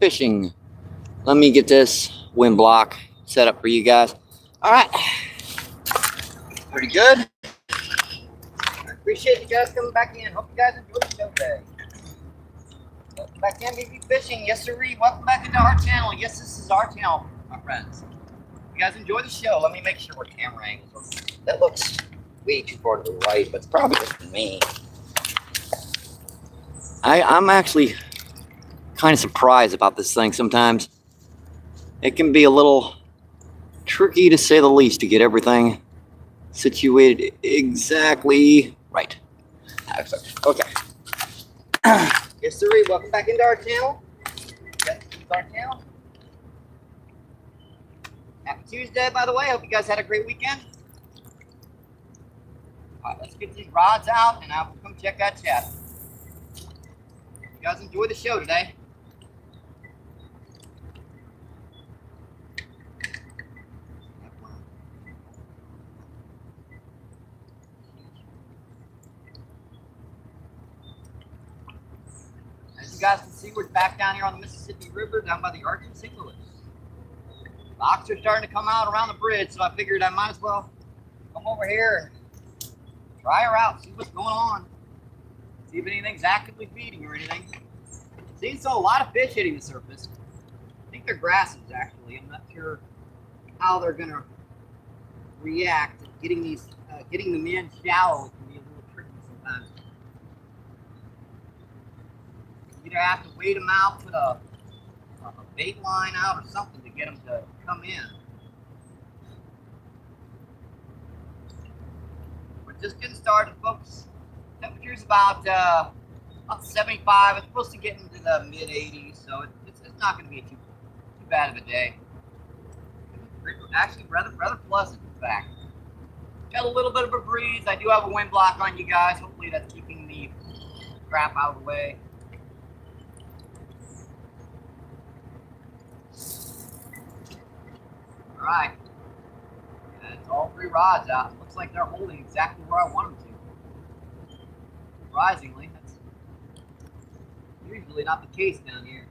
MBPFishing. Let me get this wind block set up for you guys. All right, pretty good. I appreciate you guys coming back in. Hope you guys enjoyed the show today. Welcome back to MBPFishing. Yes, sirree. Welcome back into our channel. Yes, this is our channel, my friends. You guys enjoy the show. Let me make sure we're camera angles. That looks way too far to the right, but it's probably just me. I'm actually kind of surprised about this thing sometimes. It can be a little tricky, to say the least, to get everything situated exactly right. Okay. Yes, sirree. Welcome back into our channel. Yes, this is our channel. Happy Tuesday, by the way. Hope you guys had a great weekend. All right, let's get these rods out, and I'll come check that chat. You guys enjoy the show today. As you guys can see, we're back down here on the Mississippi River, down by the Arch and St. Louis. The ox are starting to come out around the bridge, so I figured I might as well come over here and try her out, see what's going on. See if anything's actively feeding or anything. Seeing a lot of fish hitting the surface. I think they're grasses, actually. I'm not sure how they're gonna react. Getting these, getting them in shallow can be a little tricky sometimes. You either have to wait them out, put a bait line out or something to get them to come in. We're just getting started, folks. Temperature's about 75. It's supposed to get into the mid 80s, so it's not going to be too bad of a day. Actually, rather pleasant, in fact. Got a little bit of a breeze. I do have a wind block on you guys. Hopefully that's keeping the crap out of the way. All right. That's all 3 rods out. It looks like they're holding exactly where I want them to. Surprisingly, that's usually not the case down here.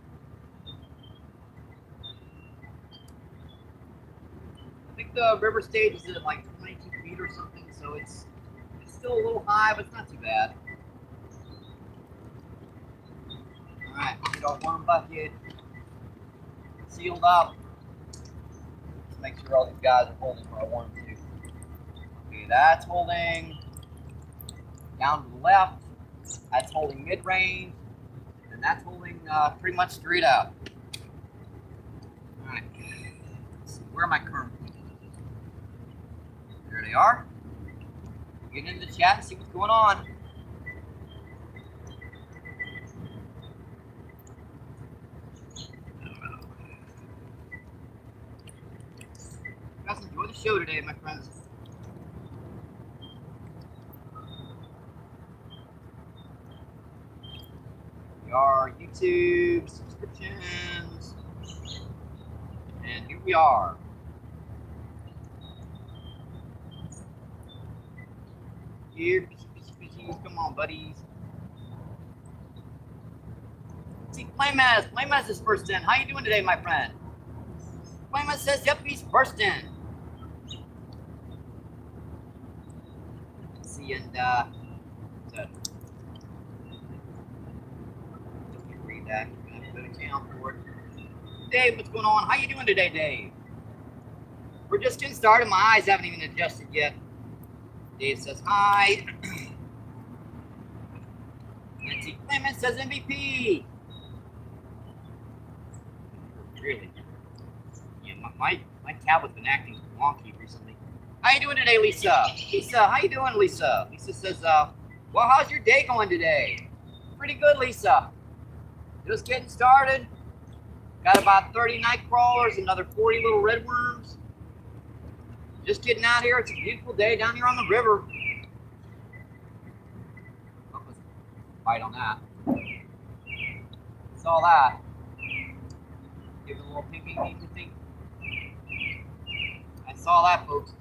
I think the river stage is at like 22 feet or something, so it's still a little high, but it's not too bad. All right, get our worm bucket sealed up. Let's make sure all these guys are holding where I want them to. Okay, that's holding down to the left. That's holding mid-range, and that's holding pretty much straight out. All right, let's see, where are my current? There they are. Get into the chat and see what's going on. You guys enjoy the show today, my friends. Our YouTube subscriptions, and here we are. Here, come on, buddies. See, Playmas is first in. How you doing today, my friend? Playmas says, yep, he's first in. Let's see, and that. Good account for it. Dave, what's going on? How you doing today, Dave? We're just getting started. My eyes haven't even adjusted yet. Dave says hi. Nancy Clement says MVP. Really? Yeah, my tablet's been acting wonky recently. How you doing today, Lisa? Lisa, how you doing, Lisa? Lisa says, well, how's your day going today? Pretty good, Lisa. Just getting started. Got about 30 night crawlers, another 40 little redworms. Just getting out here. It's a beautiful day down here on the river. Bite on that. Saw that. Give it a little pinky think. I saw that, folks.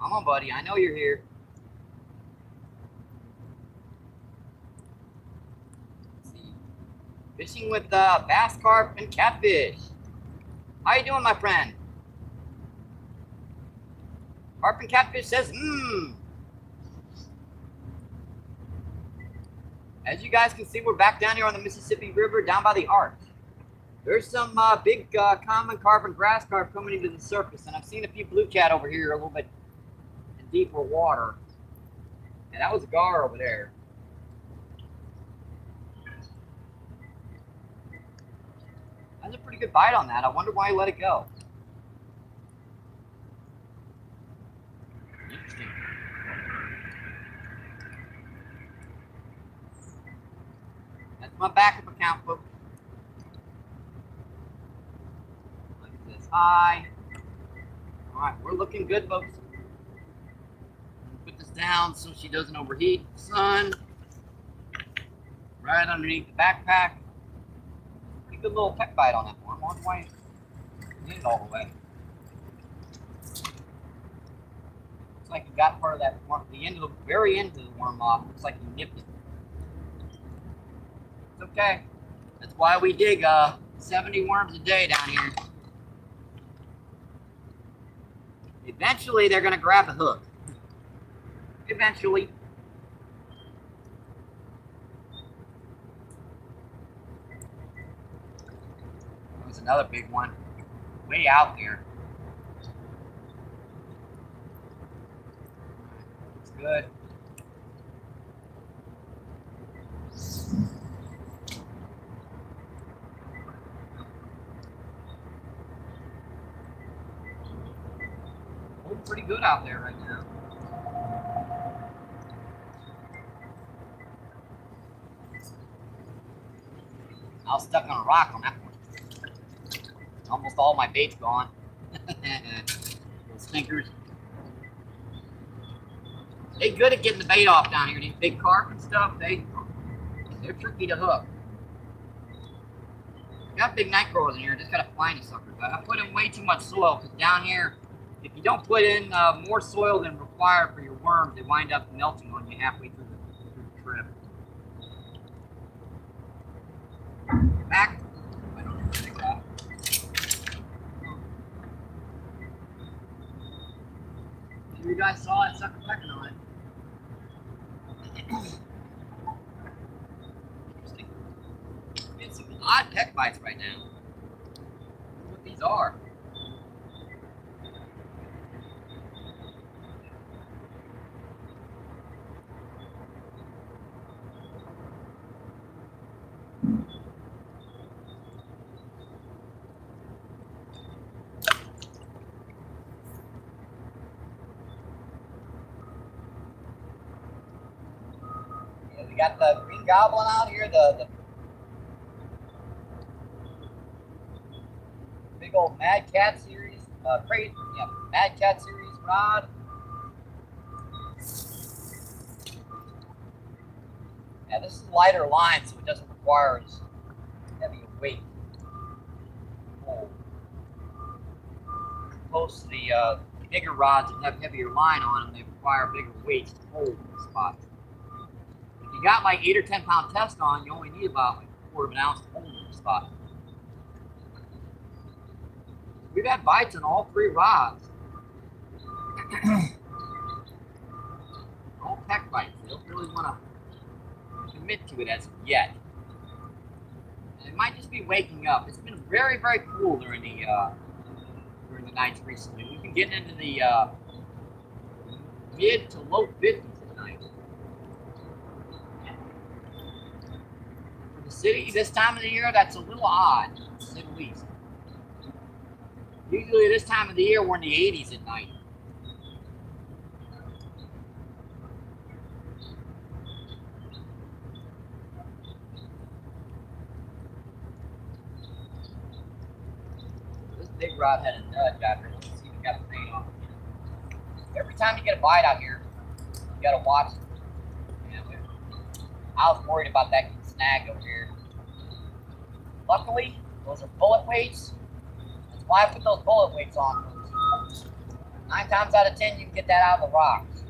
Come on, buddy. I know you're here. Fishing with bass, carp, and catfish. How you doing, my friend? Carp and catfish says, As you guys can see, we're back down here on the Mississippi River, down by the Arch. There's some big common carp and grass carp coming into the surface, and I've seen a few blue cat over here a little bit in deeper water. And that was a gar over there. That's a pretty good bite on that. I wonder why he let it go. Interesting. That's my backup account, folks. Look at this high. All right, we're looking good, folks. Put this down so she doesn't overheat the sun. Right underneath the backpack. Pretty good little peck bite on that one. One way. Get it all the way. Looks like you got part of that worm, the end of the very end of the worm off. Looks like you nipped it. It's okay. That's why we dig 70 worms a day down here. Eventually, they're going to grab the hook. Eventually. There's another big one. Way out there. It's good. Holding pretty good out there right now. I was stuck on a rock on that one. Almost all my bait's gone. Those stinkers. They're good at getting the bait off down here. These big carp and stuff, they're tricky to hook. Got big night crawlers in here, just gotta find these suckers. But I put in way too much soil, because down here, if you don't put in more soil than required for your worms, they wind up melting on you halfway through the trip. Back. I don't know where they got. You guys saw it, sucker pecking on it. Interesting. Getting some odd peck bites right now. I wonder what these are. We got the green goblin out here, the big old Mad Cat series, Mad Cat series rod. Yeah, this is lighter line, so it doesn't require as heavy a weight. Opposed to the bigger rods that have heavier line on them, they require bigger weights to hold the spots. If you got like 8 or 10 pound test on, you only need about like a quarter of an ounce to hold the spot. We've had bites on all 3 rods. All peck bites. They don't really want to commit to it as of yet. And it might just be waking up. It's been very, very cool during the nights recently. We've been getting into the mid to low 50s at night. For the city, this time of the year, that's a little odd, to say the least. Usually this time of the year, we're in the 80s at night. This big rod had a nudge out here. Let's see if we got the bait on. Every time you get a bite out here, you gotta watch it. Yeah, I was worried about that getting snagged over here. Luckily, those are bullet weights. That's why I put those bullet weights on. 9 times out of 10, you can get that out of the rocks.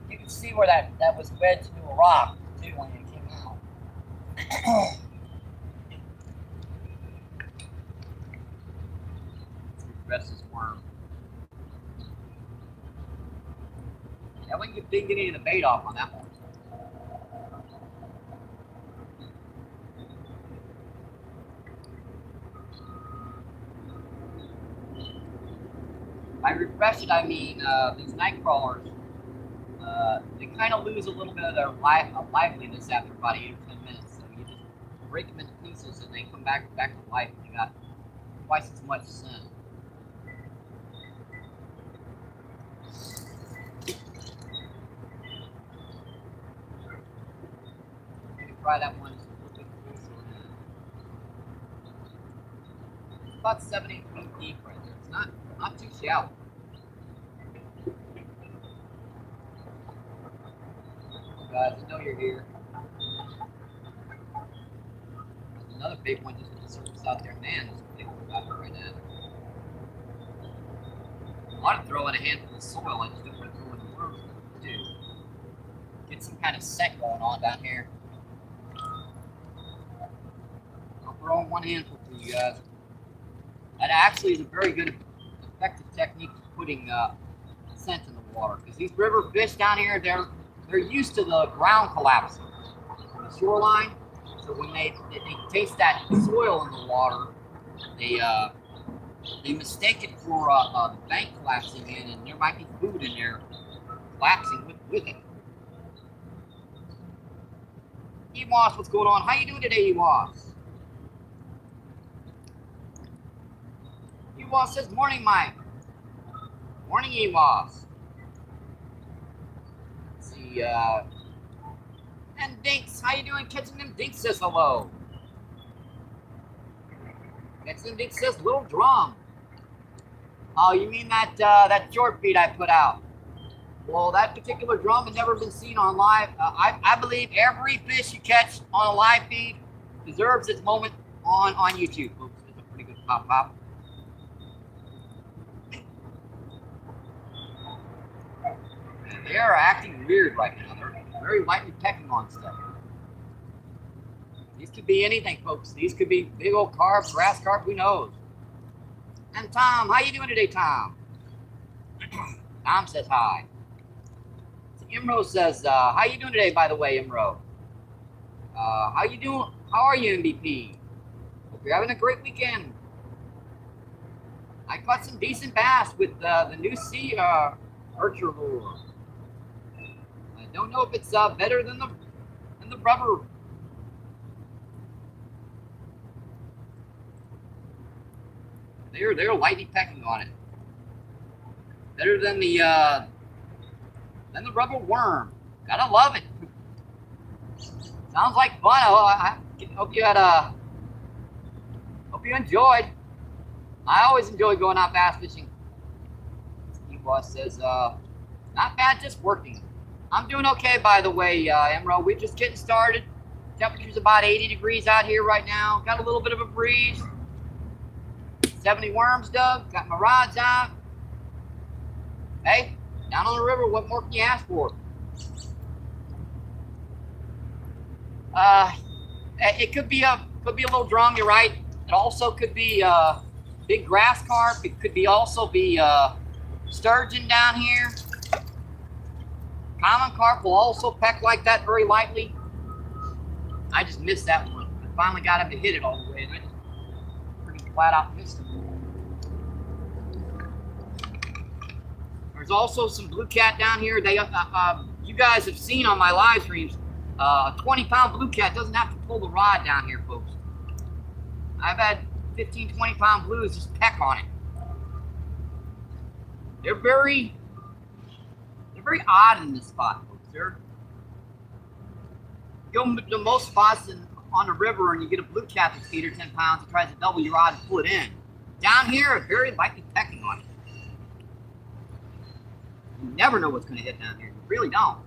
You can see where that was wedged into a rock too when it came out. Rest this worm. Yeah, we didn't get any of the bait off on that one. By refresh it, I mean these night crawlers. They kind of lose a little bit of their liveliness after about 8 or 10 minutes. So you just break them into pieces, and they come back to life. They got twice as much scent. Try that one just a little bit closer in. It's about 7-8 feet deep right there. It's not too shallow. Guys, I know you're here. There's another big one just on the surface out there. Man, there's a big one out there right now. I want to throw in a handful of soil. I just don't want to throw in the worms too. Get some kind of scent going on down here. I'll throw in one handful for you guys. That actually is a very good, effective technique for putting scent in the water. Because these river fish down here, they're used to the ground collapsing on the shoreline. So when they taste that soil in the water, they mistake it for the bank collapsing in, and there might be food in there collapsing with it. Ewas, what's going on? How you doing today, Ewas? Ewas says, morning, Mike. Morning, Ewas. Let's see, and Dinks, how you doing? Catching them Dinks says hello. Catching them Dinks says little drum. Oh, you mean that short feed I put out? Well, that particular drum has never been seen on live. I believe every fish you catch on a live feed deserves its moment on YouTube, folks. It's a pretty good pop. And they are acting weird right now. They're very lightly pecking on stuff. These could be anything, folks. These could be big old carp, grass carp, who knows? And Tom, how you doing today, Tom? Tom says hi. Imro says, how you doing today, by the way, Imro? How you doing? How are you, MBP? Hope you're having a great weekend. I caught some decent bass with the new sea archer lure. I don't know if it's better than the rubber. They're lightly pecking on it. Better than the rubber worm. Gotta love it. Sounds like fun. I hope you hope you enjoyed. I always enjoy going out bass fishing. Steve Boss says, not bad, just working. I'm doing okay, by the way, Emerald. We're just getting started. Temperature's about 80 degrees out here right now. Got a little bit of a breeze. 70 worms, Doug. Got my rods out. Hey, down on the river, what more can you ask for? It could be a little drum. You're right. It also could be big grass carp. It could also be sturgeon down here. Common carp will also peck like that very lightly. I just missed that one. I finally got him to hit it all the way, and I just pretty flat out missed him. There's also some blue cat down here. They, you guys have seen on my live streams, a 20-pound blue cat doesn't have to pull the rod down here, folks. I've had 15, 20-pound blues just peck on it. They're very odd in this spot, folks. You go to most spots on the river and you get a blue cat that's 8 or 10 pounds that tries to double your rod and pull it in. Down here, it's very lightly pecking on it. You never know what's going to hit down here. You really don't.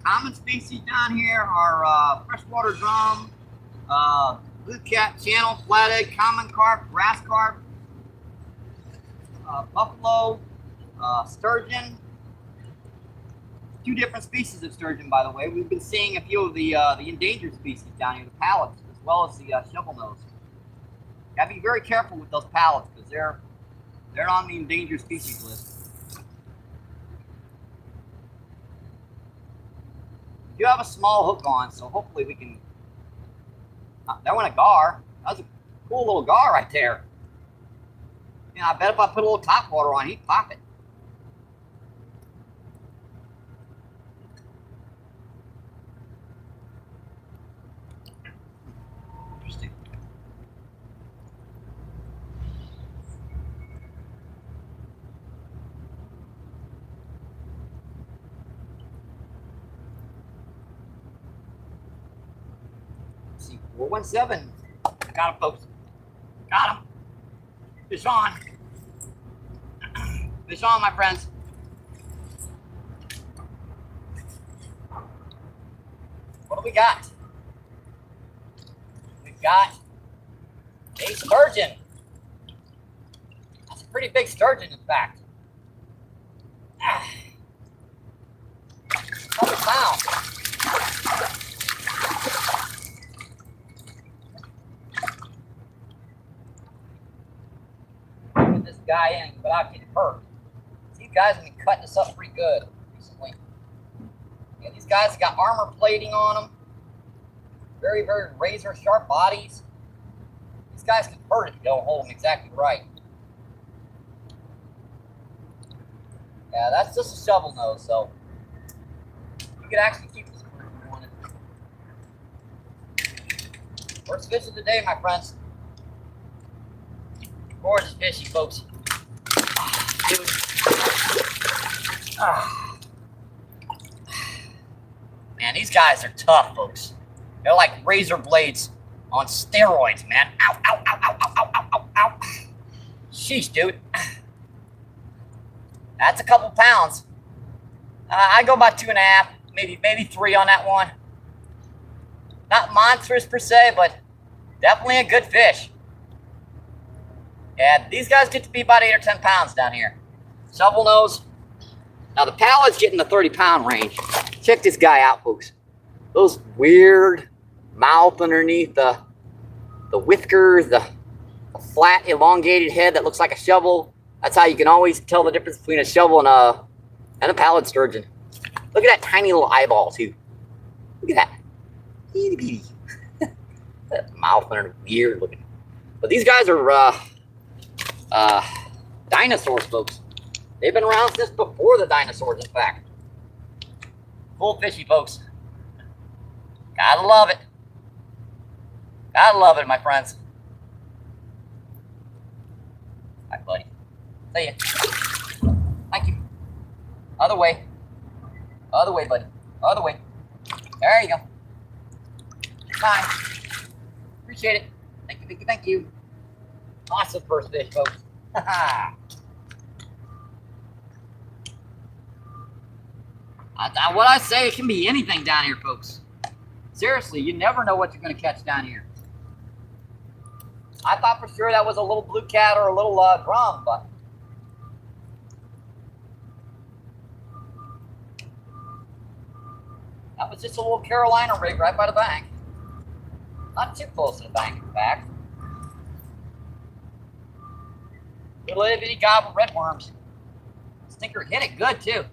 Common species down here are freshwater drum, blue cat, channel, flathead, common carp, grass carp, buffalo, sturgeon, Two different species of sturgeon, by the way. We've been seeing a few of the endangered species down here, the pallets, as well as the shovel nose. Gotta be very careful with those pallets because they're on the endangered species list. You have a small hook on, so hopefully we can. That went a gar. That was a cool little gar right there. Yeah, I bet if I put a little top water on, he'd pop it. Interesting. Let's see, 417. I got him, folks. Got him. Fish on. Fish on, my friends. What do we got? We've got a sturgeon. That's a pretty big sturgeon, in fact. Couple pounds. Put this guy in without getting hurt. These guys have been cutting us up pretty good recently. Yeah, these guys have got armor plating on them. Very, very razor sharp bodies. These guys can hurt if you don't hold them exactly right. Yeah, that's just a shovel nose, so you could actually keep this one if you wanted. First fish of the day, my friends. Gorgeous fishy, folks. Dude. Man, these guys are tough, folks. They're like razor blades on steroids, man. Ow, ow, ow, ow, ow, ow, ow, ow. Sheesh, dude. That's a couple pounds. I go about 2.5, maybe 3 on that one. Not monstrous per se, but definitely a good fish. Yeah, these guys get to be about 8 or 10 pounds down here. Shovel nose. Now the pallet's getting the 30-pound range. Check this guy out, folks. Those weird mouth underneath the whiskers, the flat elongated head that looks like a shovel. That's how you can always tell the difference between a shovel and a pallid sturgeon. Look at that tiny little eyeball too. Look at that. Itty bitty. That mouth under weird looking. But these guys are dinosaurs, folks. They've been around since before the dinosaurs, in fact. Full fishy, folks. Gotta love it. Gotta love it, my friends. Hi, buddy. See ya. Thank you. Other way. Other way, buddy. Other way. There you go. Bye. Appreciate it. Thank you, thank you, thank you. Awesome first fish, folks. What I say, it can be anything down here, folks. Seriously, you never know what you're going to catch down here. I thought for sure that was a little blue cat or a little drum, but that was just a little Carolina rig right by the bank. Not too close to the bank, in fact. Little itty bitty gobble red worms. Stinker hit it good too.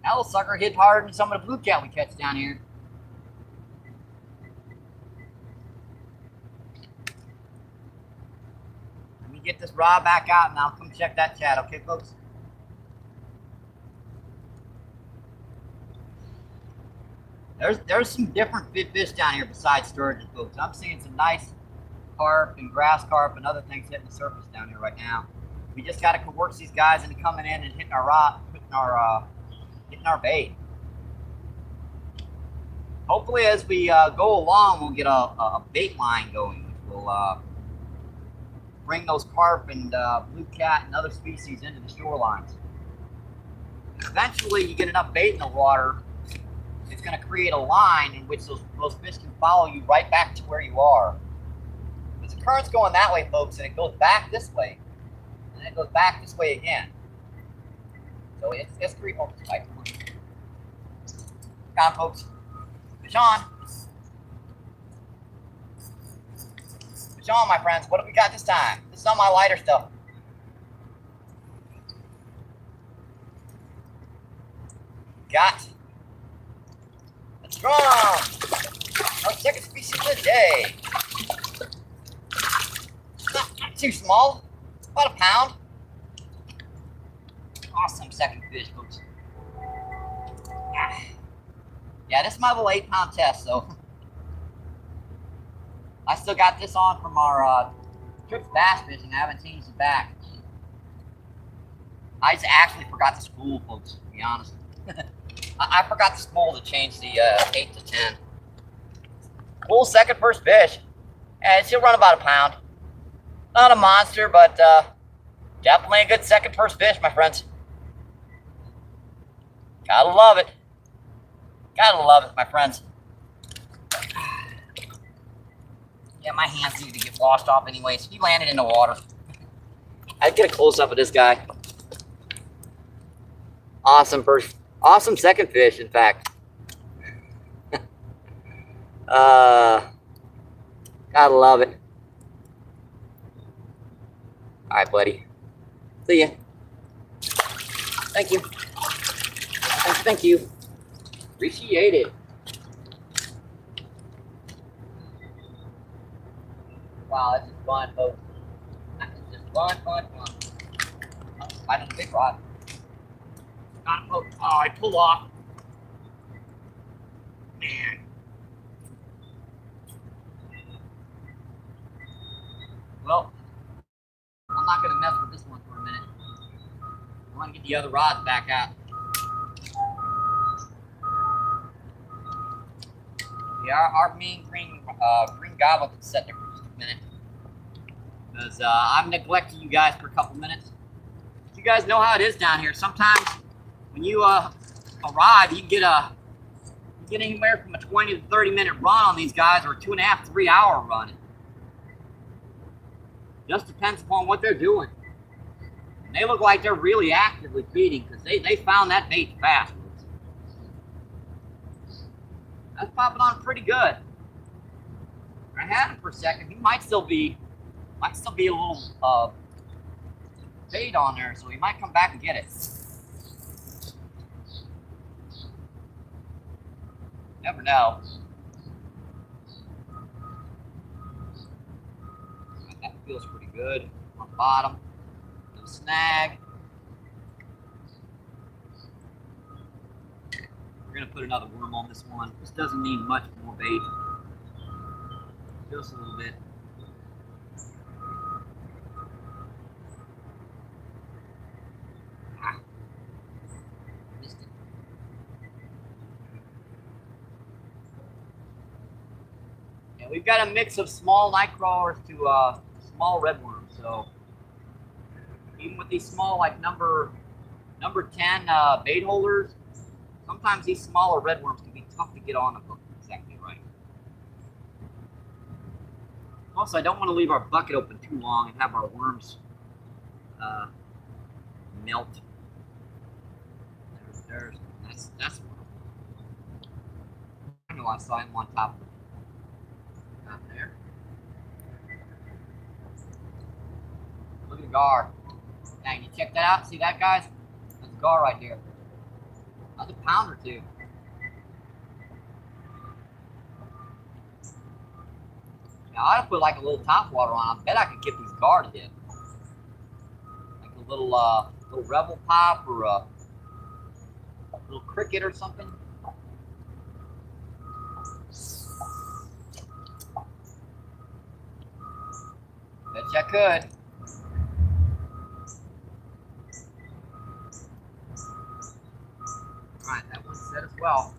That little sucker hit harder than some of the blue cat we catch down here. Let me get this rod back out and I'll come check that chat, okay, folks? There's some different fish down here besides sturgeon, folks. I'm seeing some nice carp and grass carp and other things hitting the surface down here right now. We just got to coerce these guys into coming in and hitting our rod, hitting our bait. Hopefully, as we go along, we'll get a bait line going, which will bring those carp and blue cat and other species into the shorelines. Eventually, you get enough bait in the water, it's going to create a line in which those fish can follow you right back to where you are. Because the current's going that way, folks, and it goes back this way. And then it goes back this way again. So it's 3 volts. Right? Come on, folks. Fish on. Fish on, my friends. What have we got this time? This is on my lighter stuff. Got a drum. Our second species of the day. Not too small. About a pound. Awesome second fish, folks. Yeah, this is my little 8-pound test, so I still got this on from our trips bass fishing. I haven't changed it back. I just actually forgot to spool, folks, to be honest. I forgot to spool to change the 8 to 10. Cool second first fish. And she'll run about a pound. Not a monster, but definitely a good second first fish, my friends. Gotta love it. Gotta love it, my friends. Yeah, my hands need to get washed off anyways. He landed in the water. I'd get a close-up of this guy. Awesome second fish, in fact. Gotta love it. All right, buddy. See ya. Thank you. Thank you. Appreciate it. Wow, this is fun, folks. This is just fun. Oh, I did a big rod. Got a boat. Oh, I pulled off. Man. Well, I'm not going to mess with this one for a minute. I want to get the other rods back out. Yeah, our mean green gobble can sit there for just a minute. Because I'm neglecting you guys for a couple minutes. You guys know how it is down here. Sometimes when you arrive, you get anywhere from a 20 to 30-minute run on these guys, or a 2.5 to 3 hour run. Just depends upon what they're doing. And they look like they're really actively feeding, because they found that bait fast. That's popping on pretty good. I had him for a second. He might still be a little bait on there, so he might come back and get it. Never know. That feels pretty good on the bottom. No snag. We're gonna put another worm on this one. This doesn't need much more bait. Just a little bit. Missed it. Yeah, we've got a mix of small night crawlers to small red worms. So even with these small, like number 10 bait holders, sometimes these smaller red worms can be tough to get on the hook. Exactly right. Also, I don't want to leave our bucket open too long and have our worms melt. That's one. I know I saw him on top of it. Out there. Look at the gar. Now, you check that out. See that, guys? That's a gar right there. That's a pound or two. Now, I ought to put like a little top water on. I bet I could get these gar to hit. Like a little rebel pop or a little cricket or something. Bet you I could. Alright, that one's set as well.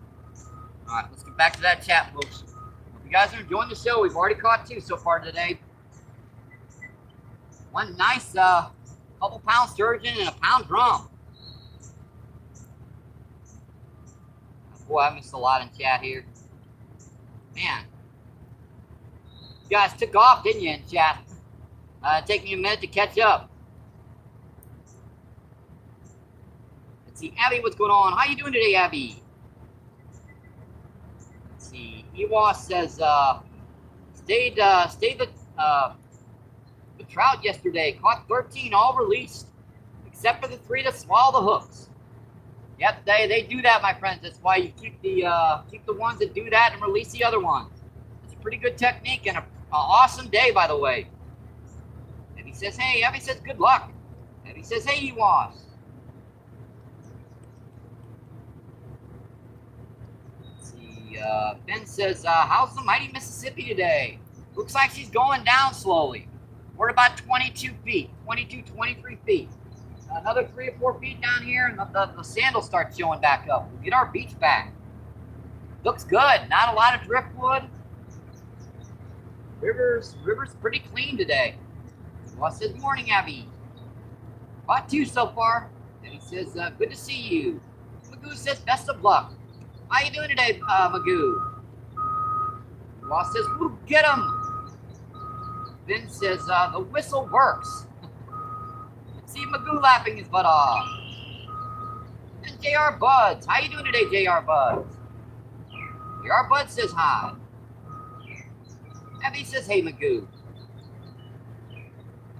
Alright, let's get back to that chat, folks. Hope you guys are enjoying the show. We've already caught 2 so far today. One nice couple pound sturgeon and a pound drum. Boy, I missed a lot in chat here. Man. You guys took off, didn't you, in chat? Take me a minute to catch up. Let's see, Abby, what's going on? How you doing today, Abby? Let's see. Ewa says, stayed the trout yesterday. Caught 13, all released, except for the 3 that swallow the hooks. Yep, they do that, my friends. That's why you keep the ones that do that and release the other ones. It's a pretty good technique and an awesome day, by the way. Abby says, hey. Abby says, good luck. Abby says, hey, Ewas. Let's see. Ben says, how's the mighty Mississippi today? Looks like she's going down slowly. We're at about 22 feet, 22, 23 feet. Another 3 or 4 feet down here, and the sand will start showing back up. We'll get our beach back. Looks good. Not a lot of driftwood. River's pretty clean today. Well, says morning, Abby. Caught 2 so far. And he says, good to see you. Magoo says, best of luck. How you doing today, Magoo? Well, says, woo, get him. Ben says, the whistle works. See Magoo laughing his butt off. And JR Buds. How you doing today, JR Buds? JR Buds says hi. Abby says, hey, Magoo.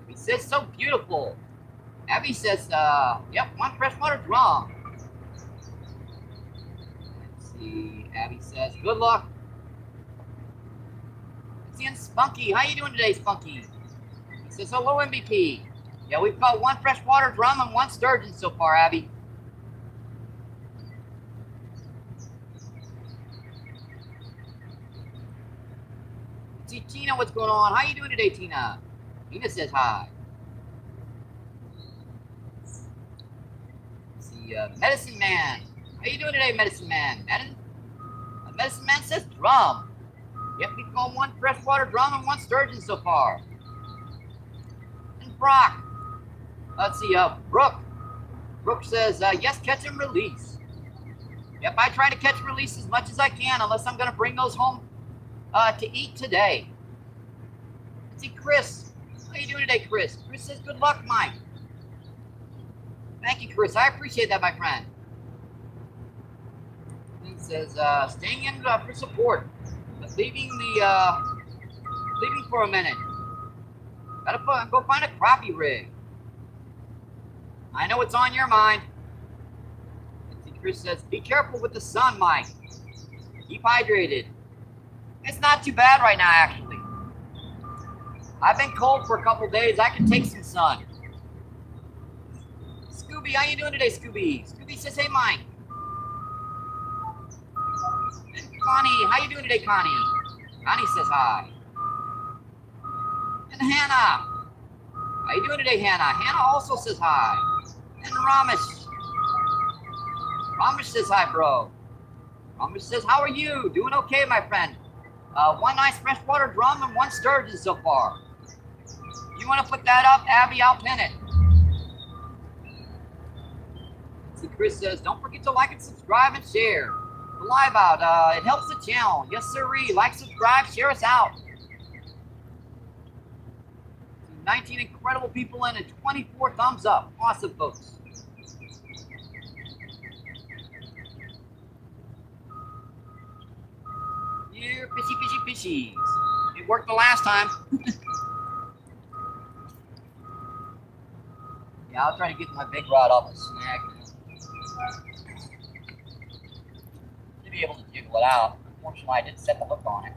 Abby says, so beautiful. Abby says, yep, 1 freshwater drum. Let's see. Abby says, good luck. Let's see, and Spunky. How you doing today, Spunky? He says, hello, MVP. Yeah, we've caught 1 freshwater drum and 1 sturgeon so far, Abby. Let's see, Tina, what's going on? How you doing today, Tina? Tina says hi. Let's see, Medicine Man. How you doing today, Medicine Man? Medicine Man says drum. Yep, we've caught 1 freshwater drum and 1 sturgeon so far. And Brock. Let's see, Brooke. Brooke says, yes, catch and release. Yep, I try to catch and release as much as I can, unless I'm going to bring those home to eat today. Let's see, Chris. How you doing today, Chris? Chris says, good luck, Mike. Thank you, Chris. I appreciate that, my friend. He says, staying in for support, but leaving for a minute. Gotta go find a crappie rig. I know it's on your mind. Chris says, be careful with the sun, Mike. Keep hydrated. It's not too bad right now, actually. I've been cold for a couple days. I can take some sun. Scooby, how you doing today, Scooby? Scooby says, hey, Mike. And Connie, how you doing today, Connie? Connie says hi. And Hannah. How you doing today, Hannah? Hannah also says hi. And Ramesh. Ramesh says hi, bro. Ramesh says, how are you? Doing okay, my friend. 1 nice freshwater drum and 1 sturgeon so far. You want to put that up, Abby? I'll pin it. See, Chris says, don't forget to like and subscribe and share. The live out, it helps the channel. Yes, sirree. Like, subscribe, share us out. 19 incredible people in and 24 thumbs up. Awesome, folks. Here, fishies. It worked the last time. Yeah, I'll try to get my big rod off the snag. To be able to jiggle it out. Unfortunately, I didn't set the hook on it.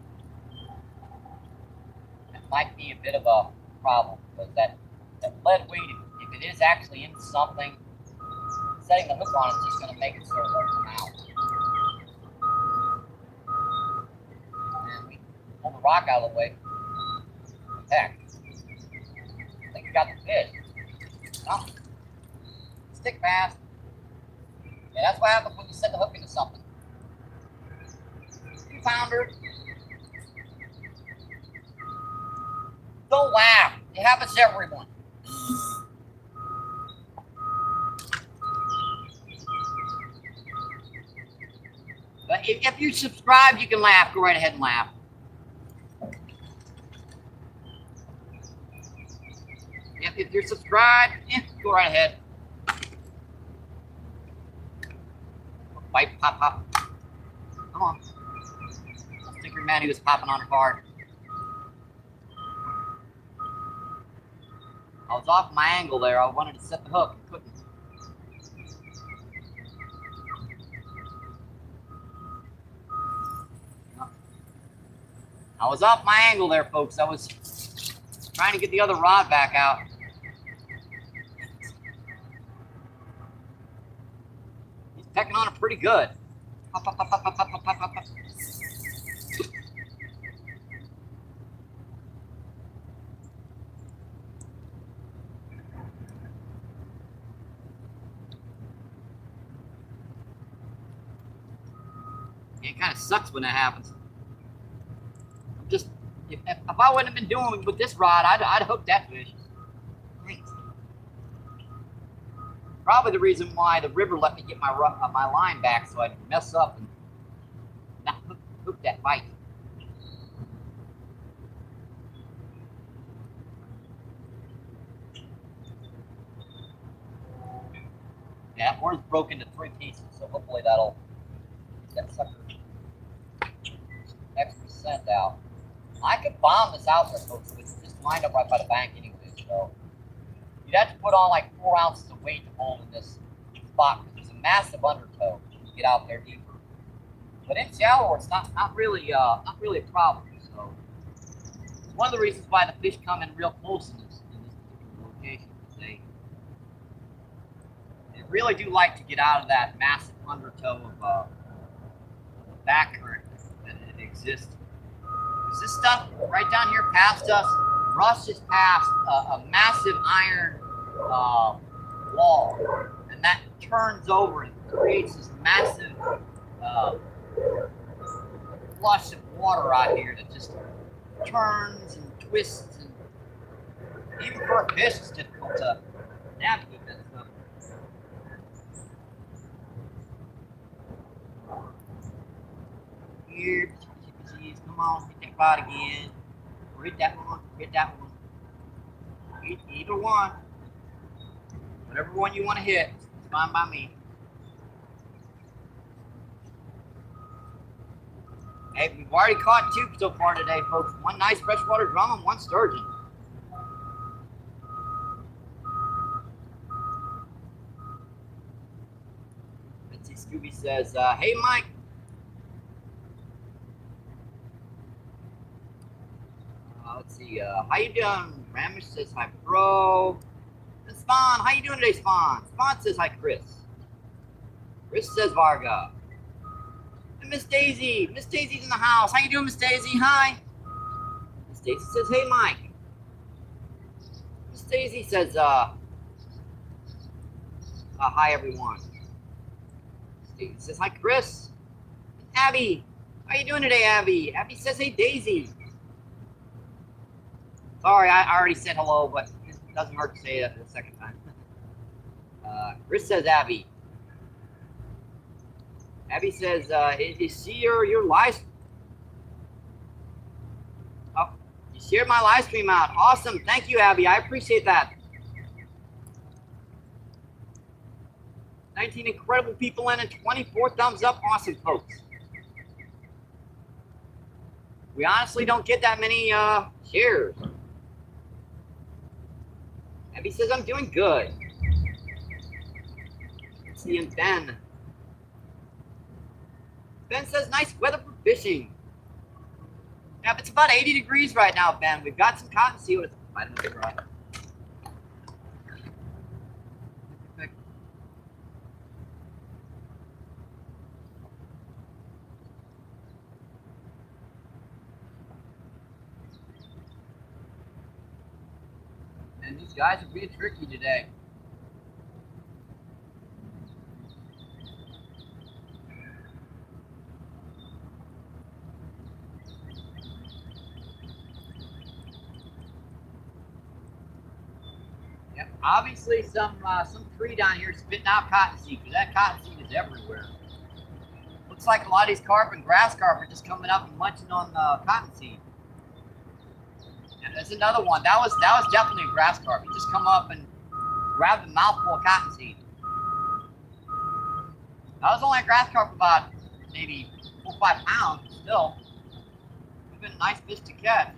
That might be a bit of a problem because that lead weight, if it is actually in something, setting the hook on it is just going to make it sort of come out. And we pull the rock out of the way. Heck, I think we got the fish. No. Stick fast. Yeah, that's what happens when you set the hook into something. 2-pounder. Don't laugh. It happens to everyone. But if you subscribe, you can laugh. Go right ahead and laugh. If you're subscribed, go right ahead. Bite, pop, pop. Come on. Stinker man, he was popping on hard. I was off my angle there. I wanted to set the hook and couldn't. I was off my angle there, folks. I was trying to get the other rod back out. He's pecking on it pretty good. Pop, pop, pop, pop, pop, pop, pop, pop, pop. It kind of sucks when that happens. Just if I wouldn't have been doing it with this rod, I'd hook that fish. Thanks. Probably the reason why the river let me get my line back so I'd mess up and not hook that bite. Yeah, that horn's broken into 3 pieces, so hopefully that'll get that sucker X% out. I could bomb this out there, folks. It's just lined up right by the bank anyway, so you'd have to put on like 4 ounces of weight to hold in this spot because there's a massive undertow when you get out there deeper. But in shallower, it's not really a problem. So it's one of the reasons why the fish come in real close in this particular location. They really do like to get out of that massive undertow of the back current that exists. Because this stuff right down here past us, Russ just passed a massive iron wall, and that turns over and creates this massive flush of water out here that just turns and twists, and even for a fish it's difficult to navigate that stuff. Here, come on, hit that rod again. Or hit that one, hit that one. Hit either one. Whatever one you want to hit, it's fine by me. Hey, we've already caught 2 so far today, folks. 1 nice freshwater drum and 1 sturgeon. Let's see, Scooby says, hey, Mike. Let's see, how you doing? Ramish says hi, bro. And Spawn, how you doing today, Spawn? Spawn says hi, Chris. Chris says Varga. And Miss Daisy. Miss Daisy's in the house. How you doing, Miss Daisy? Hi. Miss Daisy says, hey, Mike. Miss Daisy says, hi, everyone. Miss Daisy says hi, Chris. And Abby. How you doing today, Abby? Abby says, hey, Daisy. Sorry, I already said hello, but it doesn't hurt to say it the second time. Chris says Abby. Abby says, is she your live? Oh, you shared my live stream out. Awesome. Thank you, Abby. I appreciate that. 19 incredible people in and 24 thumbs up. Awesome, folks. We honestly don't get that many shares. Abby says, I'm doing good. Let's see, and Ben. Ben says, nice weather for fishing. Yeah, but it's about 80 degrees right now, Ben. We've got some cottonseed with vitamin dry. And these guys are being tricky today. Yep, obviously some tree down here spitting out cottonseed, because that cottonseed is everywhere. looks like a lot of these carp and grass carp are just coming up and munching on the cottonseed. And there's another one. That was definitely a grass carp. He just come up and grabbed a mouthful of cottonseed. That was only a grass carp about maybe 4 or 5 pounds, but still. It's been a nice fish to catch.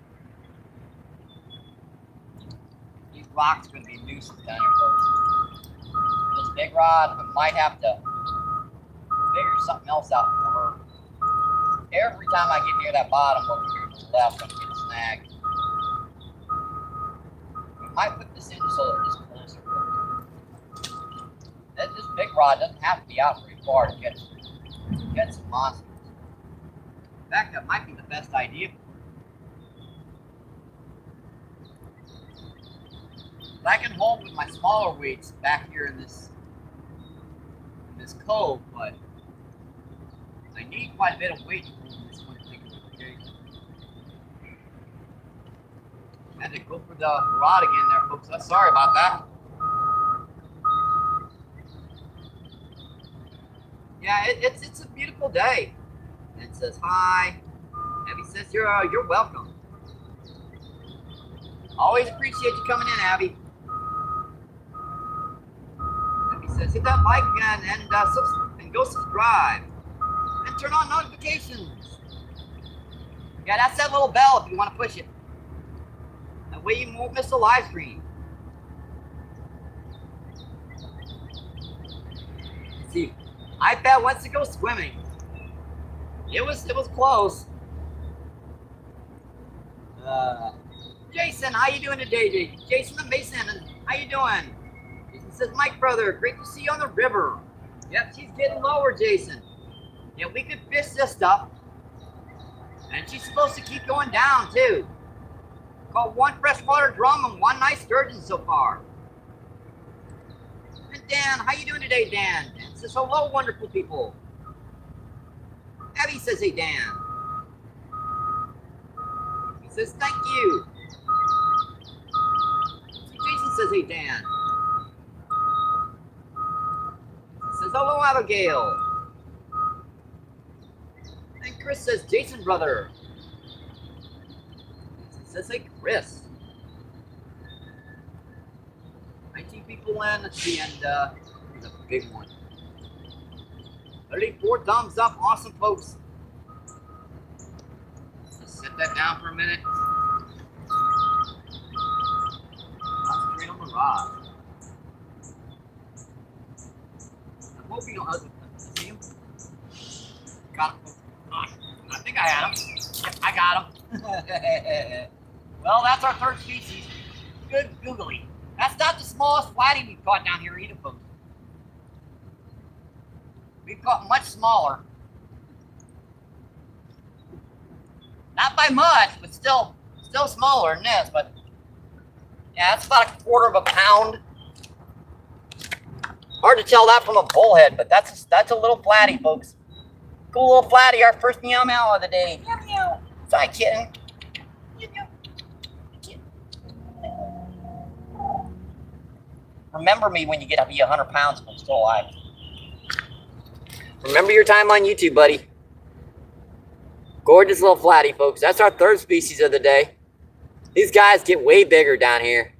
These rocks are going to be a nuisance down here, folks. This big rod, we might have to figure something else out for her. Every time I get near that bottom over here to the left, I'm getting snagged. We might put this in so that it's closer. This big rod doesn't have to be out very far to catch some monsters. In fact, that might be the best idea. I can hold with my smaller weights back here in this cove, but I need quite a bit of weight to hold in this one particular location. I had to go for the rod again there, folks. I'm sorry about that. Yeah, it's a beautiful day. And it says hi. Abby says you're welcome. Always appreciate you coming in, Abby. Abby says hit that like and go subscribe and turn on notifications. Yeah, that's that little bell if you want to push it. That way you won't miss the live stream. Let's see. iPad wants to go swimming. It was close. Jason, how you doing today, Jason the Mason? How you doing? Jason says, Mike brother, great to see you on the river. Yep, she's getting lower, Jason. Yeah, we could fish this stuff. And she's supposed to keep going down too. Caught 1 freshwater drum and 1 nice sturgeon so far. And Dan, how you doing today, Dan? Dan says, hello, wonderful people. Abby says, hey, Dan. He says, thank you. Jason says, hey, Dan. He says, hello, Abigail. And Chris says, Jason, brother. He says, hey, Chris. 19 people in. Let's see, and here's a big one. 34 thumbs up. Awesome, folks. Let's set that down for a minute. Concentrate on the rod. I'm hoping you'll see him. Got him. I think I had him. Yep, I got him. Well, that's our third species. Good googly. That's not the smallest flatty we've caught down here either, folks. We've caught much smaller. Not by much, but still smaller than this. But yeah, that's about 1/4 pound. Hard to tell that from a bullhead, but that's a little flatty, folks. Cool little flatty, our first meow meow of the day. Meow meow. Sorry, kitten. Meow meow. Remember me when you get to be 100 pounds and I'm still alive. Remember your time on YouTube, buddy. Gorgeous little flatty, folks. That's our third species of the day. These guys get way bigger down here.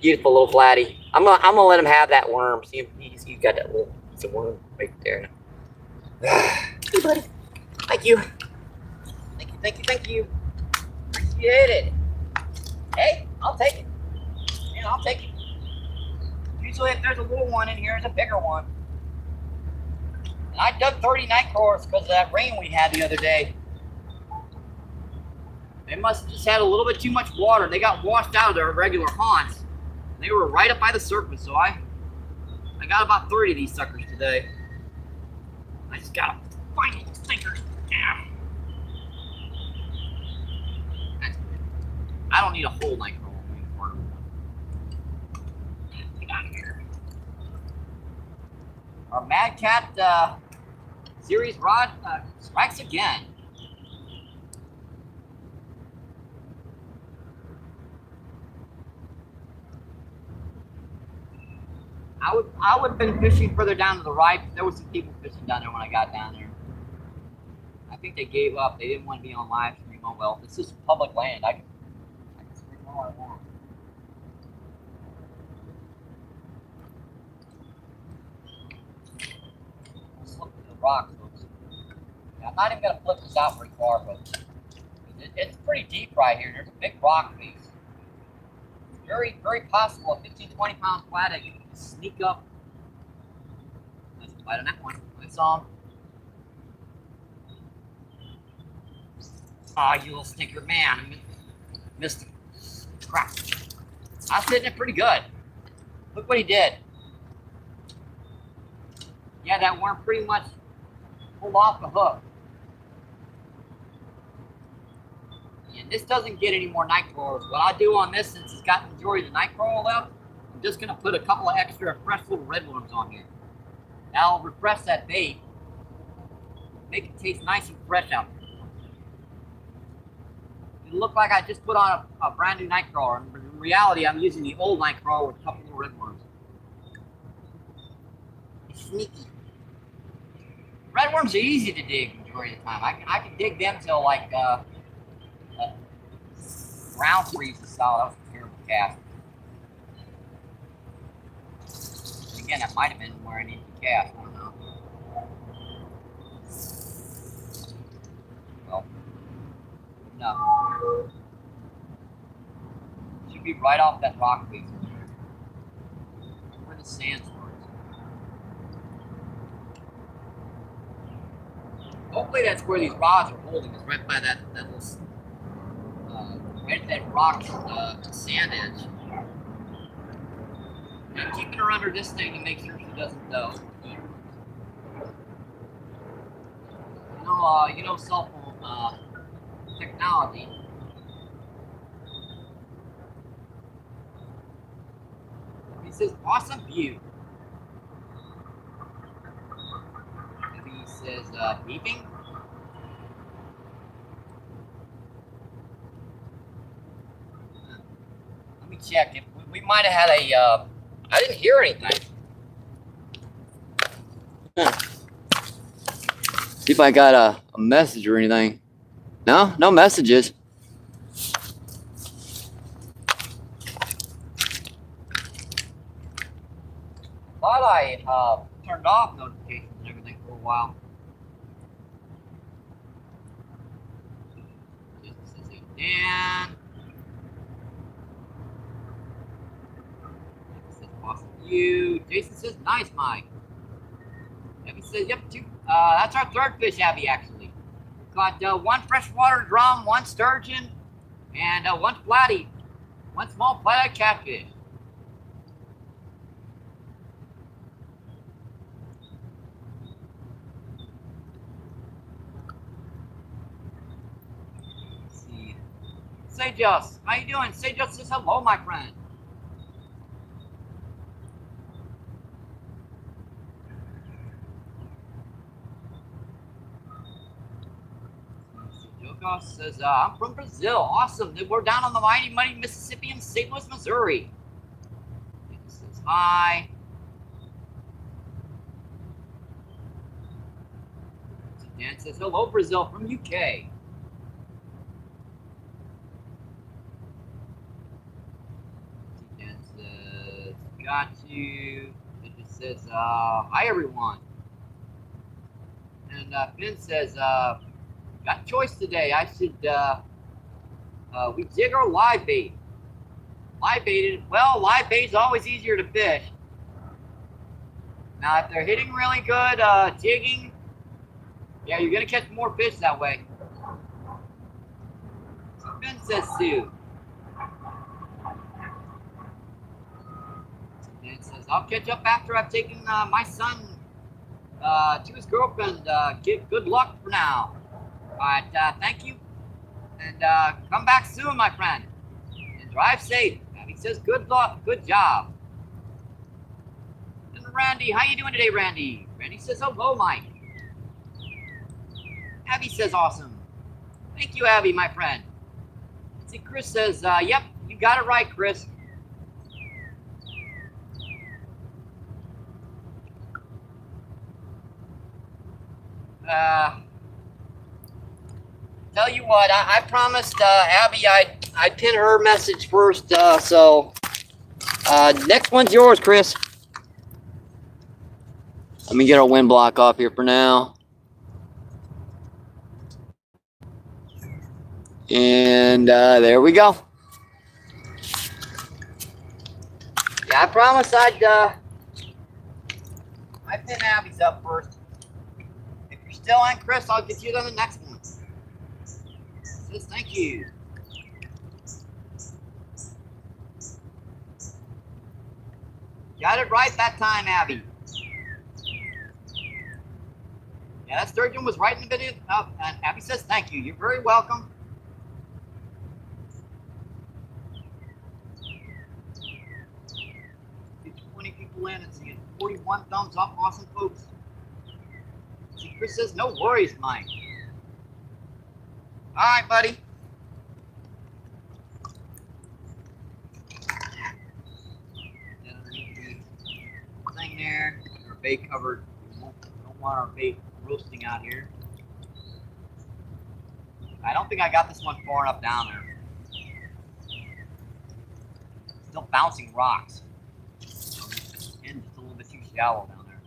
Beautiful little flatty. I'm gonna let him have that worm. See, he's got that little piece of worm right there. Hey, buddy. Thank you. Thank you. Appreciate it. Hey, I'll take it. Yeah, I'll take it. Usually if there's a little one in here, there's a bigger one. And I dug 30 night crawlers because of that rain we had the other day. They must have just had a little bit too much water. They got washed out of their regular haunts. They were right up by the surface, so I got about 30 of these suckers today. I just gotta find these stinkers. Yeah. I don't need a whole night crawl. Get out of here. Our Mad Cat series rod strikes again. I would have been fishing further down to the right. There were some people fishing down there when I got down there. think they gave up. They didn't want to be on live stream. Oh well, this is public land. I can stream all I want. Let's look at the rocks, folks. I'm not even gonna flip this out very far, folks. It's pretty deep right here. There's a big rock face. It's very, very possible a 15, 20 pound flathead can sneak up. Let's bite on that one. I saw him. Aw, you little stinker, man. Missed him. Crap. I was hitting it pretty good. Look what he did. Yeah, that worm pretty much pulled off the hook. And this doesn't get any more night crawlers. What I do on this, since it's got the majority of the night crawler left, I'm just going to put a couple of extra fresh little redworms on here. That'll refresh that bait. Make it taste nice and fresh out there. It looked like I just put on a brand new night crawler. In reality, I'm using the old night crawler with a couple little redworms. It's sneaky. Redworms are easy to dig the majority of the time. I can dig them till like ground freeze is solid. That was a terrible cast. Again, that might have been where I needed to cast. I don't know. Well, no. Should be right off that rock face. Where the sand starts. Hopefully that's where these rods are holding, is right by that little, right at that rock sand edge. And I'm keeping her under this thing to make sure she doesn't eat her. You know cell phone technology. He says, awesome view. He says, beeping. Let me check. If we might have had a, I didn't hear anything. See if I got a message or anything. No, no messages. Thought I turned off notifications and everything for a while. Jason says, hey, Dan. Jason says, awesome view. Jason says, nice, Mike. Abby says, yep, two. That's our third fish, Abby, actually. Caught one freshwater drum, one sturgeon, and one flatty. One small flathead catfish. Let's see. Sejos, how you doing? Sejos says hello, my friend. Jokos says, I'm from Brazil. Awesome. We're down on the mighty, mighty Mississippi in St. Louis, Missouri. He says, hi. Dan says, hello, Brazil from UK. Dan says, got you. It just says, hi, everyone. And Finn says, got choice today. I should, we jig or live bait. Live baited. Well, live bait is always easier to fish. Now, if they're hitting really good, jigging, yeah, you're going to catch more fish that way. So Finn says Sue. Finn says, I'll catch up after I've taken my son to his girlfriend. Good luck for now. All right, thank you, and come back soon, my friend, and drive safe. Abby says, good luck, good job. And Randy, how you doing today, Randy? Randy says, hello, Mike. Abby says, awesome. Thank you, Abby, my friend. See, Chris says, yep, you got it right, Chris. Tell you what, I promised Abby I'd pin her message first, so next one's yours, Chris. Let me get our wind block off here for now. And there we go. Yeah, I promised I'd pin Abby's up first. If you're still on, Chris, I'll get you on the next one. Says thank you. Got it right that time, Abby. Yeah, that sturgeon was right in the video. And Abby says thank you. You're very welcome. Get 20 people in and seeing 41 thumbs up. Awesome, folks. See, Chris says no worries, Mike. All right, buddy. Thing there. Our bait covered. We don't want our bait roasting out here. I don't think I got this one far enough down there. Still bouncing rocks. And just a little bit too shallow down there.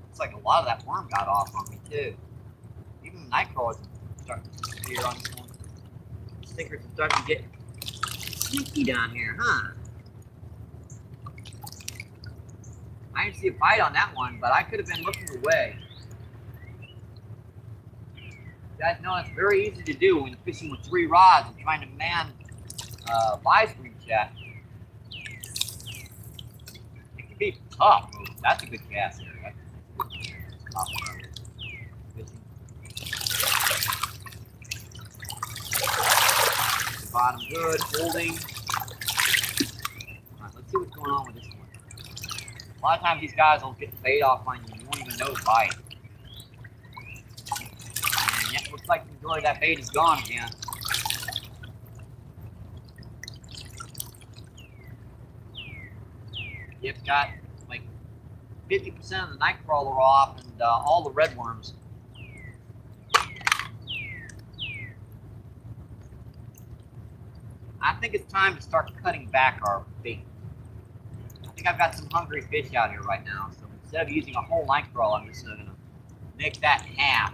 Looks like a lot of that worm got off on me too. Even the night crawlers are starting to disappear on this one. Stickers are starting to get sneaky down here, huh? I didn't see a bite on that one, but I could have been looking away. You guys know it's very easy to do when you're fishing with 3 rods and trying to man live stream chat. It can be tough. That's a good cast here. The bottom good, holding. All right, let's see what's going on with this one. A lot of times these guys will get the bait off on you. You won't even know the bite. And yet, looks like the majority of that bait is gone again. You've got like 50% of the night crawler off and all the red worms. I think it's time to start cutting back our bait. I think I've got some hungry fish out here right now, so instead of using a whole night crawler, I'm just going to make that in half.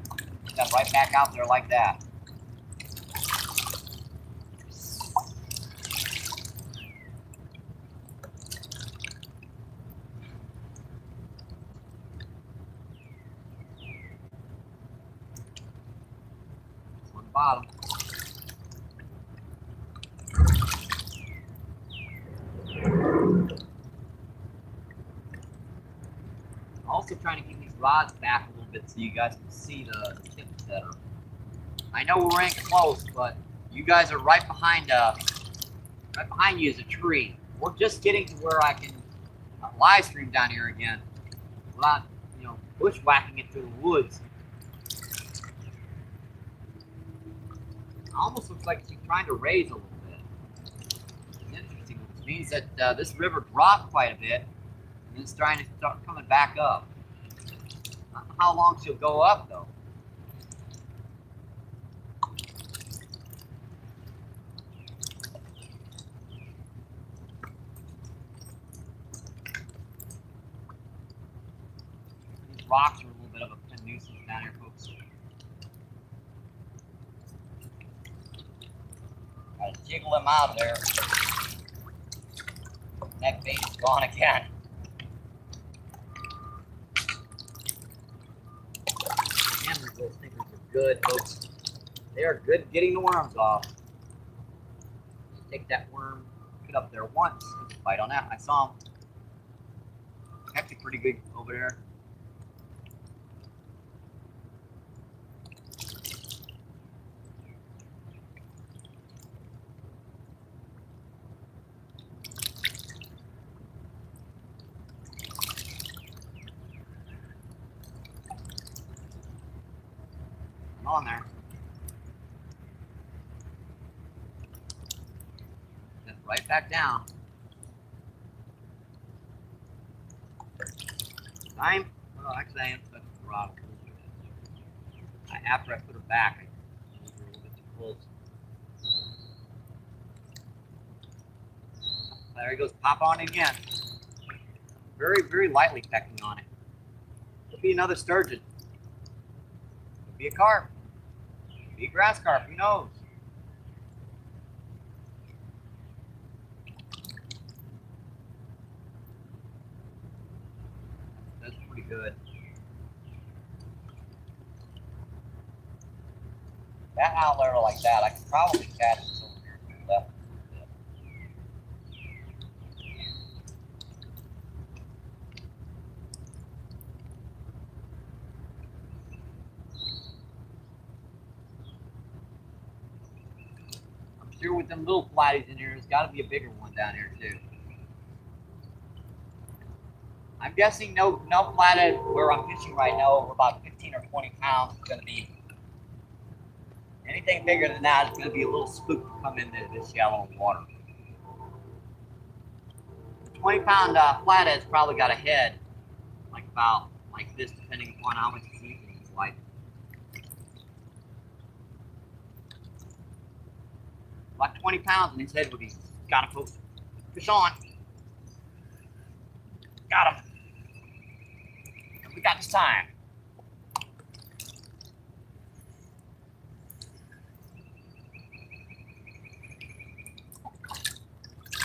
Put that right back out there like that. On the bottom. Also trying to keep these rods back a little bit so you guys can see the tips better. I know we're in close, but you guys are right behind you is a tree. We're just getting to where I can live stream down here again without, bushwhacking it through the woods. It almost looks like she's trying to raise a little bit. It's interesting, which means that this river dropped quite a bit. And it's trying to start coming back up. Not how long she'll go up, though. These rocks are a little bit of a nuisance down here, folks. Gotta jiggle them out of there. Neck bait is gone again. Those stickers are good, folks. They are good at getting the worms off. Just take that worm, put it up there once, bite on that. I saw him. Actually pretty big over there. On there. Then right back down. Well, actually I am touching the throttle. After I put her back, I moved her a little bit too close. There he goes, pop on again. Very, very lightly pecking on it. Could be another sturgeon. Could be a carp. Could be a grass carp, who knows? That's pretty good. That outlet like that, I could probably catch this over here to the left. I'm sure with them little flatties in here, there's got to be a bigger one down here too. I'm guessing no flathead where I'm fishing right now over about 15 or 20 pounds is going to be. Anything bigger than that is going to be a little spook to come into this shallow water. 20-pound flathead's probably got a head like about like this, depending upon how much it's eating. It's like about 20 pounds, and his head would be. Got him, folks. Fish on. Got him. And we got this time.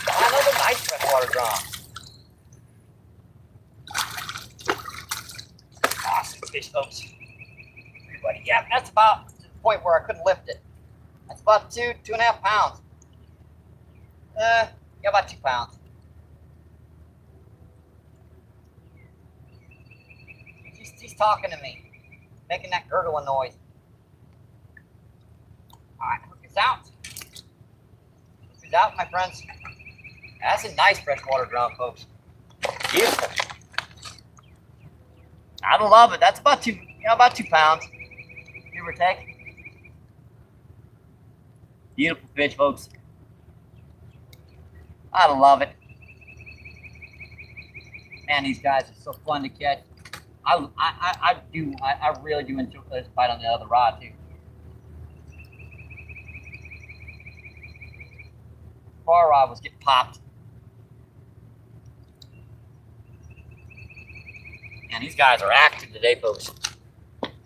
Another nice freshwater drum. Awesome fish, folks. Everybody, yeah, that's about to the point where I couldn't lift it. That's about 2.5 pounds. Yeah, about 2 pounds. He's talking to me, making that gurgling noise. All right, hook is out. Hook is out, my friends. That's a nice freshwater drum, folks. Beautiful. I love it. That's about 2 pounds, give or take. Beautiful fish, folks. I love it. Man, these guys are so fun to catch. I really do enjoy this bite on the other rod too. Far rod was getting popped. And these guys are active today, folks.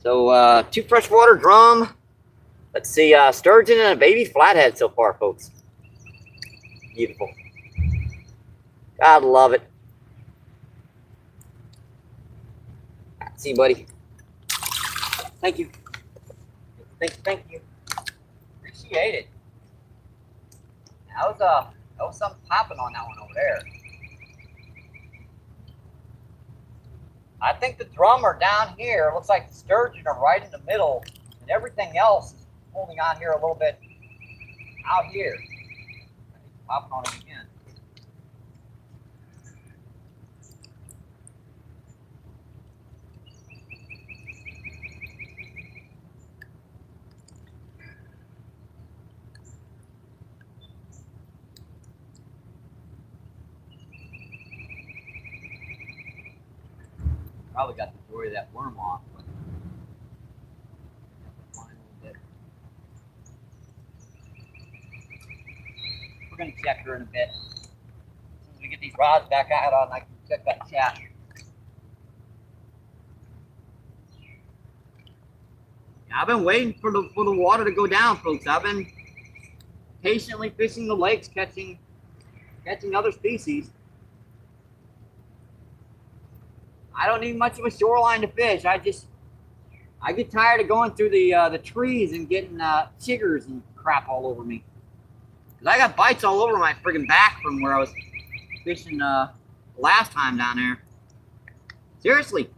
So 2 freshwater drum. Let's see, sturgeon and a baby flathead so far, folks. Beautiful. God love it. See you, buddy. Thank you. Thank you. Appreciate it. That was something popping on that one over there. I think the drum are down here. It looks like the sturgeon are right in the middle, and everything else is holding on here a little bit out here. Popping on it again. Probably got the majority of that worm off, but we're going to check her in a bit. As soon as we get these rods back out on, I can check that chat. I've been waiting for the water to go down, folks. I've been patiently fishing the lakes, catching other species. I don't need much of a shoreline to fish. I get tired of going through the trees and getting chiggers and crap all over me. Cause I got bites all over my friggin' back from where I was fishing last time down there. Seriously.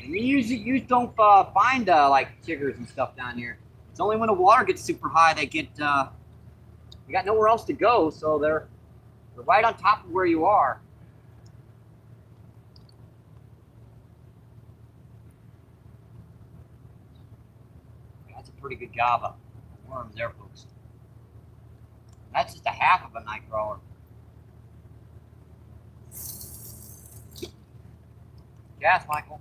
And you usually don't find like chiggers and stuff down here. It's only when the water gets super high they get you got nowhere else to go, so they're right on top of where you are. That's a pretty good job of worms there, folks. That's just a half of a night crawler. Gas, Michael.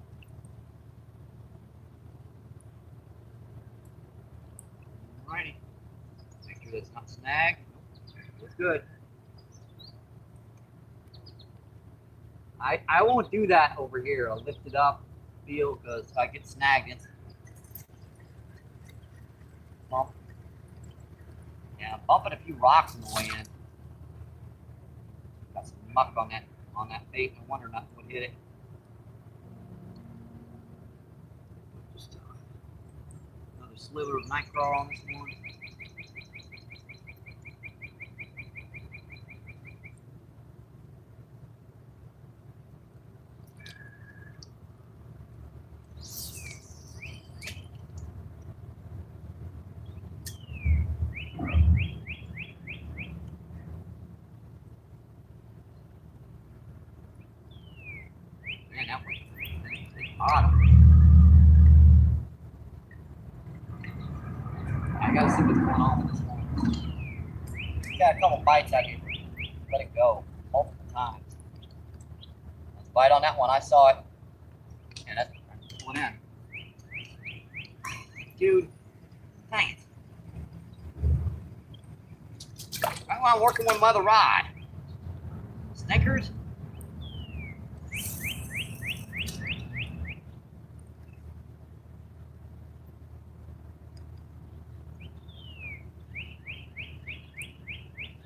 Alrighty. Make sure that's not snagged. That's good. I won't do that over here. I'll lift it up, feel, because if I get snagged, it's bump. Yeah, I'm bumping a few rocks on the way in. Got some muck on that bait. I wonder nothing would hit it. Just another sliver of night crawl on this one. Man, that was bottom. I gotta see what's going on with this one. Got a couple bites out here. Let it go multiple times. Let's bite on that one. I saw it, and that's pulling in. Dude, dang it! I'm working with my other rod. Snickers.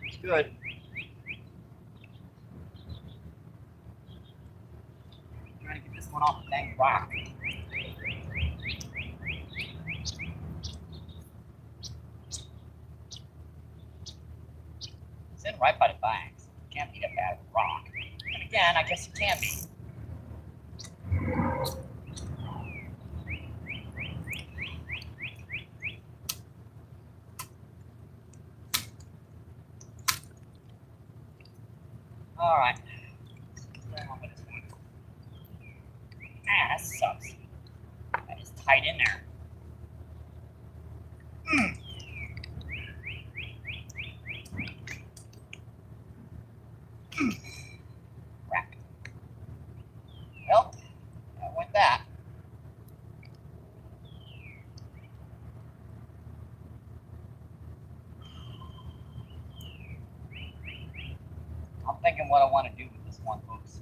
It's good. I'm trying to get this one off the dang rock. It's in right by the banks. Can't be that bad with rock. And again, I guess it can be. All right. Man, that sucks. That is tight in there. Crap. Well, that went that. I'm thinking what I want to do with this one, folks.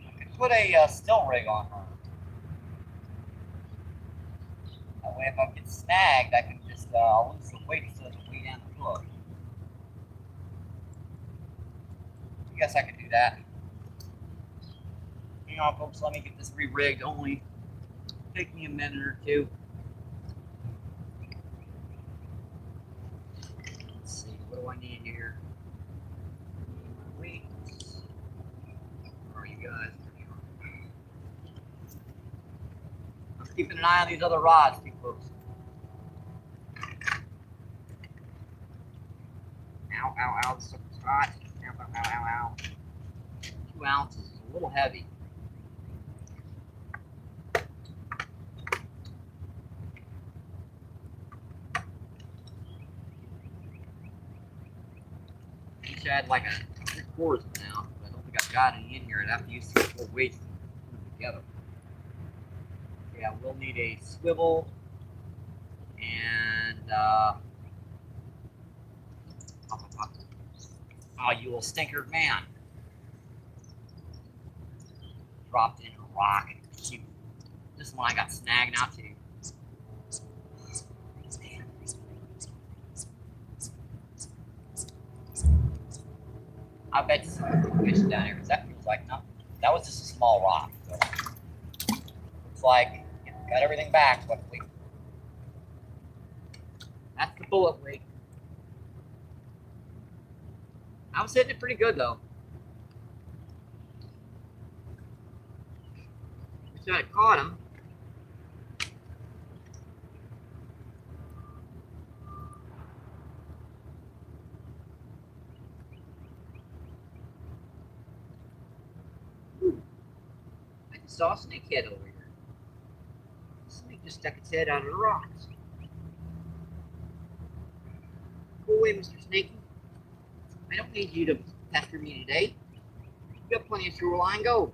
I could put a still rig on her. That way if I get snagged, I can just I'll lose the weight so it doesn't weigh down the hook. I guess I could do that. Hang on, folks, let me get this re-rigged. Only take me a minute or two. Let's see, what do I need here? Weights. Where are you guys? I'm keeping an eye on these other rods, too, folks. Ow, ow, ow, this is hot. Ow, ow, ow, ow, ow. 2 ounces is a little heavy. Each had like a 3/4 of an ounce, but I don't think I've got any in here. I'd have to use some full weights to put them together. Yeah, we'll need a swivel and oh, you little stinker, man. Dropped in a rock. This one I got snagged out too. I bet some fish down here because that feels like nothing. That was just a small rock. So looks like got everything back. Luckily, that's the bullet weight. I was hitting it pretty good though. Wish I had caught him. I just saw a snakehead over here. The snake just stuck its head out of the rocks. Go away, Mr. Snakey. I don't need you to pester me today. You got plenty of shoreline. Go.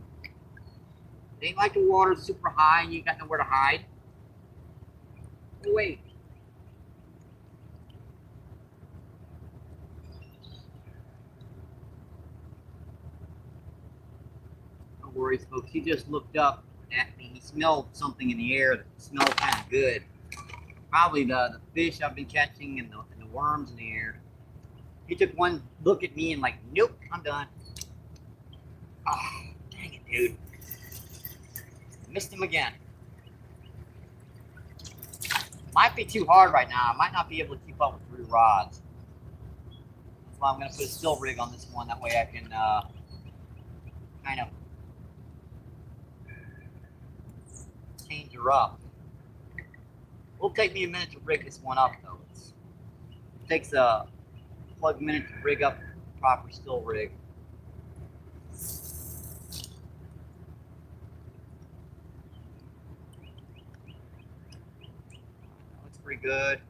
It ain't like the water's super high and you got nowhere to hide. Go away. No worries, folks. He just looked up at me. He smelled something in the air that smelled kind of good. Probably the fish I've been catching and the worms in the air. He took one look at me and like, nope, I'm done. Oh, dang it, dude. Missed him again. Might be too hard right now. I might not be able to keep up with 3 rods. That's why I'm going to put a still rig on this one. That way I can kind of change her up. It'll take me a minute to rig this one up, though. It takes a plug minute to rig up a proper still rig. Looks pretty good.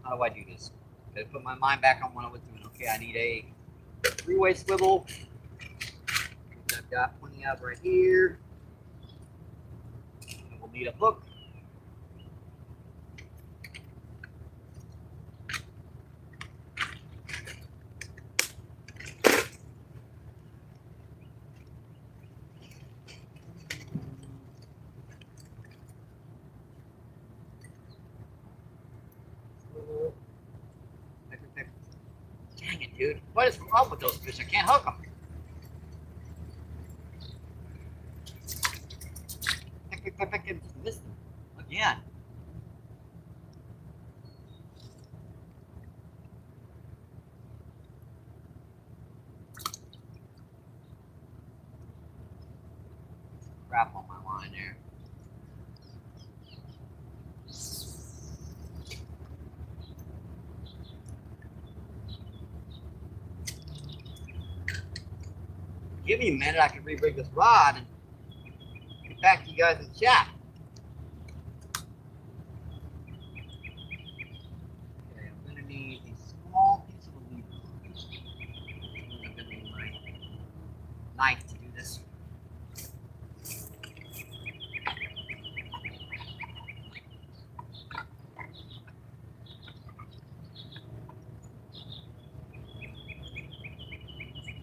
How do I do this? Okay, put my mind back on what I was doing. Okay, I need a 3-way swivel. Which I've got plenty of right here. And we'll need a hook. Dang it, dude. What is wrong with those fish? I can't hook them. I missed them again. Crap on my line there. Give me a minute, I can re-rig this rod and get back to you guys in the chat. Okay, I'm gonna need a small piece of aluminum. I'm gonna need my knife to do this.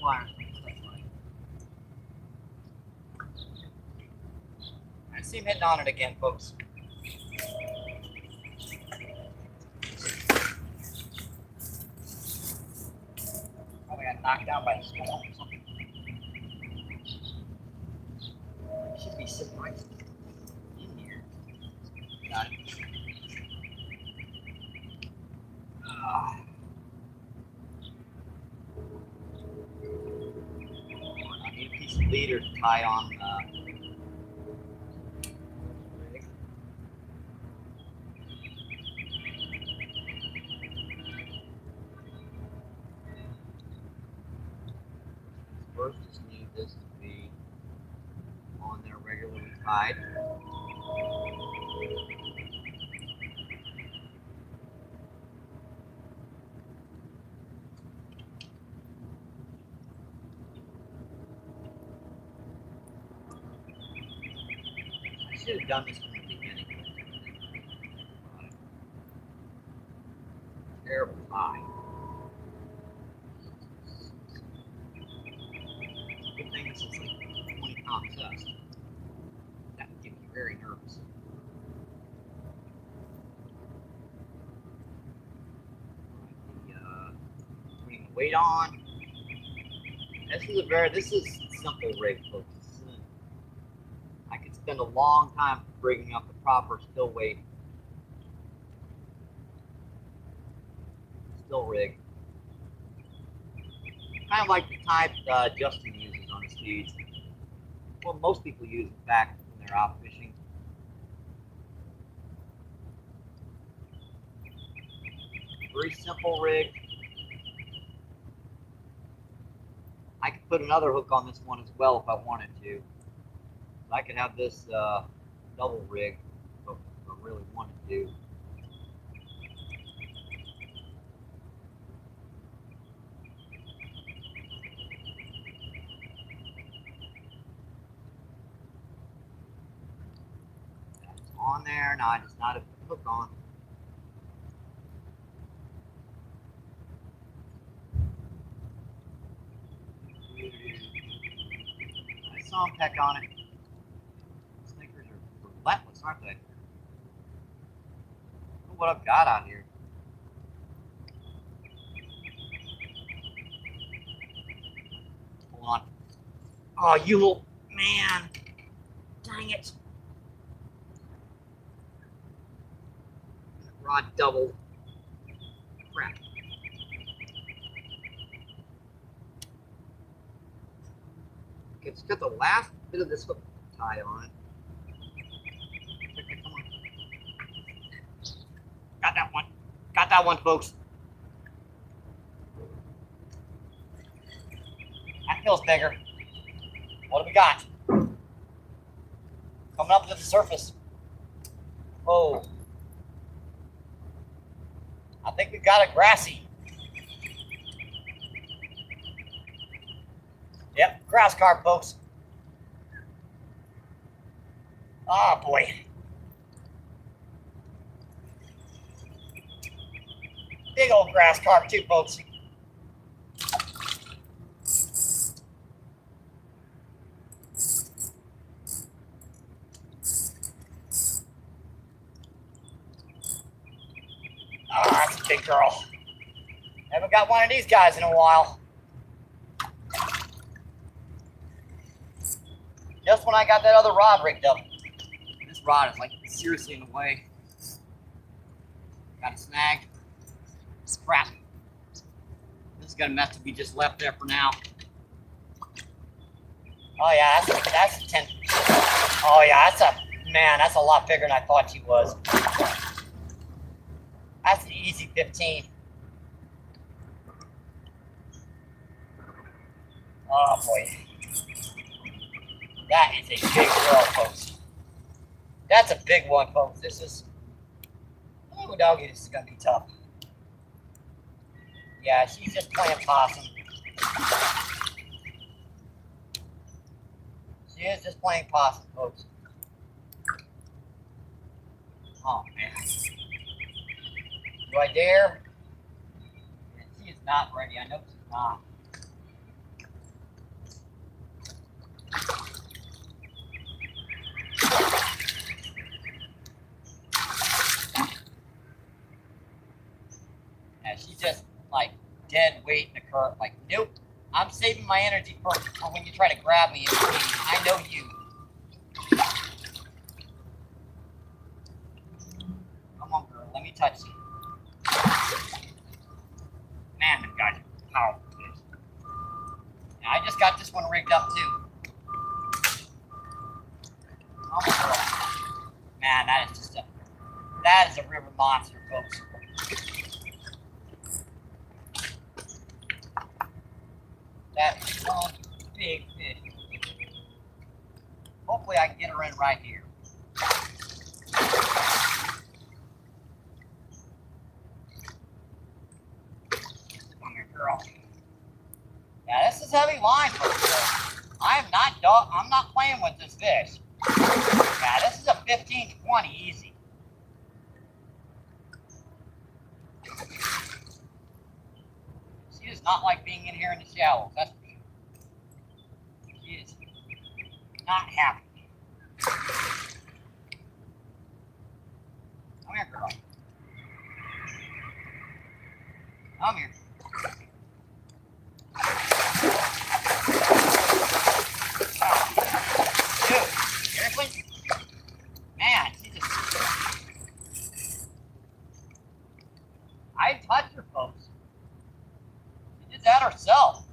Wire. I see him hitting on it again, folks. Probably got knocked down by the storm or something. It should be sitting right in here. Got it. I need a piece of leader to tie on rig. First, just need this to be on there regularly tied. I should have done this from the beginning. Terrible tie. Good thing this is like a 20-pound test. That would get me very nervous. Putting the weight on. This is simple rig, folks. I could spend a long time rigging up the proper still weight. Still rig. Kind of like the type Justin uses on his feeds. Well, most people use, in fact, when they're out fishing. Very simple rig. I could put another hook on this one as well if I wanted to. I could have this double rig if I really wanted to. on there. No, it's not a hook on. I saw him peck on it. Snickers are relentless, aren't they? Look what I've got out here. Hold on. Oh, you little man. Dang it. Rod doubled. Crap. Okay, it's got the last bit of this hook tie on it. Okay, come on. Got that one. Got that one, folks. That feels bigger. What do we got? Coming up to the surface. Oh. I think we've got a grassy. Yep, grass carp, folks. Oh boy. Big old grass carp too, folks. Oh, that's a big girl. Haven't got one of these guys in a while. Just when I got that other rod rigged up. This rod is like seriously in the way. Got it snagged. Crap. This is gonna mess to be just left there for now. Oh yeah, that's a 10. Oh yeah, that's a lot bigger than I thought she was. That's an easy 15. Oh boy. That is a big girl, folks. That's a big one, folks. This is, oh doggy, this is gonna be tough. Yeah, she's just playing possum. She is just playing possum, folks. Oh man. Do I dare? Yeah, she is not ready. I know she's not. Yeah, she's just like dead weight in the current. Like, nope. I'm saving my energy for when you try to grab me in between. I know you. Come on, girl. Let me touch you. Man, them guys are powerful fish. Now, I just got this one rigged up too. Oh, girl. Man, that is a river monster, folks. That is one big fish. Hopefully I can get her in right here. Come here, girl. Yeah, this is heavy line, folks. I'm not playing with this fish. Yeah, this is a 15-20 easy. She does not like being in here in the shallows, that's for sure. She is not happy. Come here, girl. Come here. Dude, seriously? Man, she just... I touched her, folks. She did that herself.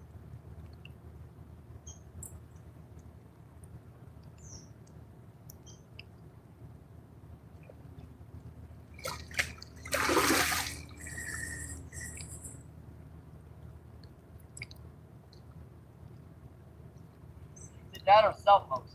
She did that herself, folks.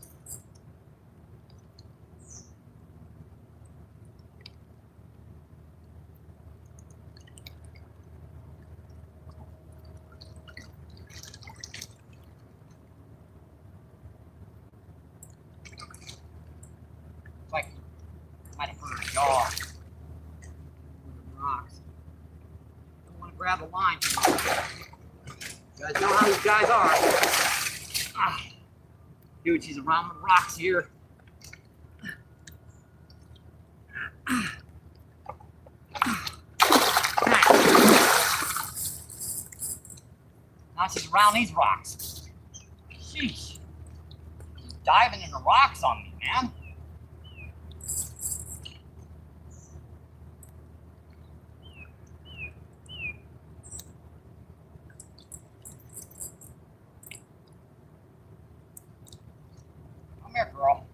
Like guys are. Ah, dude, she's around the rocks here. Now she's around these rocks. Sheesh. She's diving in the rocks on me, man. Come here, girl.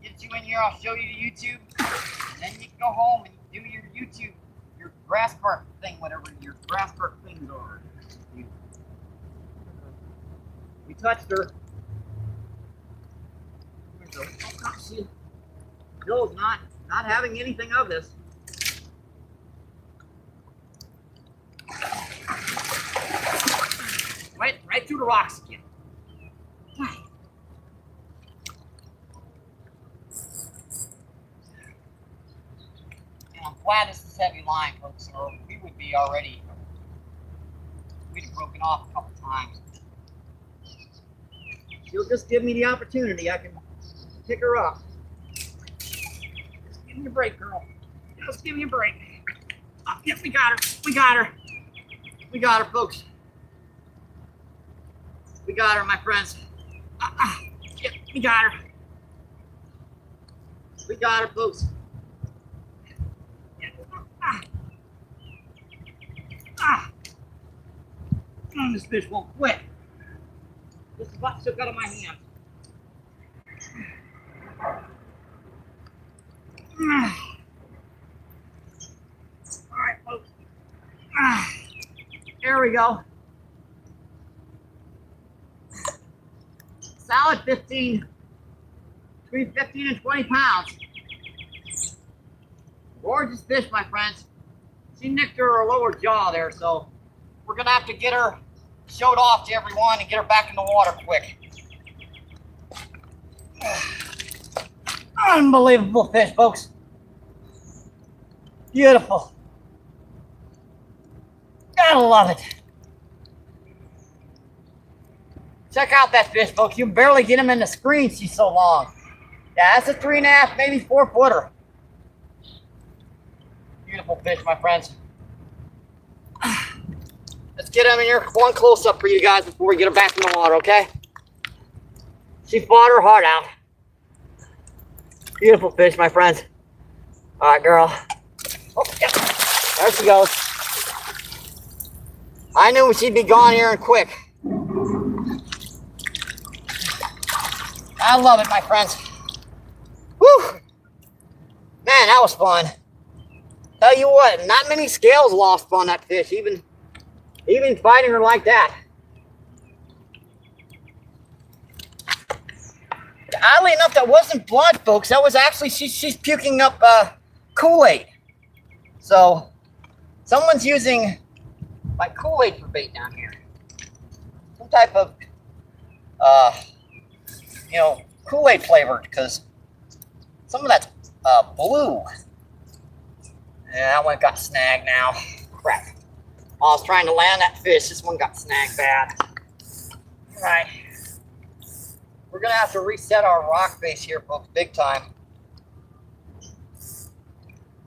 Get you in here, I'll show you the YouTube. And then you can go home and do your YouTube, your grass park thing, whatever your grass park things are. We touched her. She Bill's not having anything of this. Right through the rocks again. And I'm glad this is heavy line, folks, or we would be already. We'd have broken off a couple times. You'll just give me the opportunity, I can pick her up. Just give me a break, girl. Just give me a break. Oh, yes, we got her. We got her. We got her, folks. We got her, my friends. Yep, we got her. We got her, folks. This fish won't quit. This is about stuck out of my hand. All right, folks. There we go. Solid 15, between 15 and 20 pounds. Gorgeous fish, my friends. She nicked her lower jaw there, so we're gonna have to get her showed off to everyone and get her back in the water quick. Unbelievable fish, folks. Beautiful. Gotta love it. Check out that fish, folks. You can barely get him in the screen. She's so long. Yeah, that's a 3.5, maybe 4 footer. Beautiful fish, my friends. Let's get him in here. One close up for you guys before we get her back in the water, okay? She fought her heart out. Beautiful fish, my friends. All right, girl. Oh, yeah. There she goes. I knew she'd be gone here and quick. I love it, my friends. Whew. Man, that was fun. Tell you what, not many scales lost on that fish, even fighting her like that. Oddly enough, that wasn't blood, folks. That was actually, she's puking up Kool-Aid. So, someone's using like Kool-Aid for bait down here. Some type of, Kool-Aid flavored, because some of that's blue. Yeah, that one got snagged now. Crap. I was trying to land that fish. This one got snagged bad. All right. We're going to have to reset our rock base here, folks, big time.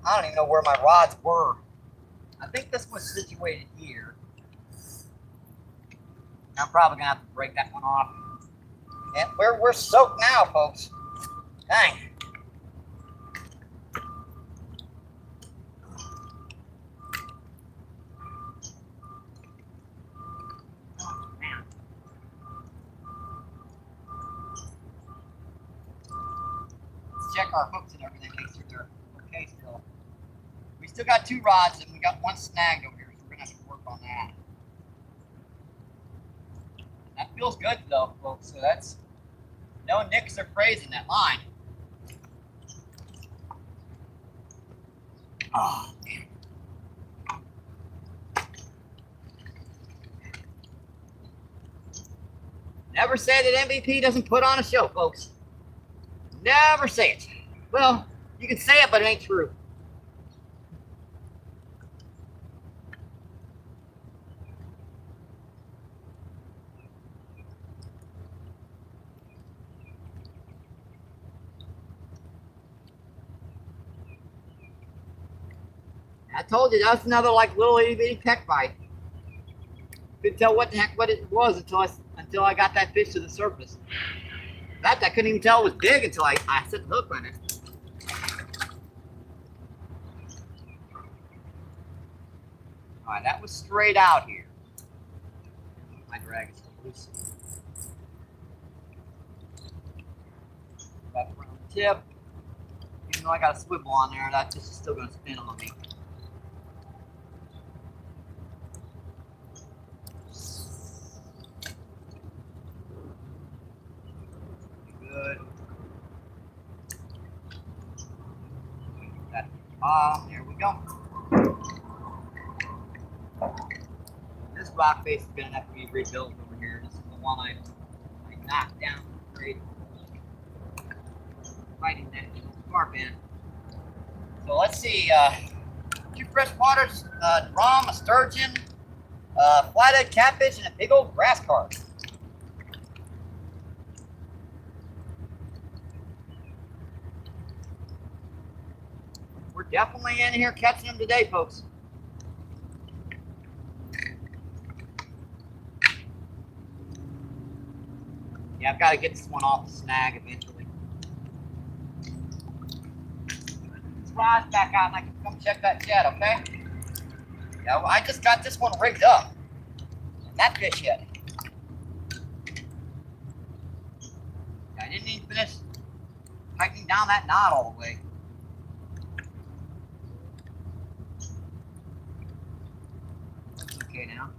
I don't even know where my rods were. I think this was situated here. I'm probably going to have to break that one off. And we're soaked now, folks. Dang. Check our hooks and everything, make sure they're okay still. We still got 2 rods and we got 1 snagged over here, so we're gonna have to work on that. That feels good though, folks, so that's no nicks or frays in that line. Oh, man. Never say that MVP doesn't put on a show, folks. Never say it. Well, you can say it, but it ain't true. I told you that's another like little itty bitty peck bite. Couldn't tell what the heck what it was until I got that fish to the surface. In fact, I couldn't even tell it was big until I set the hook on it. All right, that was straight out here. My drag is loose. Back around the tip. Even though I got a swivel on there, that fish is still going to spin on me. Good. There we go. This rock face is going to have to be rebuilt over here. This is the one I knocked down. Great. Fighting that carp in. So let's see. 2 freshwater, drum, a sturgeon, flathead catfish, and a big old grass carp. We're definitely in here catching them today, folks. Yeah, I've got to get this one off the snag eventually. This rod's back out and I can come check that jet, okay? Yeah, well, I just got this one rigged up. And that fish hit. I didn't even finish tightening down that knot all the way. That's okay now.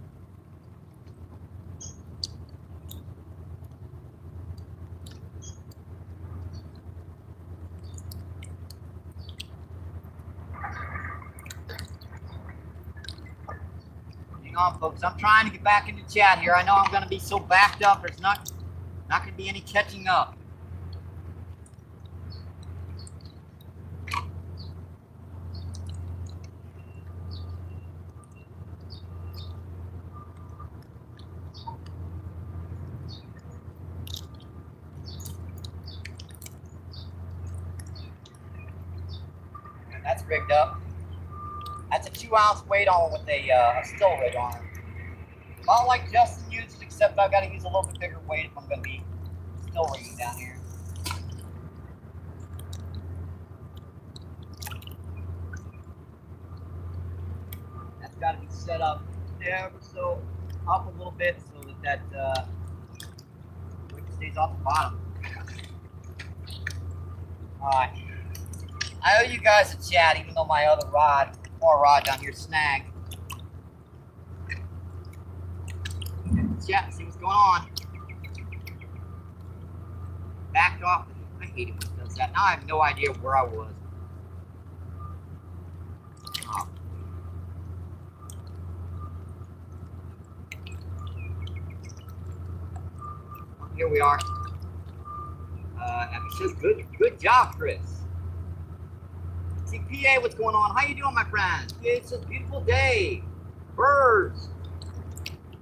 On, folks. I'm trying to get back into chat here. I know I'm going to be so backed up. There's not going to be any catching up. And that's rigged up. That's a 2-ounce weight on with a still rig on it. About like Justin uses, except I've got to use a little bit bigger weight if I'm going to be still rigging down here. That's got to be set up there, so up a little bit so that weight stays off the bottom. All right. I owe you guys a chat, even though my other more rod down here snagged. Chat, see what's going on. Backed off. I hate it when it does that. Now I have no idea where I was. Oh. Well, here we are. Abby says, good job, Chris. See, PA, what's going on? How you doing, my friend? PA, it's a beautiful day. Birds.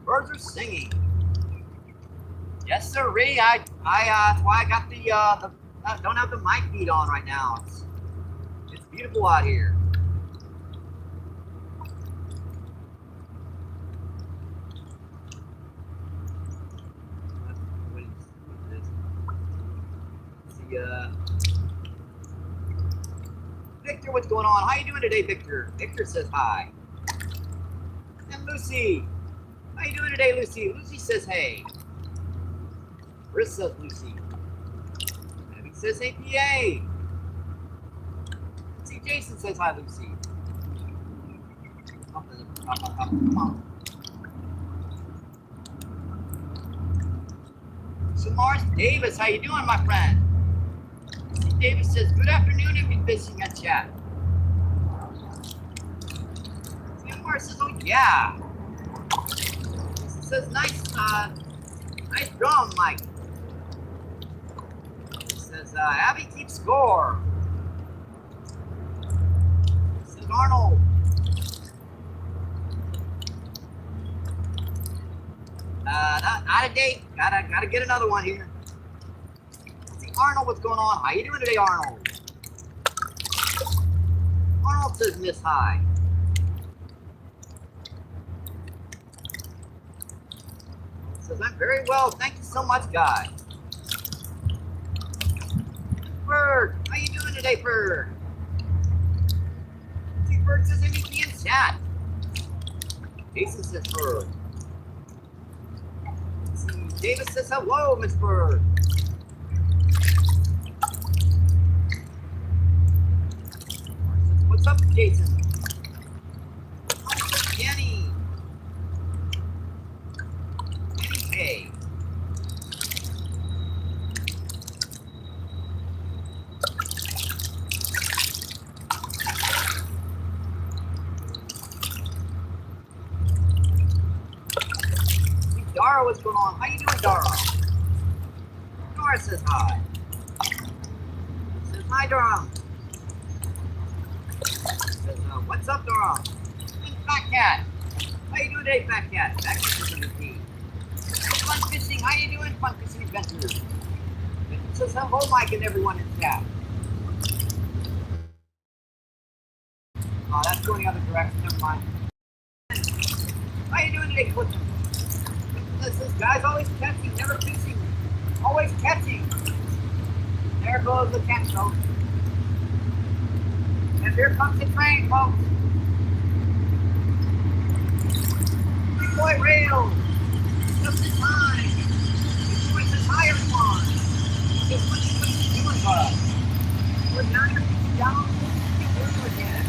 Birds are singing. Yes, sir, Ray. That's why I got the don't have the mic feed on right now. It's beautiful out here. What is this? See, Victor, what's going on? How you doing today, Victor? Victor says hi. And Lucy. How you doing today, Lucy? Lucy says hey. Chris says Lucy. Abby says hey, PA. See, Jason says hi, Lucy. Come on. So Mars Davis, how you doing, my friend? See, Davis says, good afternoon, MBPFishing at chat. See, Mars says, oh yeah. It says nice drum, Mike. It says Abby keeps score. It says Arnold. Out of date. Gotta get another one here. Let's see, Arnold, what's going on? How you doing today, Arnold? Arnold says miss high. Says, I'm very well. Thank you so much, guys. Bird, how you doing today, Bird? See, Bird says MVP in chat. Jason says Bird. See, Davis says hello, Miss Bird. What's up, Jason? Jenny. Jenny K. Dara, what's going on? How you doing, Dara? Dara says hi. Says hi, Dara. Says, what's up, Dara? Fat Cat. How you doing today, Fat Cat? Fat Cat is MVP. Fun Fishing. How you doing, Fun Fishing Adventures? It says hello, Mike, and everyone in chat. Oh, that's going the other direction. Never mind. How you doing today, Clifton? This guy's always catching, never fishing. Always catching. There goes the catch, folks. And here comes the train, folks. Big boy rails. Just in time. Big boy says hi, everyone. Just what you doing, bud? We're down here fishing down the river again.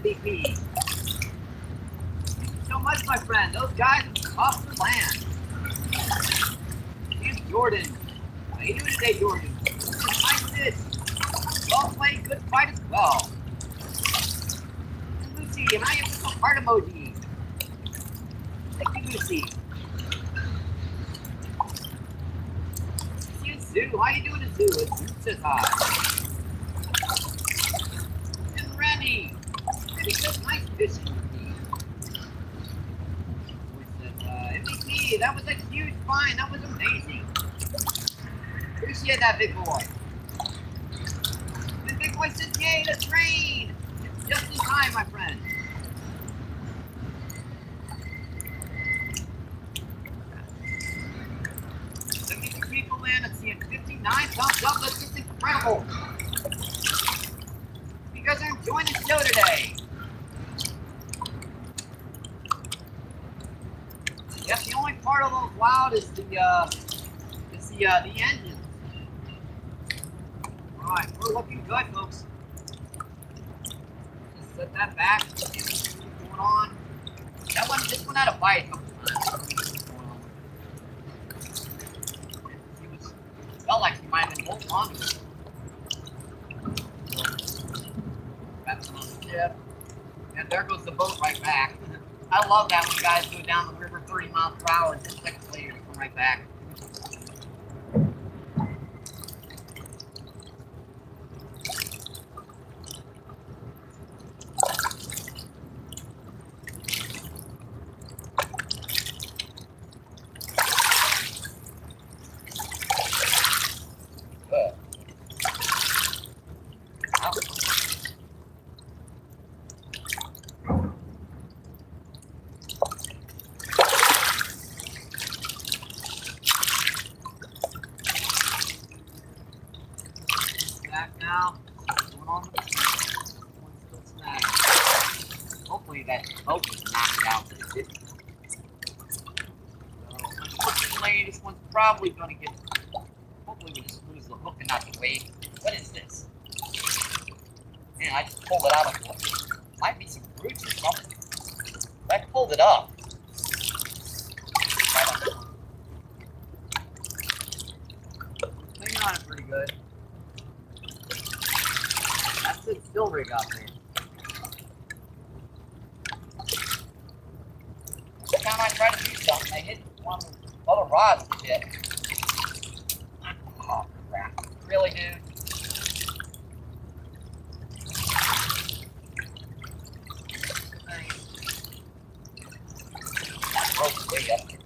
MBP. Thank you so much, my friend. Those guys off the land. And Jordan. How you doing today, Jordan? Nice fish. Well played, good fight as well. And Lucy, and I have some heart emoji. Thank you, Lucy. See you, Zoo. How you doing, Zoo? Zoo says hi. And Randy. Randy says nice fishing with me. MVP, that was a huge find. That was amazing. Appreciate that, big boy. The big boy says, yay, the train! It's just in time, my friend. Look at the people in and seeing 59 thumbs up. That's just incredible. You guys are enjoying the show today. Yep, the only part of those loud is the engine. Alright, we're looking good, folks. Just set that back. See what's going on. This one had a bite a couple times. Felt like she might have been holding on to it. That's on the ship. And there goes the boat right back. I love that when guys go down the river 30 miles per hour, and 10 seconds later, you come right back. Good. Back now. Going on the one still snagged. Hopefully that boat was knocked out, but it didn't. So, unfortunately, this one's probably going to get. Hopefully, we just lose the hook and not the weight. What is this? Man, I just pulled it out of the. Might be some roots or something. But I pulled it up. Hanging on it pretty good. That's the still rig out there. Every time I try to do something, I hit one of the other rods to hit. Oh crap. Really, dude? That rope's way up there.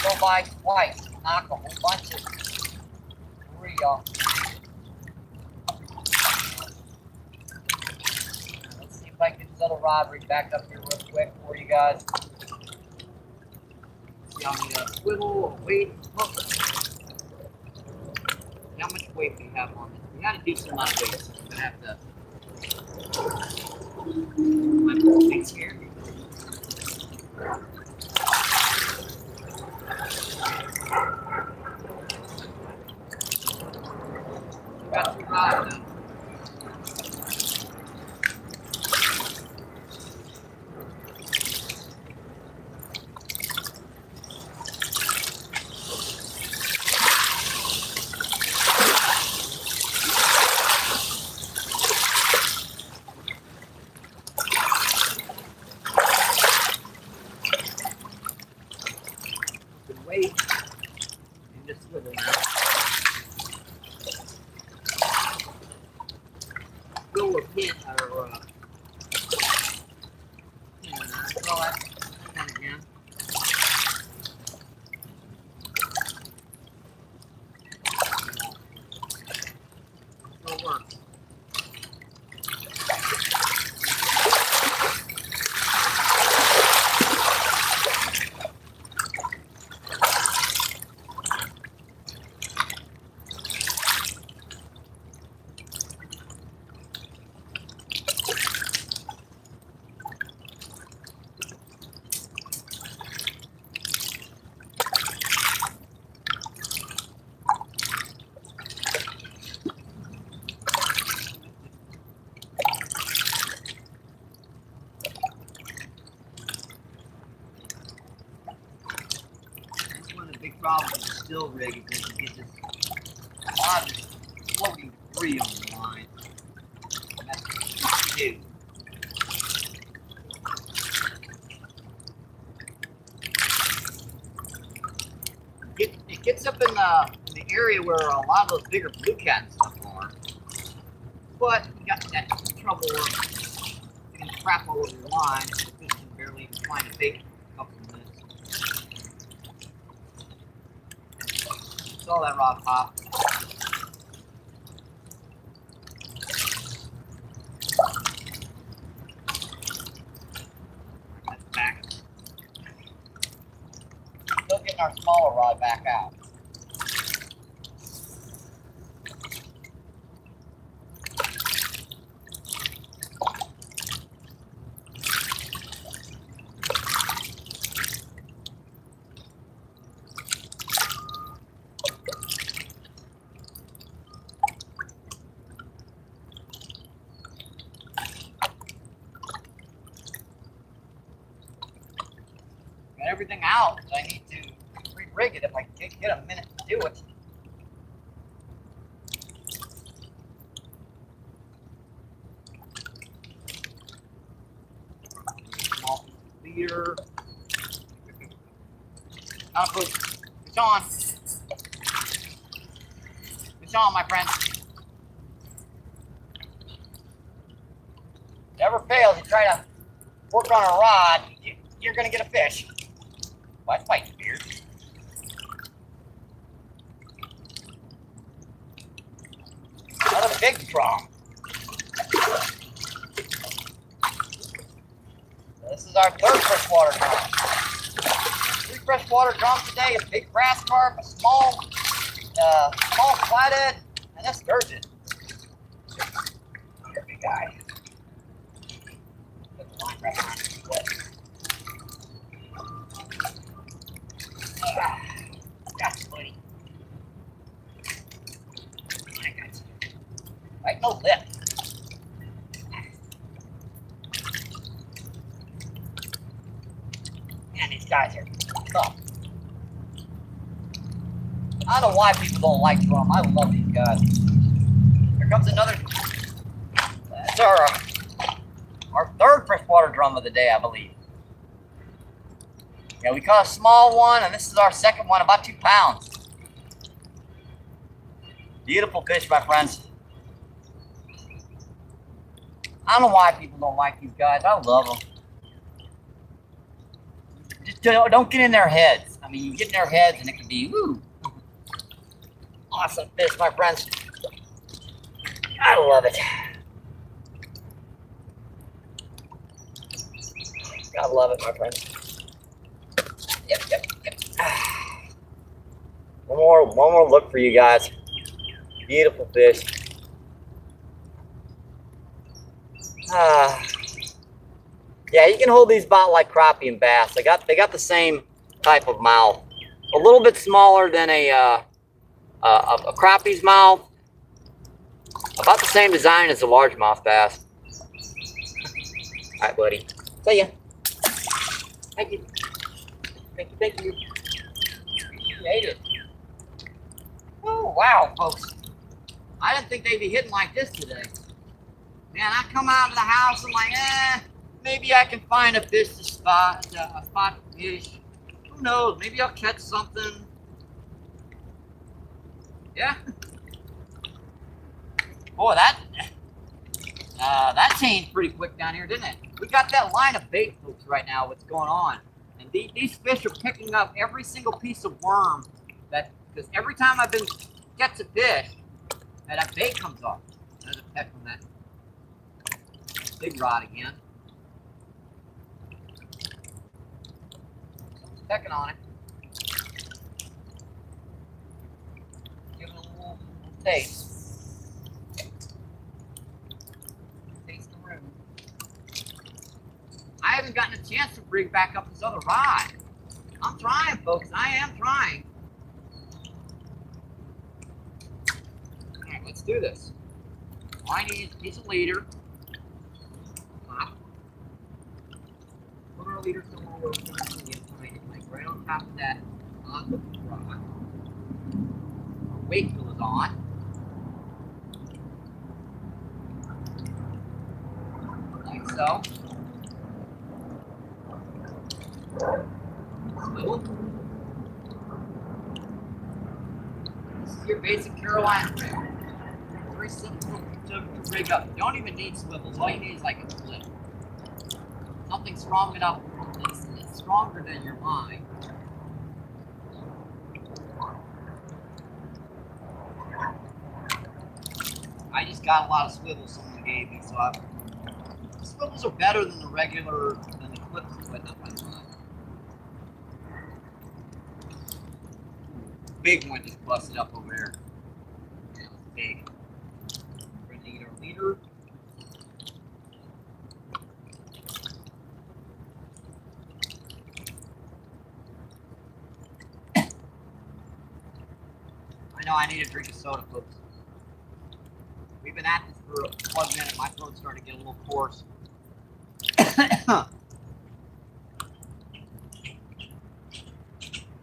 Go by twice, knock a whole bunch of debris off. Let's see if I can get this other rod rig back up here real quick for you guys. See how many swivel, weight, hook. See how much weight we have on this. We got a decent amount of weight, so we're gonna have to my things here. Got two rods now. Good weight and just swivel now. Go a pin or throw that pin again. Still works. Big problem with the still rig is that you get this lot of floating debris on the line. And that's what you do. It gets up in the area where a lot of those bigger blue cat and stuff are. But you got that trouble of getting crap all over your line. The fish can barely even find a bait for a couple of minutes. Saw that rod pop. That's back. Still getting our smaller rod back out. Everything out. I need to re-rig it if I can get a minute to do it. leader. Not a poop. It's on. It's on, my friend. Never fails. You try to work on a rod, you're going to get a fish. Well, that's fighting beard. Another big drum. This is our third freshwater drum. 3 freshwater drums today: a big grass carp, a small flathead, and a sturgeon. Big guy. Put the line right behind his foot. Gotcha, buddy. I got you. Right, no lip. Man, these guys are tough. I don't know why people don't like drum. I love these guys. Here comes another. That's our third freshwater drum of the day, I believe. Yeah, we caught a small one, and this is our second one, about 2 pounds. Beautiful fish, my friends. I don't know why people don't like these guys. I love them. Just don't get in their heads. I mean, you get in their heads, and it can be, woo. Awesome fish, my friends. I love it. I love it, my friends. Yep. One more look for you guys. Beautiful fish. Yeah, you can hold these about like crappie and bass. They got the same type of mouth. A little bit smaller than a crappie's mouth. About the same design as a largemouth bass. All right, buddy. See ya. Thank you. Thank you. You ate it. Oh, wow, folks. I didn't think they'd be hitting like this today. Man, I come out of the house, I'm like, maybe I can find a fish to spot, a fish. Who knows? Maybe I'll catch something. Yeah. Boy, that changed pretty quick down here, didn't it? We got that line of bait, folks, right now. What's going on? And these fish are picking up every single piece of worm because every time I've been catch a fish, that bait comes off. There's a peck on that big rod again. Someone's pecking on it. Give it a little taste. Taste the room. I haven't gotten a chance to bring back up this other rod. I'm trying, folks. I am trying. All right, let's do this. All I need is a piece of leader. Put our leader somewhere where we can see it. Like right on top of that on the rod. Our weight goes on. Like so. Swivel. This is your basic Carolina rig. Very simple to rig up. You don't even need swivels. All you need is like a flip. Something strong enough that's stronger than your line. I just got a lot of swivels someone gave me, so swivels are better than the clips you put up my line. Big one just busted up over there. Yeah, it was big. We're gonna need our leader. I know I need a drink of soda, folks. We've been at this for 1 minute. My throat's starting to get a little coarse.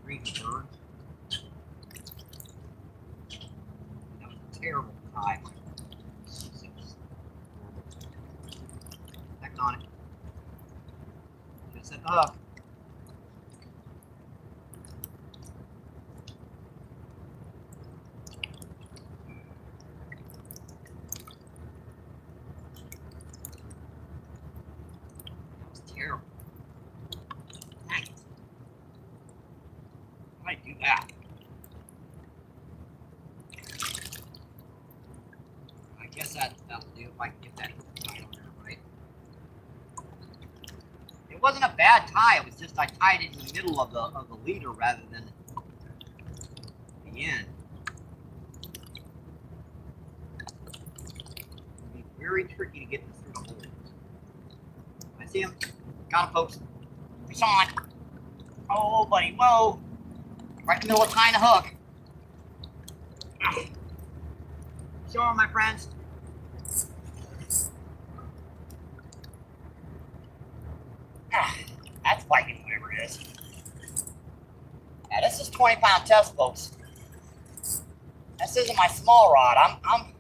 Breathe birds. That was a terrible time. Heck on it. Just set the was terrible. Dang it. Why did I do that? I guess that'll do if I can get that tie on there right. It wasn't a bad tie. It was just I tied it in the middle of the leader rather than the end. It'll be very tricky to get this through the hole. I see him. Got him, folks. Fish on. Oh, buddy. Whoa. Right in the middle of tying the hook. Show him, my friends. That's biting, whatever it is. Yeah, this is 20-pound test, folks. This isn't my small rod. I'm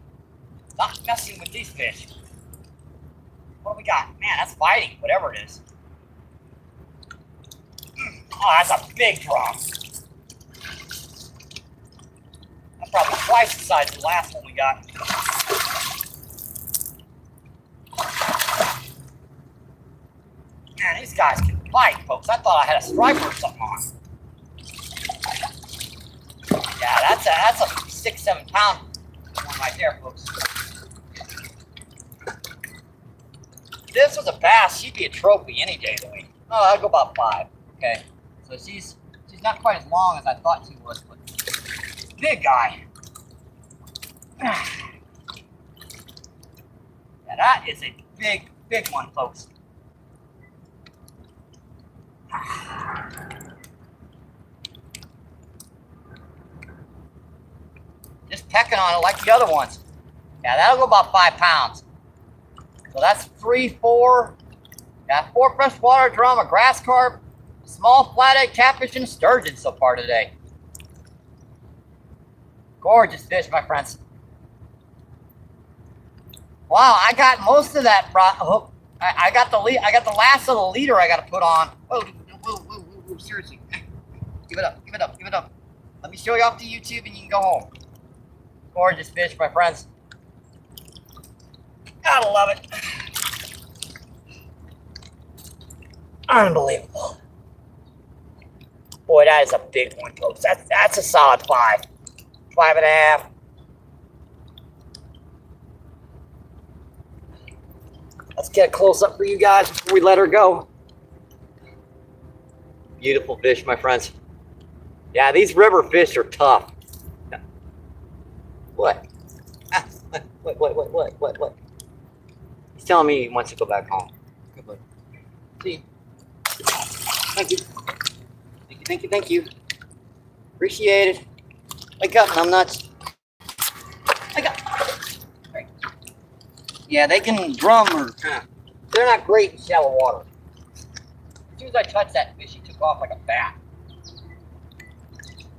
not messing with these fish. What do we got? Man, that's biting, whatever it is. Oh, that's a big drop. That's probably twice the size of the last one we got. Man, these guys can bite, folks. I thought I had a striper or something on. Yeah, that's a 6-7 pound one right there, folks. If this was a bass, she'd be a trophy any day of the week. Oh, I'll go about 5. Okay, so she's not quite as long as I thought she was, but big guy. Yeah, that is a big one, folks. Just pecking on it like the other ones. Yeah, that'll go about 5 pounds. So that's 3, 4. Yeah, 4 freshwater drum, a grass carp, a small flathead catfish, and a sturgeon so far today. Gorgeous fish, my friends. Wow, I got most of that hook. I got the last of the leader I got to put on. Whoa, seriously. Give it up. Let me show you off to YouTube and you can go home. Gorgeous fish, my friends. Gotta love it. Unbelievable. Boy, that is a big one, folks. That's a solid 5. 5.5. Let's get a close-up for you guys before we let her go. Beautiful fish, my friends. Yeah, these river fish are tough. What? What? He's telling me he wants to go back home. Good luck. See you. Thank you. Appreciate it. Wake up, numbnuts. Wake up. Right. Yeah, they can drum or they're not great in shallow water. As soon as I touched that fish, he took off like a bat.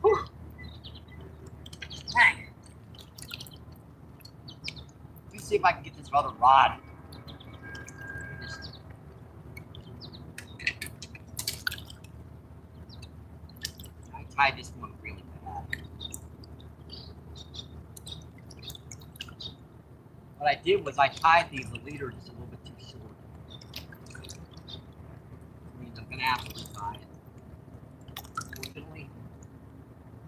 Whew. Dang. Let me see if I can get this other rod. I tied this one really bad. What I did was I tied the leader just a little bit too short. Which means I'm going to have to retie it. Unfortunately,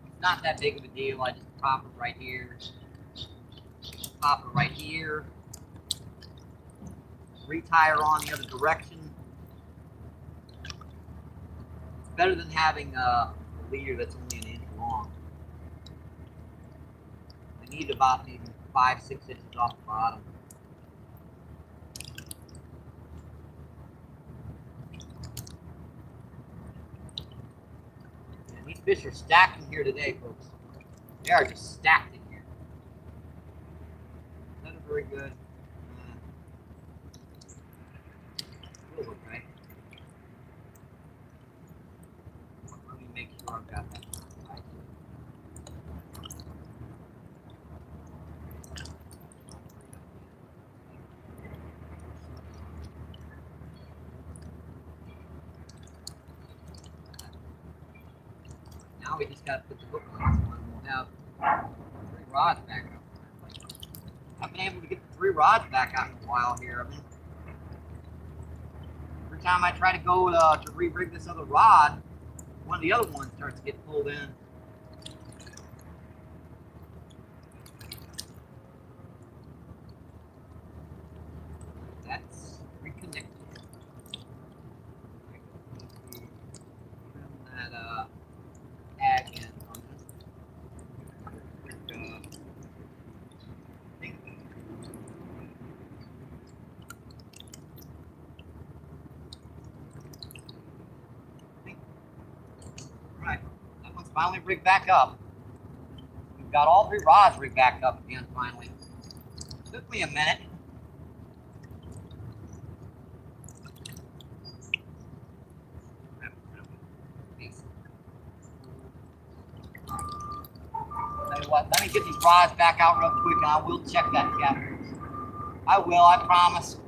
it's not that big of a deal. I just pop it right here. Pop it right here. Retie her on the other direction. It's better than having a leader that's only an inch long. I need about maybe 5-6 inches off the bottom. And these fish are stacked in here today, folks. They are just stacked in here. None are very good. Feels okay. Let me make sure I've got that right. we just gotta put the hook on this one. We'll have 3 rods back up. I've been able to get the 3 rods back out in a while here. I mean, every time I try to go to re-rig this other rod, one of the other ones starts to get pulled in. That's reconnected. Trim that ag in on this. Right, that one's finally rigged back up. We've got all 3 rods rigged back up again finally. Took me a minute. Tell you what, let me get these rods back out real quick and I will check that cap. I will, I promise.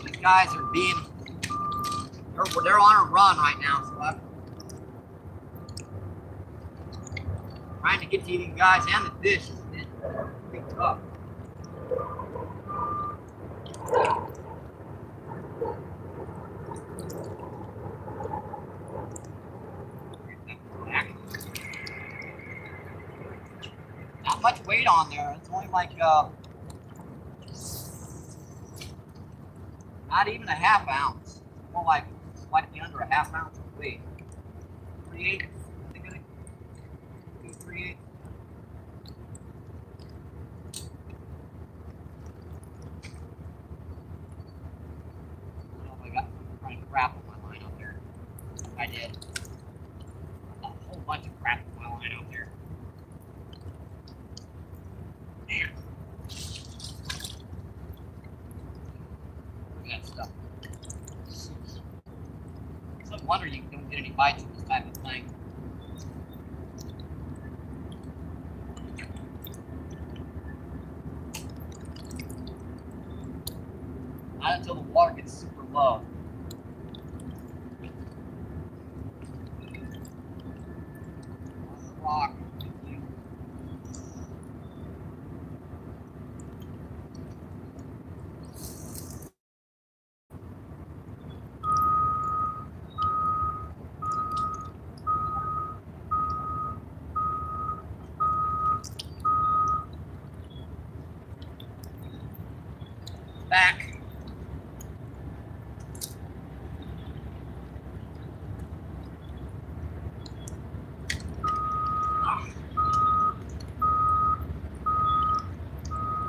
These guys are they're on a run right now, so I'm trying to get to these guys and the fish has been pretty tough. Not much weight on there. It's only like not even a half ounce. More like slightly under a half ounce of weight. 3/8. I think I do 3/8. I don't know if I got some kind of crap on my line out there. I did. A whole bunch of crap on my line out there. Man. Look at that stuff. It's no wonder you don't get any bites with this type of thing. Not until the water gets super low. On the rock. Back.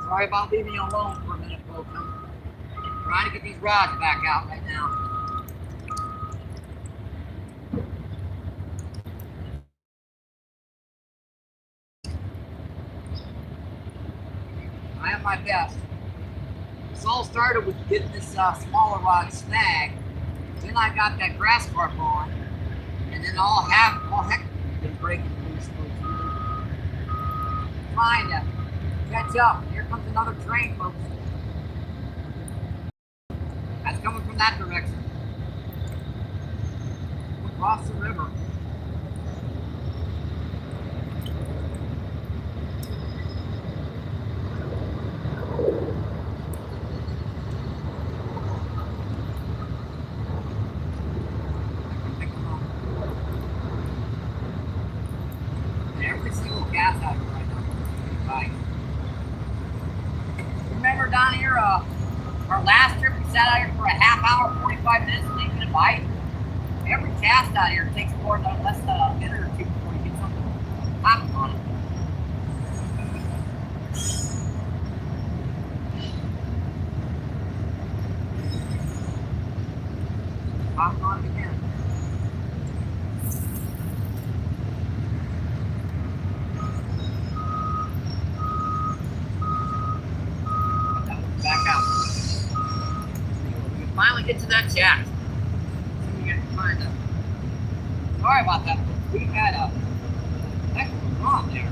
Sorry about leaving you alone for a minute, folks. I'm trying to get these rods back out right now. I am my best. This all started with getting this smaller rod snagged. Then I got that grass carp on, and then all heck been breaking loose. Trying to catch up. Here comes another train, folks. That's coming from that direction. Across the river. Every single cast out here right now is right. Remember down here, our last trip we sat out here for a half hour, 45 minutes, and didn't get a bite? Every cast out here takes more than less than a minute or two before you get something popping on it. Popping on it again. Back out. We can finally get to that shaft. See if we can find them. Sorry about that. We had a heck of a run there.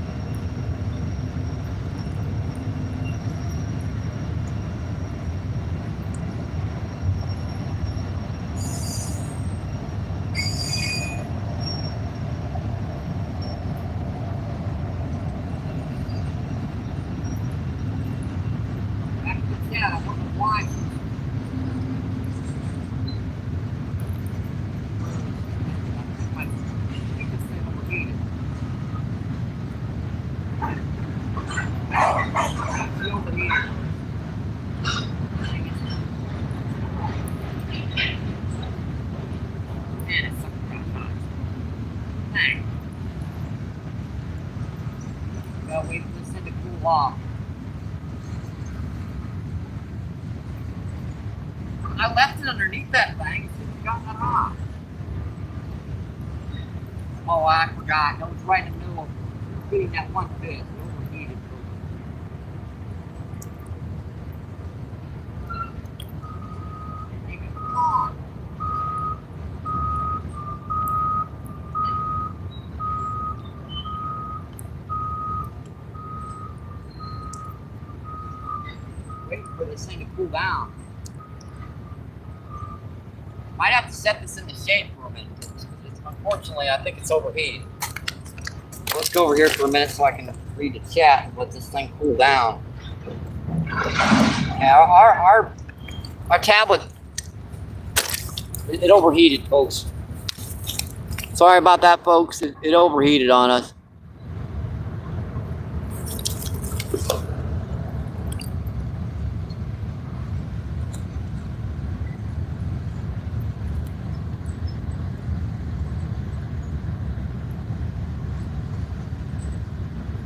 overheated. Man, it's fucking hot. Dang. Gotta wait for this thing to cool off. I left it underneath that thing. It shouldn't have gotten that hot. Oh, I forgot. That was right in the middle of feeding that one fish. It overheated. Come on. Waiting for this thing to cool down. Might have to set this in the shade for a minute. Unfortunately, I think it's overheated. Let's go over here for a minute so I can read the chat and let this thing cool down. Yeah, our tablet, it overheated, folks. Sorry about that, folks. It overheated on us.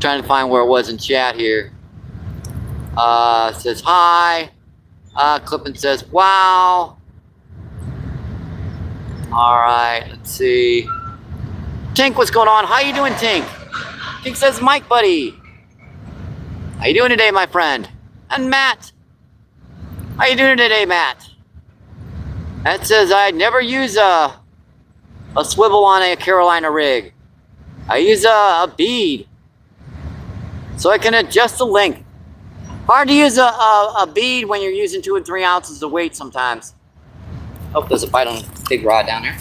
Trying to find where it was in chat here. It says hi. Clippin says wow. All right, let's see. Tink, what's going on? How you doing, Tink? Tink says Mike, buddy. How you doing today, my friend? And Matt. How you doing today, Matt? That says I never use a swivel on a Carolina rig. I use a bead, so I can adjust the length. Hard to use a bead when you're using 2 and 3 ounces of weight sometimes. Hope there's a bite on a big rod down there.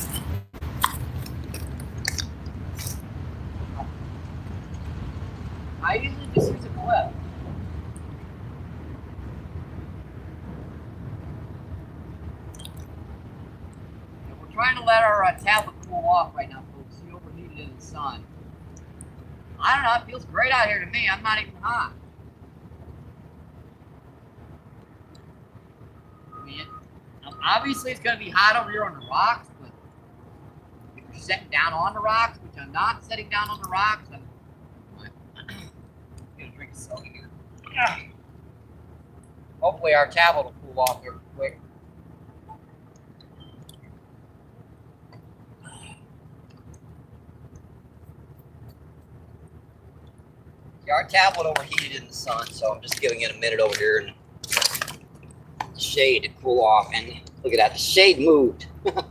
I usually just use a clip. And we're trying to let our tablet cool off right now, folks. We overheated in the sun. I don't know, it feels great out here to me. I'm not even hot. I mean, obviously it's going to be hot over here on the rocks, but if you're sitting down on the rocks, which I'm not sitting down on the rocks, I'm going to drink a soda here. Hopefully our tablet will cool off here quick. Our tablet overheated in the sun, so I'm just giving it a minute over here in the shade to cool off. And look at that, the shade moved. That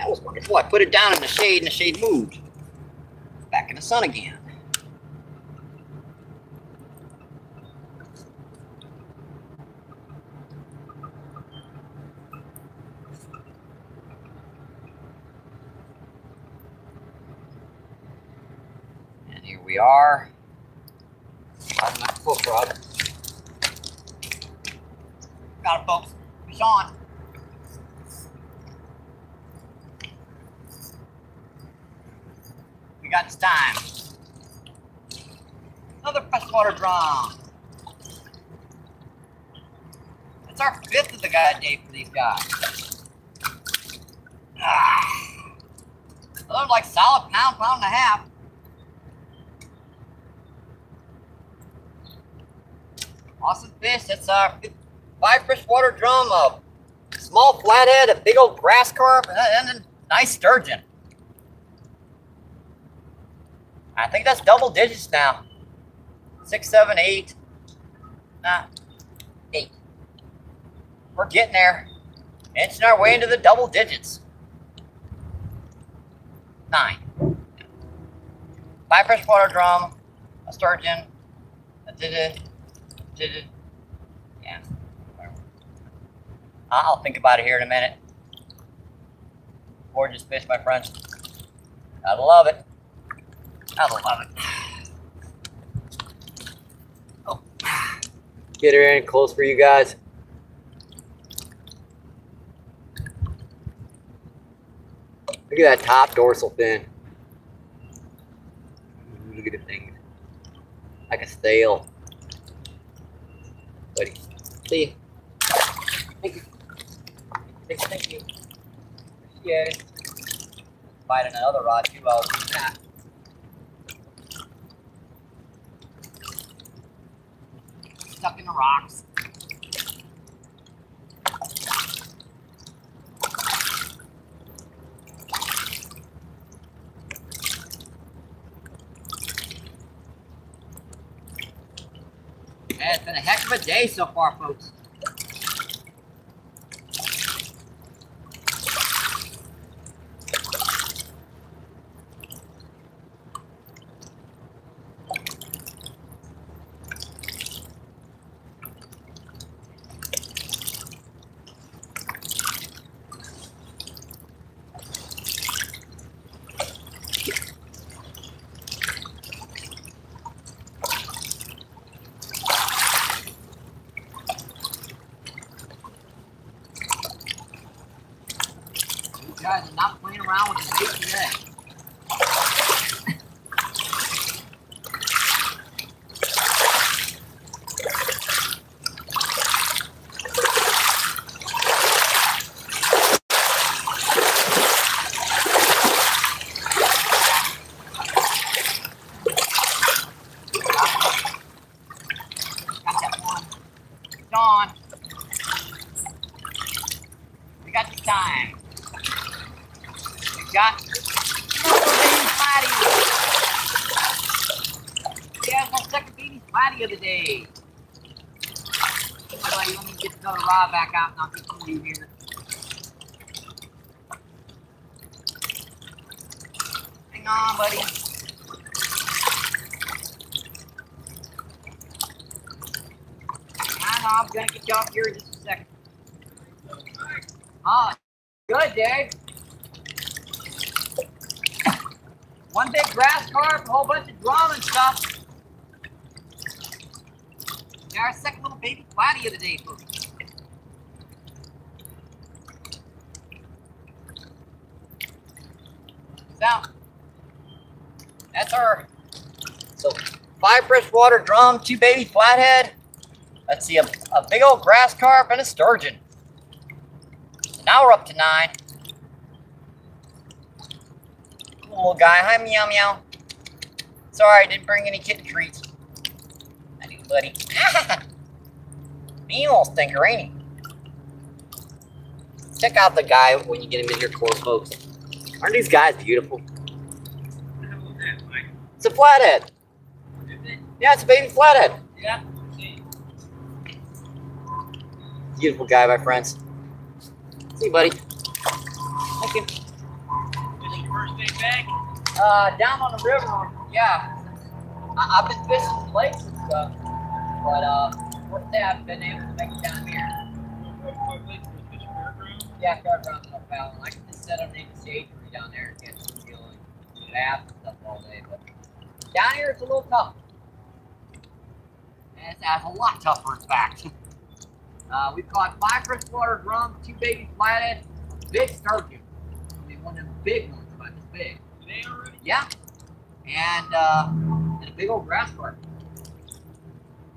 was wonderful. I put it down in the shade and the shade moved. Back in the sun again. And here we are. Got my hook rod. Got it, folks. Fish on. We got this time. Another freshwater drum. It's our 5th of the day for these guys. They're like solid pound and a half. Awesome fish. That's our 5 freshwater drum, a small flathead, a big old grass carp, and a nice sturgeon. I think that's double digits now. 6, 7, 8. Nah, 8. We're getting there. Inching our way into the double digits. 9. 5 freshwater drum, a sturgeon, yeah. I'll think about it here in a minute. Gorgeous fish, my friends. Gotta love it. Gotta love it. Oh. Get her in close for you guys. Look at that top dorsal fin. Look at the thing. Like a sail. buddy. See you. Thank you. Thank you. Yeah. Biting another rod too while I was doing that. Stuck in the rocks. Yeah, it's been a heck of a day so far, folks. You guys are not playing around with the bait today. Got that one. It's on. We got the time. We got baby flatty. Yeah, my second baby flatty of the day. Anyway, let me get another rod back out and I'll continue here. Hang on, buddy. I'm gonna get you off here in just a second. Oh, good, Dave. One big grass carp, a whole bunch of drum and stuff. Yeah, our second little baby flatty of the day, folks. So, that's our 5 freshwater drum, 2 baby flathead. Let's see, a big old grass carp and a sturgeon. So now we're up to 9. Cool little guy. Hi, meow meow. Sorry, I didn't bring any kitten treats. I do, buddy. Mean little stinker, ain't he? Check out the guy when you get him in here close, folks. Aren't these guys beautiful? It's a flathead. Yeah, it's a baby flathead. Yeah. Beautiful guy, my friends. See you, buddy. Thank you. This your first day back? Down on the river, yeah. I've been fishing lakes and stuff, but first day I've been able to make it down here. What lake was this, Fairground? Yeah, Fairground North Valley. I can just set underneath the shade tree down there and catch some gill and bass and stuff all day, but down here it's a little tough. And it's a lot tougher, in fact. We've caught 5 freshwater drum, 2 baby flathead, big sturgeon. I mean, one of them big ones, about this big. Today already? Yeah. And a big old grass carp.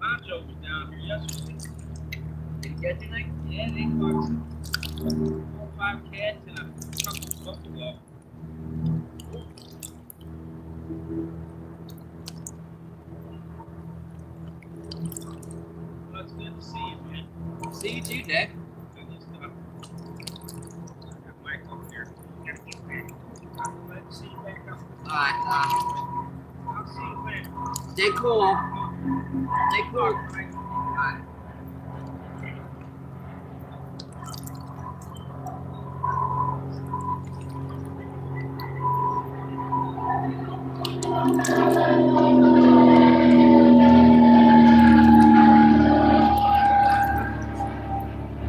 Pancho was down here yesterday. Did you catch anything? Yeah, they caught 4 or 5 cats and a couple of buffalo. Well, it's good to see you, man. See you too, Dave. Good stuff. I got Mike over here. Gotta get back. Glad to see you back up. Alright, I'll see you later. stay cool. Stay cool. Alright.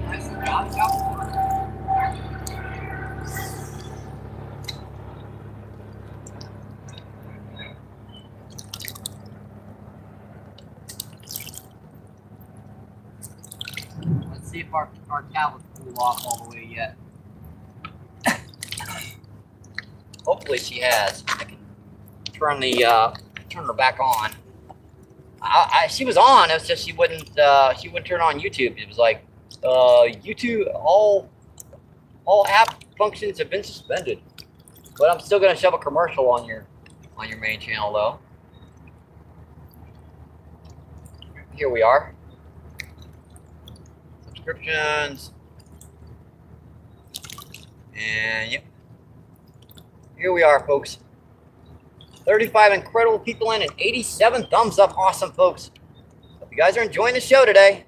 Nice job, job. Let's see if our tablet's cooled off all the way yet. Hopefully she has. I can turn her back on. I she was on. It was just she wouldn't turn on YouTube. It was like YouTube all app functions have been suspended. But I'm still gonna shove a commercial on your main channel though. Here we are. Subscriptions. And yep. Here we are, folks. 35 incredible people in and 87 thumbs up. Awesome, folks. Hope you guys are enjoying the show today.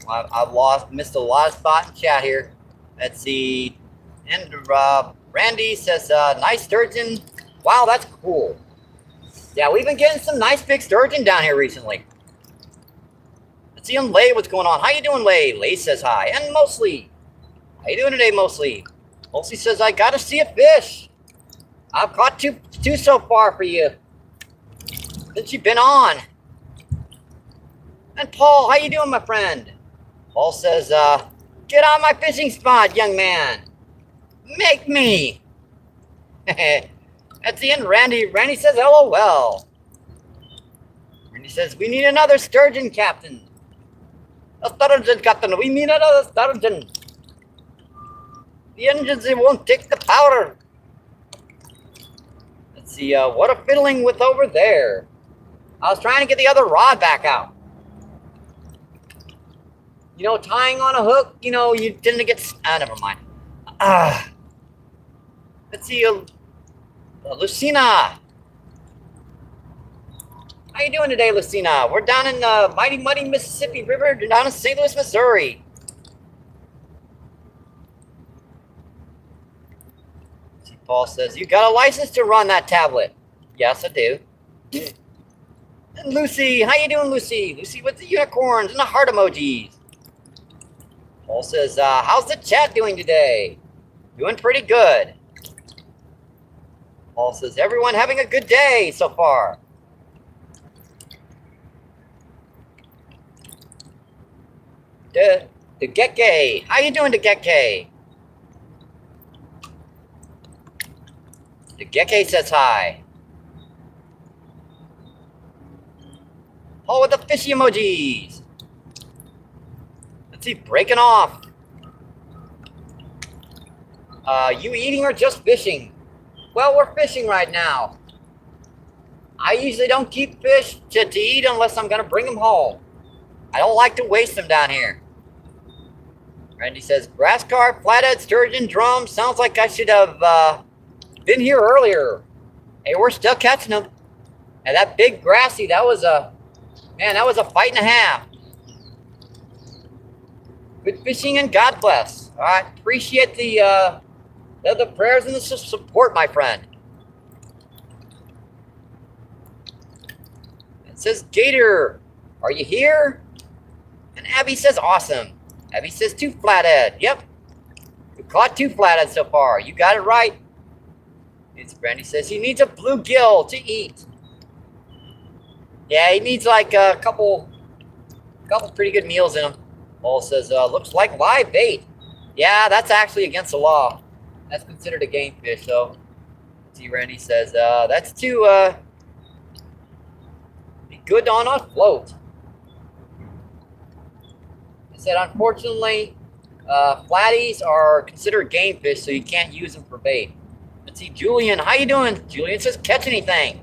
I've missed a lot of spot in chat here. Let's see. And Randy says, nice sturgeon. Wow, that's cool. Yeah, we've been getting some nice big sturgeon down here recently. Let's see on Lay what's going on. How you doing, Lay? Lay says hi. And Mostly. How you doing today, Mostly? Mostly says, I gotta see a fish. I've caught two so far for you since you've been on. And Paul, how you doing, my friend? Paul says, get on my fishing spot, young man. Make me. At the end, Randy says, LOL. Randy says, we need another sturgeon, Captain. A sturgeon, Captain. We need another sturgeon. The engines, they won't take the powder. Let's see, what a fiddling with over there. I was trying to get the other rod back out. You know, tying on a hook, you know, you tend to get... never mind. Let's see, Lucina. How you doing today, Lucina? We're down in the mighty muddy Mississippi River, down in St. Louis, Missouri. See, Paul says, you got a license to run that tablet? Yes, I do. And Lucy, how you doing, Lucy? Lucy with the unicorns and the heart emojis. Paul says, how's the chat doing today? Doing pretty good. Paul says, everyone having a good day so far. The Geke. How you doing, the Geke? The Geke says hi. Paul with the fishy emojis. Let's see, breaking off. You eating or just fishing? Well, we're fishing right now. I usually don't keep fish to eat unless I'm gonna bring them home. I don't like to waste them down here. Randy says, grass carp, flathead, sturgeon, drum. Sounds like I should have been here earlier. Hey, we're still catching them. And that big grassy, that was a fight and a half. Good fishing and God bless. All right, appreciate the prayers and the support, my friend. It says, Gator, are you here? And Abby says, awesome. Abby says, 2 flathead. Yep. We caught 2 flathead so far. You got it right. It's Brandy says he needs a bluegill to eat. Yeah, he needs like a couple pretty good meals in him. Paul says, looks like live bait. Yeah, that's actually against the law. That's considered a game fish, so. See, Randy says, that's too, be good on a float. I said, unfortunately, flatties are considered game fish, so you can't use them for bait. Let's see, Julian, how you doing? Julian says, catch anything.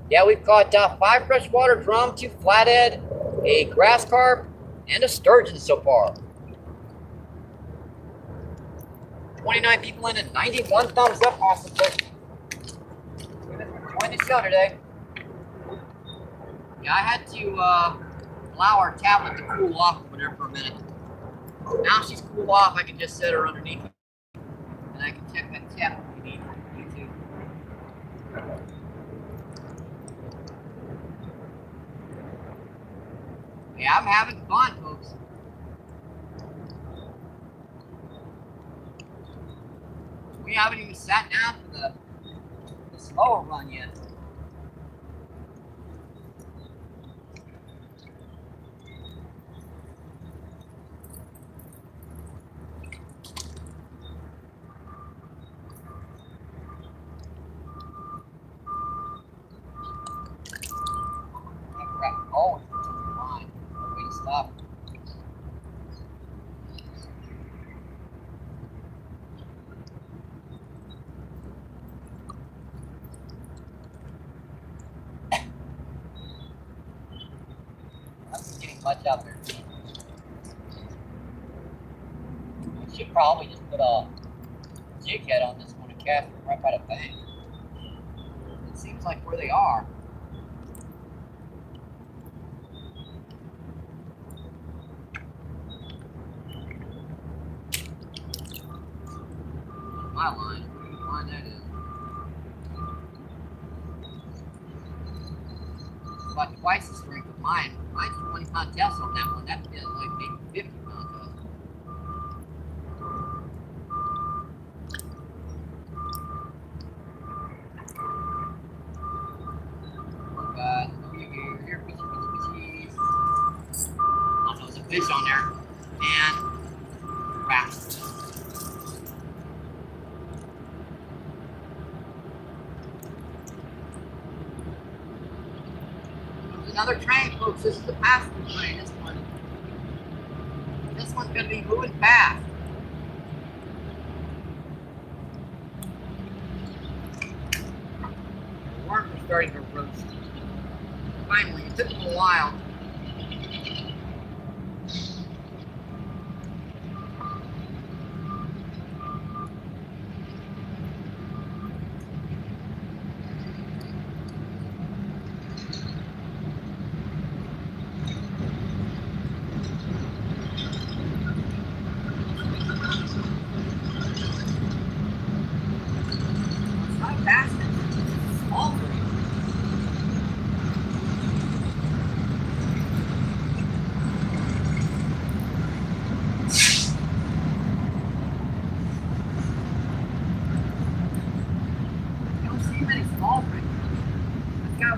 Yeah, we've caught 5 freshwater drum, 2 flathead, a grass carp, and a sturgeon so far. 29 people in and 91 thumbs up. Awesome, folks. Enjoying the show today. Yeah, I had to allow our tablet to cool off over there for a minute. Now she's cooled off, I can just set her underneath it. And I can check that chat if you need YouTube. Yeah, I'm having fun, folks. We haven't even sat down for the slower run yet. much out there. We should probably just put a jig head on this one and cast it right by the bank. It seems like where they are. My line, whose line that is. It's about twice the strength of mine. Mine's 20-pound test on that one. That feels like maybe 50-pound test. Oh God, here, fishies. Oh, there was a fish on there. And wraps. Another train, folks. This is the passenger train. This one's going to be moving fast. The worms are starting to roast. Finally, it took them a while.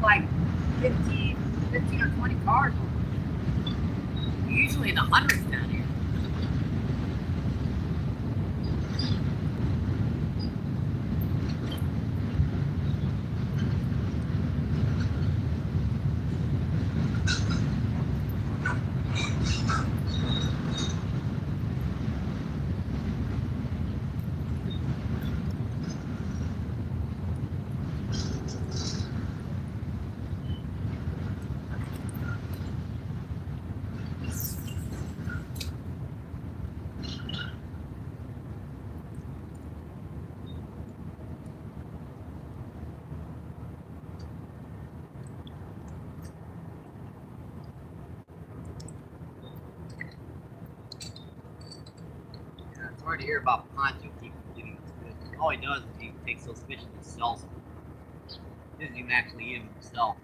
Like 15 or 20 cars. Usually in the hundreds down here. Sorry to hear about Poncho keeping getting those fish. All he does is he takes those fish and sells them. He doesn't even actually eat them himself.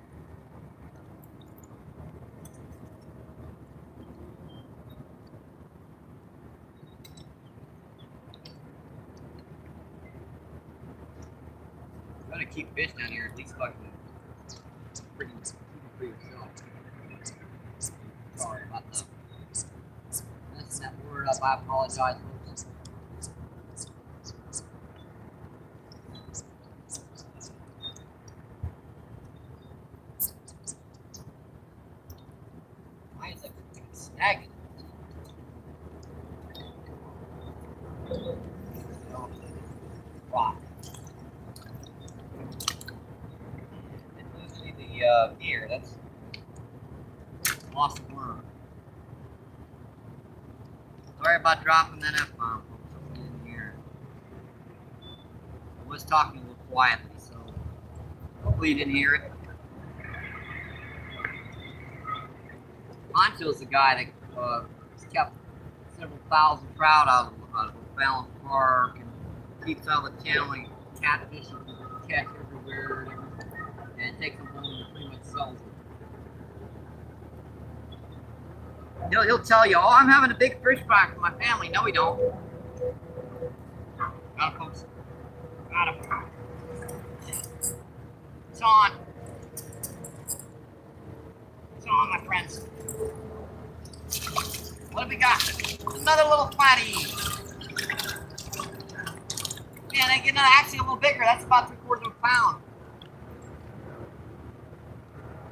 You gotta keep fish down here, at least fucking keep it for yourself. Sorry about the messing that word up. I apologize. Mine's like snagging. Rock. It's usually the gear. That's lost worm. Sorry about dropping that F-bomb. Someone didn't hear. I was talking a little quietly, so hopefully you didn't hear it. Poncho's the guy that kept several thousand trout out of Balance Park and keeps all the channeling catfish and catch everywhere and takes them home and pretty much sells them. He'll tell you, oh, I'm having a big fish fry for my family. No, we don't. Got him, folks. Got him. It's on. It's on, my friends. What have we got? Another little fatty. Yeah, they get actually a little bigger. That's about 3/4 of a pound.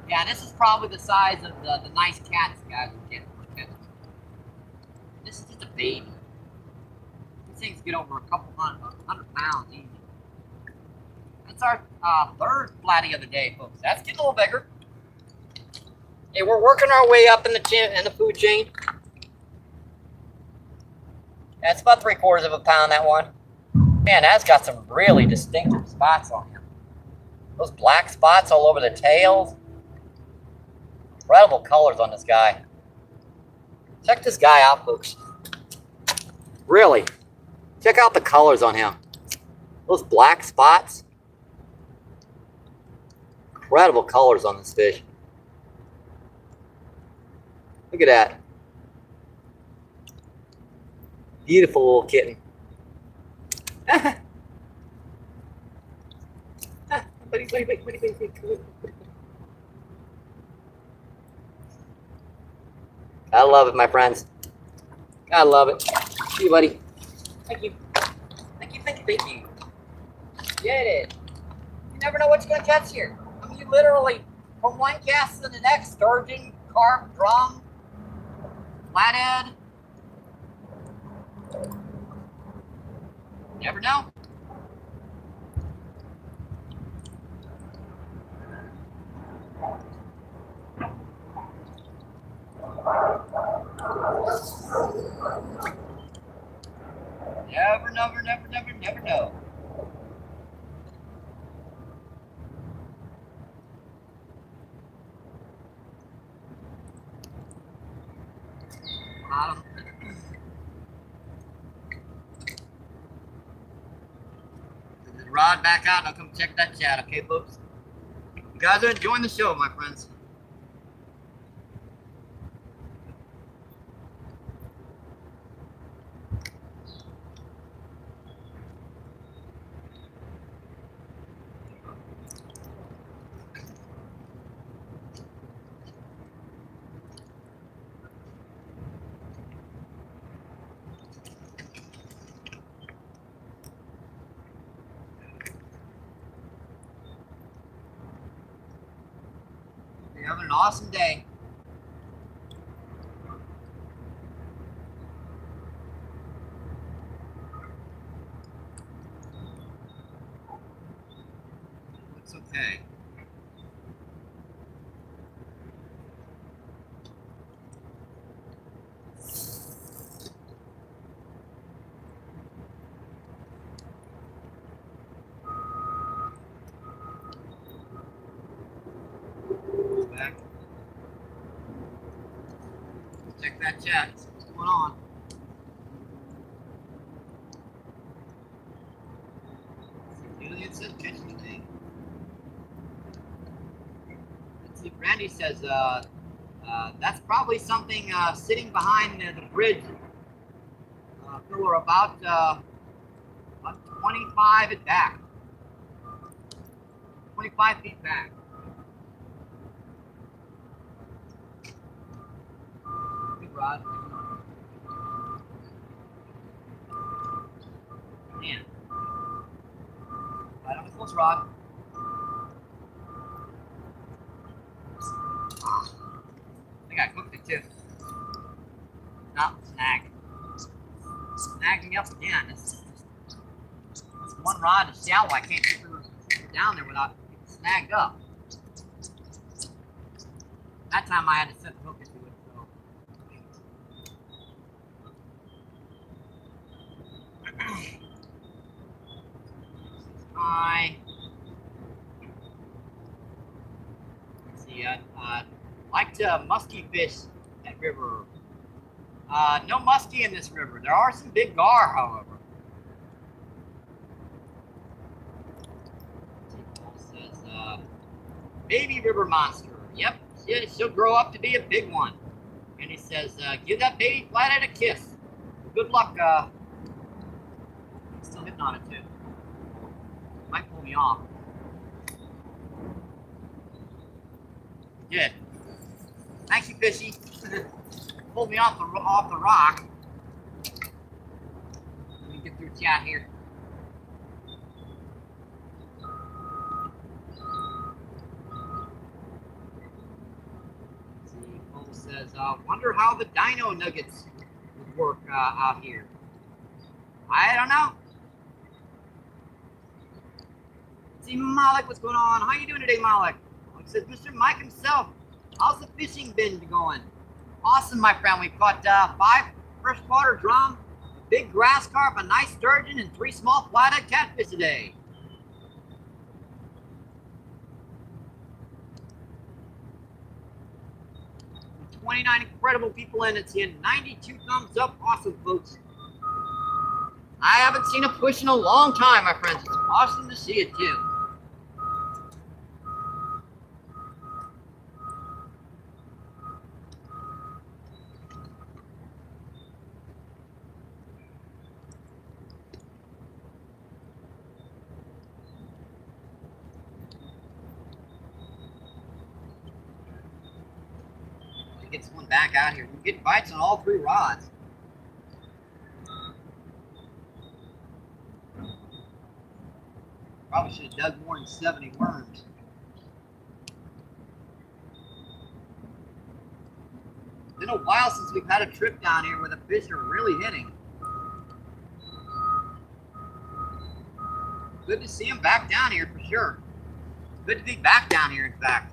Yeah, this is probably the size of the nice cats guys will get for catching. This is just a baby. These things get over a couple hundred pounds easy. That's our third flatty of the day, folks. That's getting a little bigger. Hey, we're working our way up in the food chain. That's about 3/4 of a pound, that one. Man, that's got some really distinctive spots on him. Those black spots all over the tails. Incredible colors on this guy. Check this guy out, folks. Really. Check out the colors on him. Those black spots. Incredible colors on this fish. Look at that. Beautiful little kitten. I love it, my friends. I love it. See you, buddy. Thank you. Thank you, thank you, thank you. Get it. You never know what you're going to catch here. I mean, you literally, from one cast to the next, sturgeon, carp, drum, flathead. Never know. Never know. Bottom. Get the rod back out and I'll come check that chat, okay, folks? You guys are enjoying the show, my friends. You're having an awesome day. It's okay. Back. Check that chat. What's going on? Julian says catching today. Let's see. Brandy says that's probably something sitting behind the bridge pillar about 25 at back. 25 feet back. Good rod. Man. Right on the close rod. I think I cooked it too. No, snag. Snagged me up again. It's one rod is shallow. I can't get down there without getting snagged up. That time I had to set the hook into it. So. Let's see, I like to musky fish that river. No muskie in this river. There are some big gar, however. Says, baby river monster. Yep, she'll grow up to be a big one. And he says, give that baby flathead a kiss. Good luck. He's still hitting on it too. Might pull me off. Good. Thank you, fishy. Pulled me off the rock. Let me get through chat here. Let's see, Cole says, wonder how the dino nuggets would work out here. I don't know. Let's see, Malik, what's going on? How you doing today, Malik? Like says Mr. Mike himself. How's the fishing been going? Awesome, my friend. We caught 5 freshwater drum, a big grass carp, a nice sturgeon, and 3 small flathead catfish today. With 29 incredible people in it, seeing 92 thumbs up. Awesome, folks. I haven't seen a push in a long time, my friends. It's awesome to see it, too. Get someone back out here. We're getting bites on all 3 rods. Probably should have dug more than 70 worms. It's been a while since we've had a trip down here where the fish are really hitting. Good to see them back down here for sure. Good to be back down here, in fact.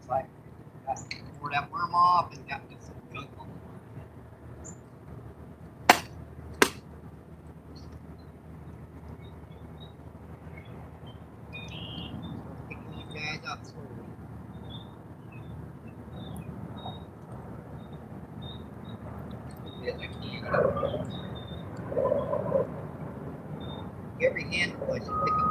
Like, got to pour that worm off and got to get some gunk on it. Picking these guys up slowly. Yes, I can. Every handful I should pick up.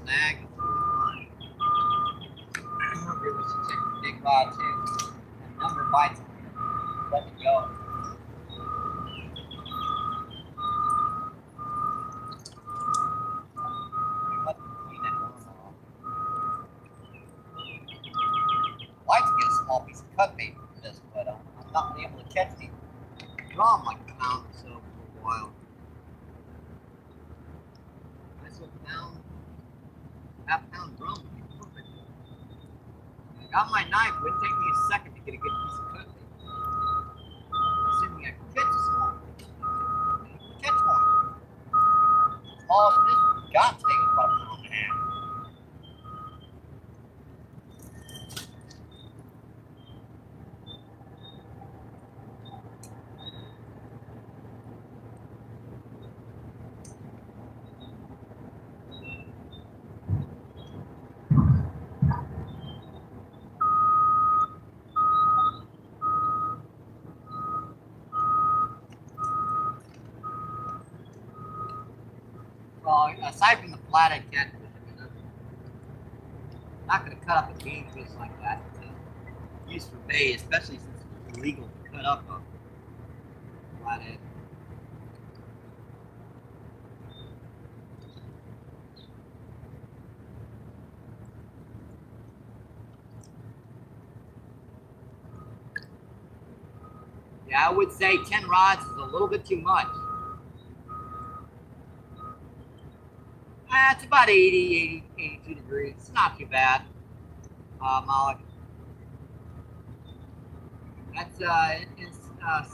Snag. Really should check the big rod too. A number of bites. Let it go. Let me clean that worm off. I'd like to get a small piece of cut bait from this, but I'm not able to catch any drum like I found so for a while. Nice little pound. Half-pound drum would be perfect. I got my knife. It wouldn't take me a second to get a good piece of cut bait. Assuming I can catch a small fish. Catch one. The smallest fish we've got today was about a pound and a half. Well, aside from the flathead catfish, I mean, I'm not going to cut up a game fish like that to use for bait, especially since it's illegal to cut up a flathead. Yeah, I would say 10 rods is a little bit too much. It's about 82 degrees. It's not too bad, Malik. That's in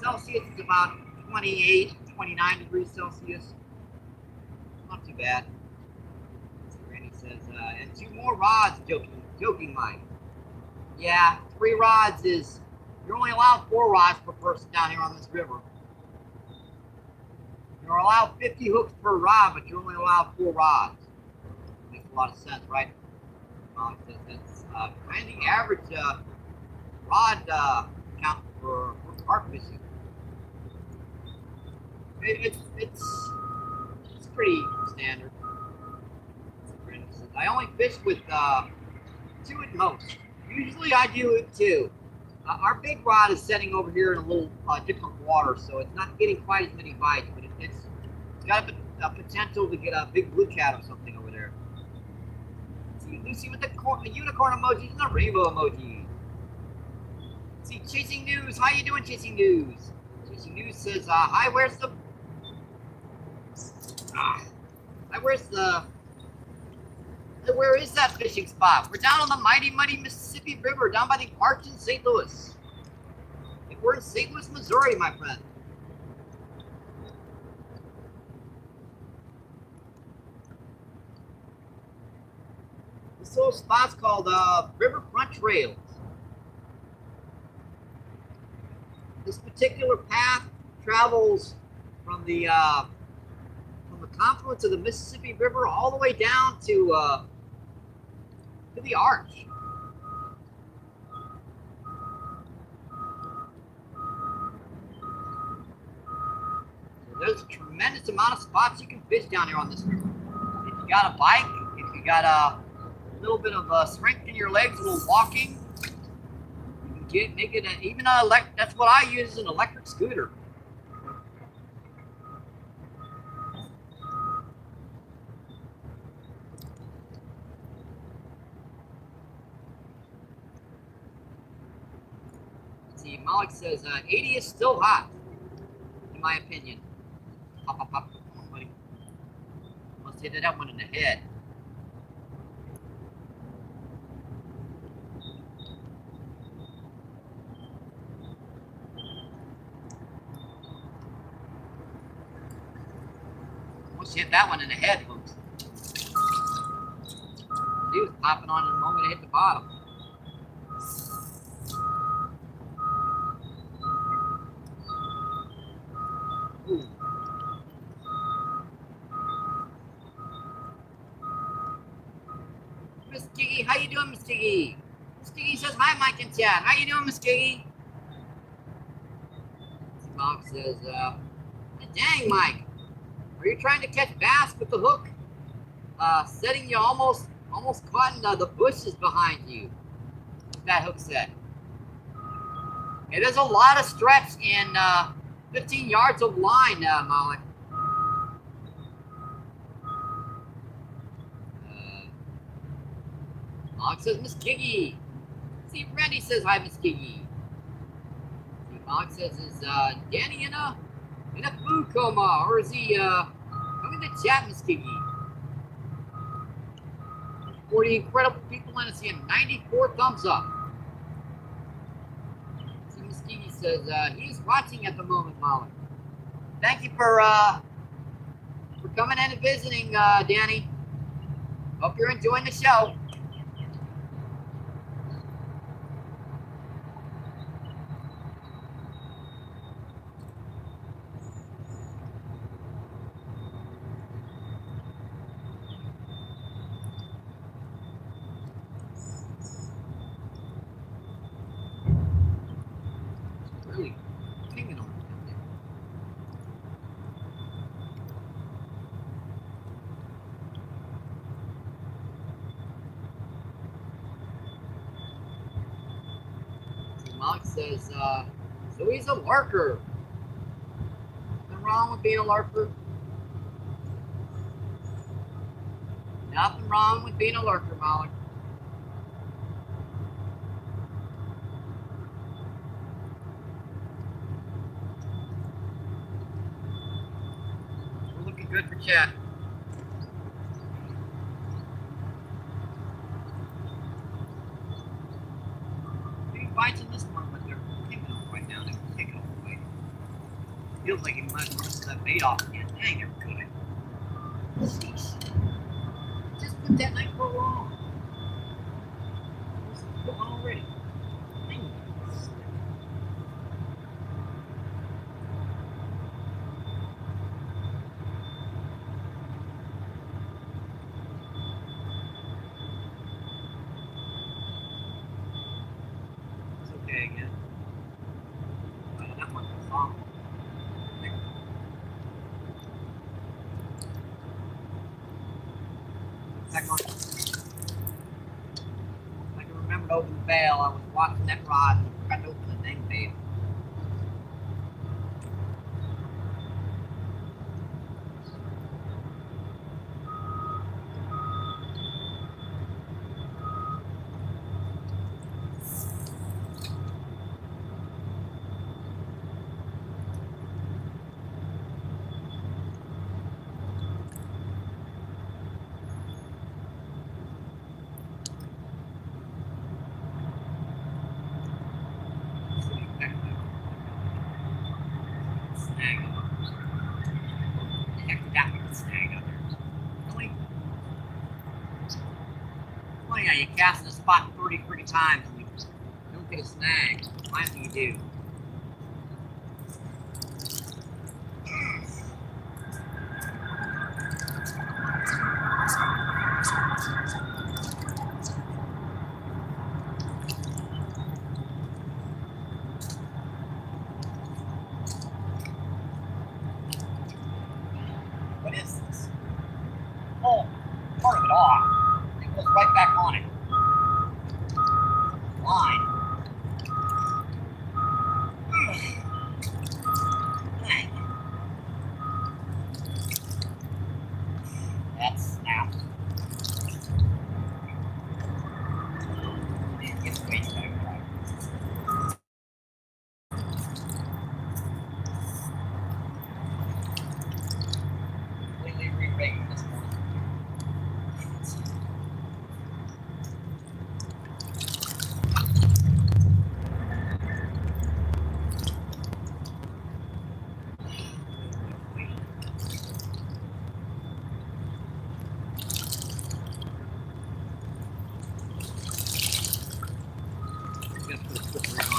Celsius, it's about 28, 29 degrees Celsius. Not too bad. Randy says, and 2 more rods, joking Mike. Yeah, 3 rods is, you're only allowed 4 rods per person down here on this river. You're allowed 50 hooks per rod, but you're only allowed 4 rods. Makes a lot of sense, right? That's kind of the average rod count for carp fishing. It's pretty standard. I only fish with 2 at most. Usually I do it 2. Our big rod is setting over here in a little different water, so it's not getting quite as many bites, but it's got a potential to get a big blue cat or something over there. See Lucy with the unicorn emojis and the rainbow emoji. See Chasing News, how you doing, Chasing News? Chasing News says, hi, where's the where is that fishing spot? We're down on the mighty muddy Mississippi River, down by the arch in St. Louis. We're in St. Louis, Missouri, my friend. This little spot's called Riverfront Trails. This particular path travels from the confluence of the Mississippi River all the way down to the arch. So there's a tremendous amount of spots you can fish down here on this river. If you got a bike, if you got a little bit of strength in your legs, a little walking, you can make it even that's what I use, an electric scooter. Malik says 80 is still hot, in my opinion. Pop, pop, pop. Must hit that one in the head. Must hit that one in the head, folks. He was popping on in the moment it hit the bottom. Miss Kiggy, how you doing, Miss Kiggy? Miss Kiggy says hi, Mike and chat. How you doing, Miss Kiggy? Mom says, dang, Mike, are you trying to catch bass with the hook? Setting you almost caught in the bushes behind you. That hook set. Okay, there's a lot of stretch in 15 yards of line, Malik. Malik says, Miss Kiggy. See, Randy says hi, Miss Kiggy. See, Malik says, is Danny in a food coma, or is he coming to chat, Miss Kiggy? 40 incredible people in us here, 94 thumbs up. See, Miss Kiggy says he's watching at the moment, Malik. Thank you for coming in and visiting, Danny. Hope you're enjoying the show. Really pinging on it. Mike says, so he's a lurker. Nothing wrong with being a lurker. Nothing wrong with being a lurker, Malik. We're looking good for chat. Bites in this one, but they're taking it right now. They're taking it away. Feels like he might want that bait off again. Dang, they're good. Sheesh. Just put that night for long. Put one already. Dang. Back on. I can remember to open the bail. I was watching that rod and forgot to open the dang bail. Snag up. Heck, we got me the snag up there. Funny how you cast a spot 30 times and you don't get a snag. Finally you do. What is this? Oh, part of it off. It goes right back on it. Line. Dang. That snapped. It gets way too right. Completely re-rigging this one. Just put a slipper on.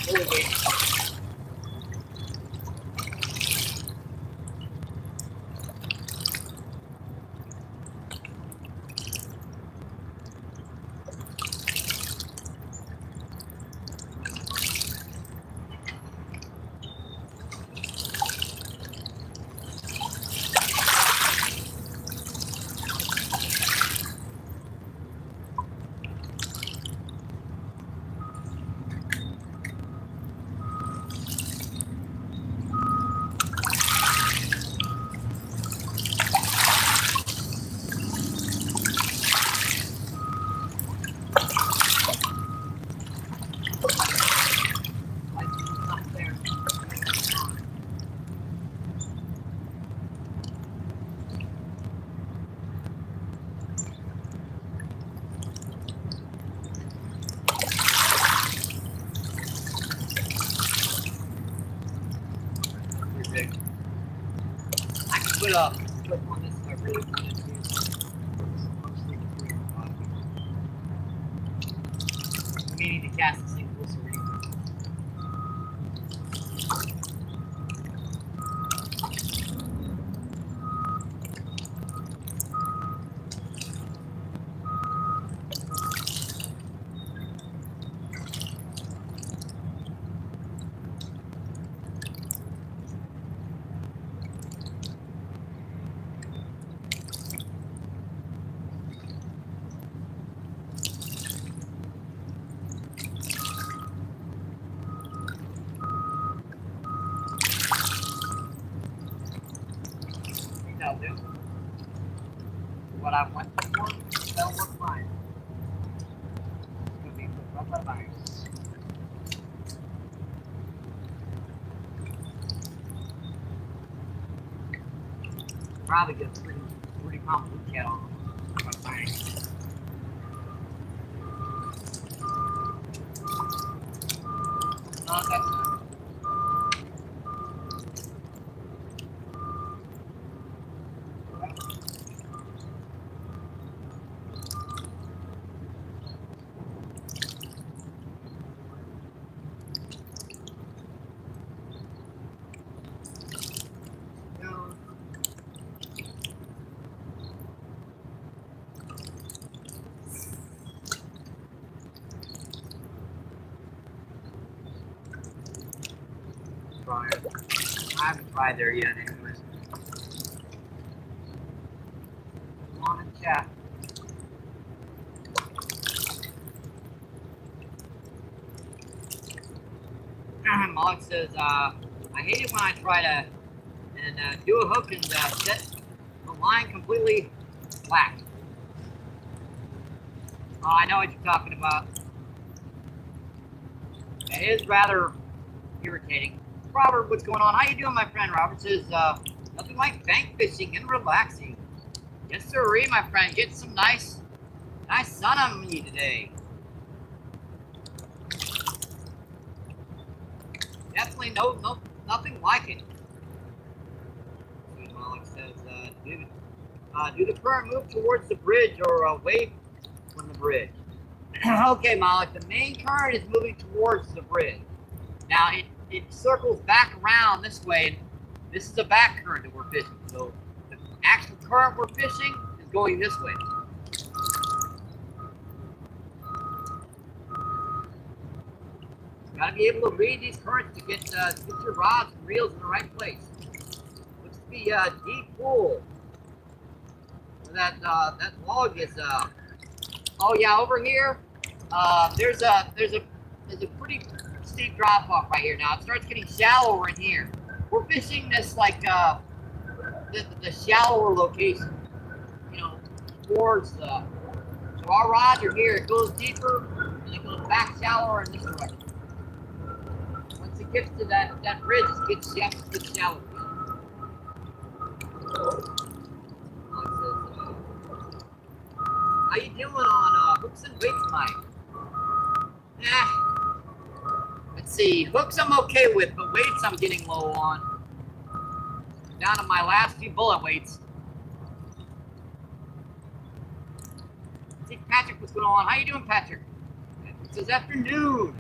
Really wait. I can put a clip on this if I really wanted to. Meaning to cast this thing closer anyway. That'll do. What I went for, that'll work fine. It's gonna be run by mice. Probably get a pretty pound blue cat on them. Fine. No, that's not. Try it. I haven't tried there yet anyways. Come on and chat. Mog says, I hate it when I try to do a hook and set the line completely flat. Oh, I know what you're talking about. It is rather irritating. Robert, what's going on? How you doing, my friend? Robert says, nothing like bank fishing and relaxing. Yes, sirree, my friend. Get some nice sun on me today. Definitely nothing like it. Malik says, do the current move towards the bridge or away from the bridge? Okay, Malik, the main current is moving towards the bridge. Now, it circles back around this way, and this is a back current that we're fishing. So, the actual current we're fishing is going this way. You gotta be able to read these currents to get your rods and reels in the right place. Looks to be a deep pool. That log is oh yeah, over here there's a pretty steep drop off right here. Now it starts getting shallower in here. We're fishing this like the shallower location, you know, towards the, so our rods are here. It goes deeper and it goes back shallower in this direction. Once it gets to that bridge, it gets shallower. How you doing on hooks and weights, Mike? Let's see. Hooks I'm okay with, but weights I'm getting low on. Down to my last few bullet weights. Let's see, Patrick, what's going on? How you doing, Patrick? It says afternoon.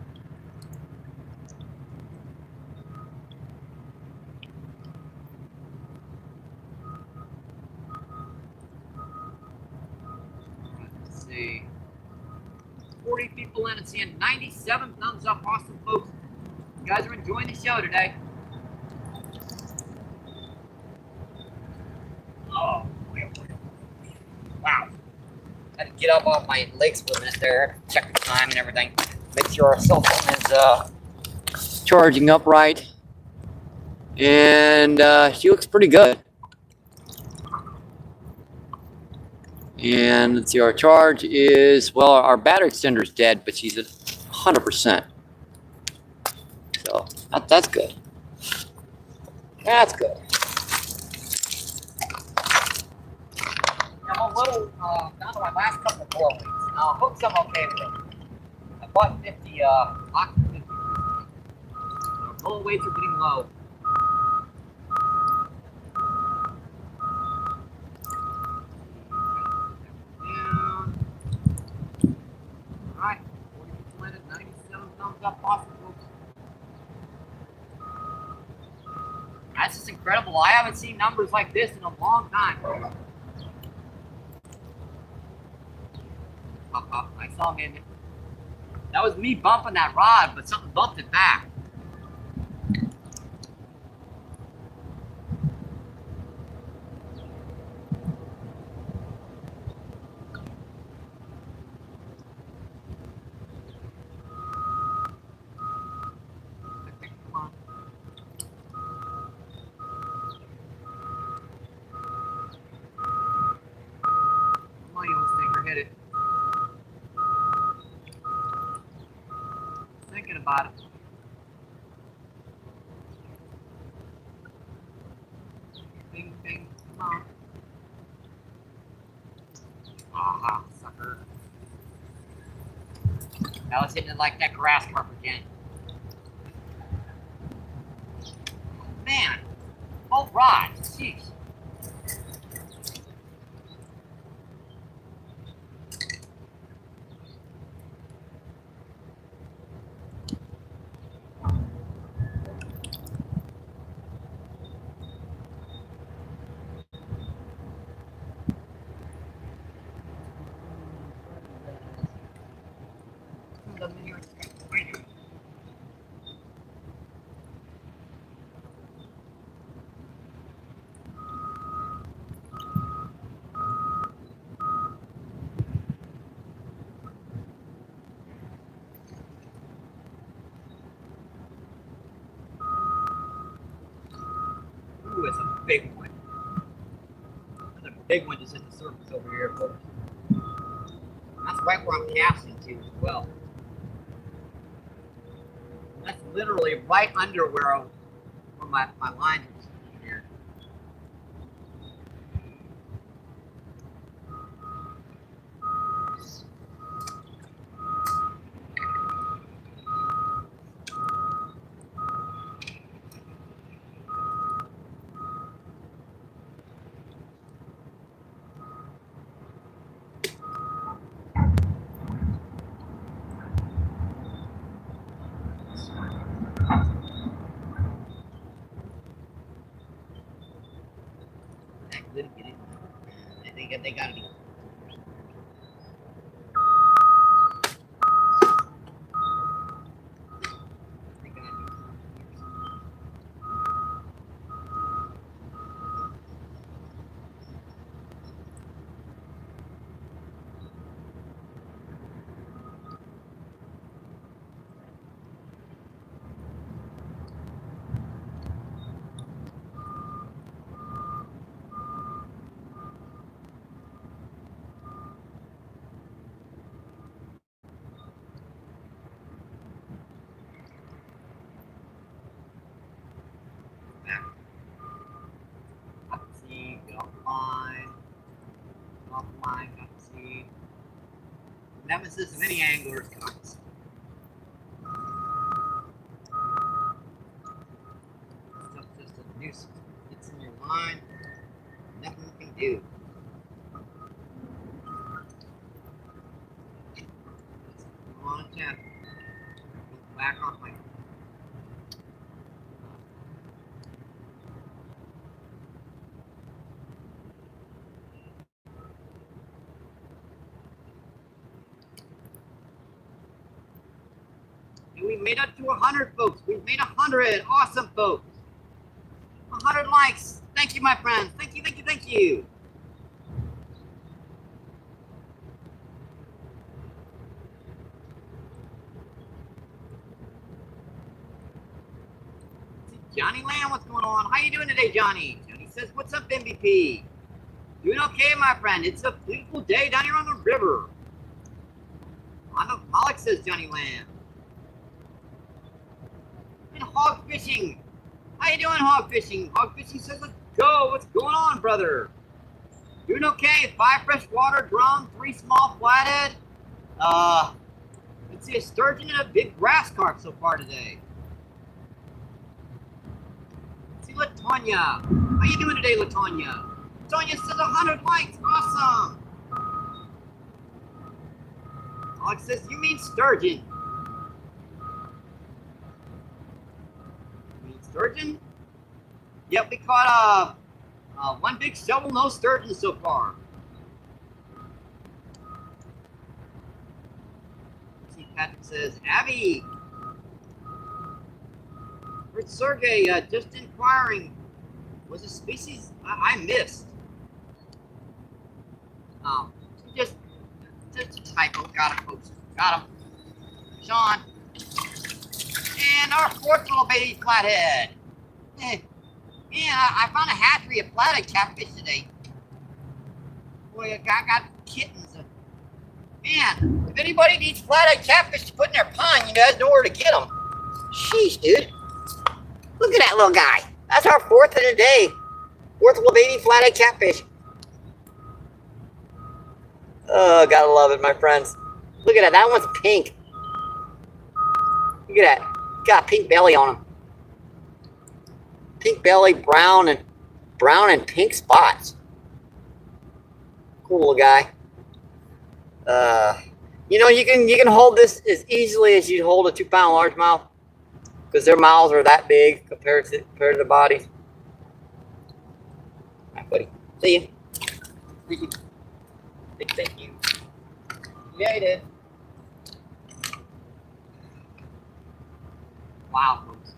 Let's see. 40 people in and seeing 97 thumbs up. Awesome, folks. You guys are enjoying the show today. Oh, wow. I had to get up off my legs for a minute there, check the time and everything. Make sure our cell phone is charging up right. And she looks pretty good. And let's see, our charge is, well, our battery extender is dead, but she's at 100%. So that's good. That's good. I'm a little down to my last couple of bullet weights. Now, hooks I'm okay with. I bought 50 box 50. Our bullet weights are getting low. Alright, 40 people in it, 97 thumbs up, awesome, folks. That's just incredible. I haven't seen numbers like this in a long time. I saw him in it. That was me bumping that rod, but something bumped it back. Hit it. Thinking about it. Bing, bing, come on. Aha, sucker. I was hitting it like that grass carp again. Man, all right, jeez. big one. Another big one just hit the surface over here, folks. That's right where I'm casting to as well. That's literally right under where my line is here. Didn't get it. They gotta be. See, get offline, got to see. Nemesis of any angler's cuts. Stuff's just a nuisance. It's in your line, nothing you can do. Come on, Jeff. Back off my. And we made it to 100, folks. We've made 100. Awesome, folks. 100 likes. Thank you, my friends. Thank you, thank you, thank you. Johnny Lamb, what's going on? How you doing today, Johnny? Johnny says, what's up, MVP? Doing okay, my friend. It's a beautiful day down here on the river. Malik says, Johnny Lamb. And hog fishing. How you doing, hog fishing? Hog fishing says, let's go. What's going on, brother? Doing okay. 5 freshwater drum, 3 small flathead. Let's see, a sturgeon and a big grass carp so far today. Let's see, Latonya. How you doing today, Latonya? Latonya says 100 likes. Awesome. Alex says, you mean sturgeon? You mean sturgeon? Yep, we caught one big shovel, no sturgeon so far. Let's see, Patrick says, Abby. Heard Sergey just inquiring. Was a species I missed. Just a typo. Got him, folks. Got him. Sean. And our 4th little baby flathead. Yeah, I found a hatchery of flathead catfish today. Boy, I got kittens. Man, if anybody needs flathead catfish to put in their pond, you guys know where to get them. Sheesh, dude. Look at that little guy. That's our 4th of the day. 4th little baby flathead catfish. Oh, gotta love it, my friends. Look at that. That one's pink. Look at that. Got a pink belly on him. Pink belly, brown and pink spots. Cool little guy. You know, you can hold this as easily as you'd hold a 2-pound largemouth, because their mouths are that big compared to the bodies. All right, buddy. See you. Thank you. Thank you. Yeah, I did. Wow, folks.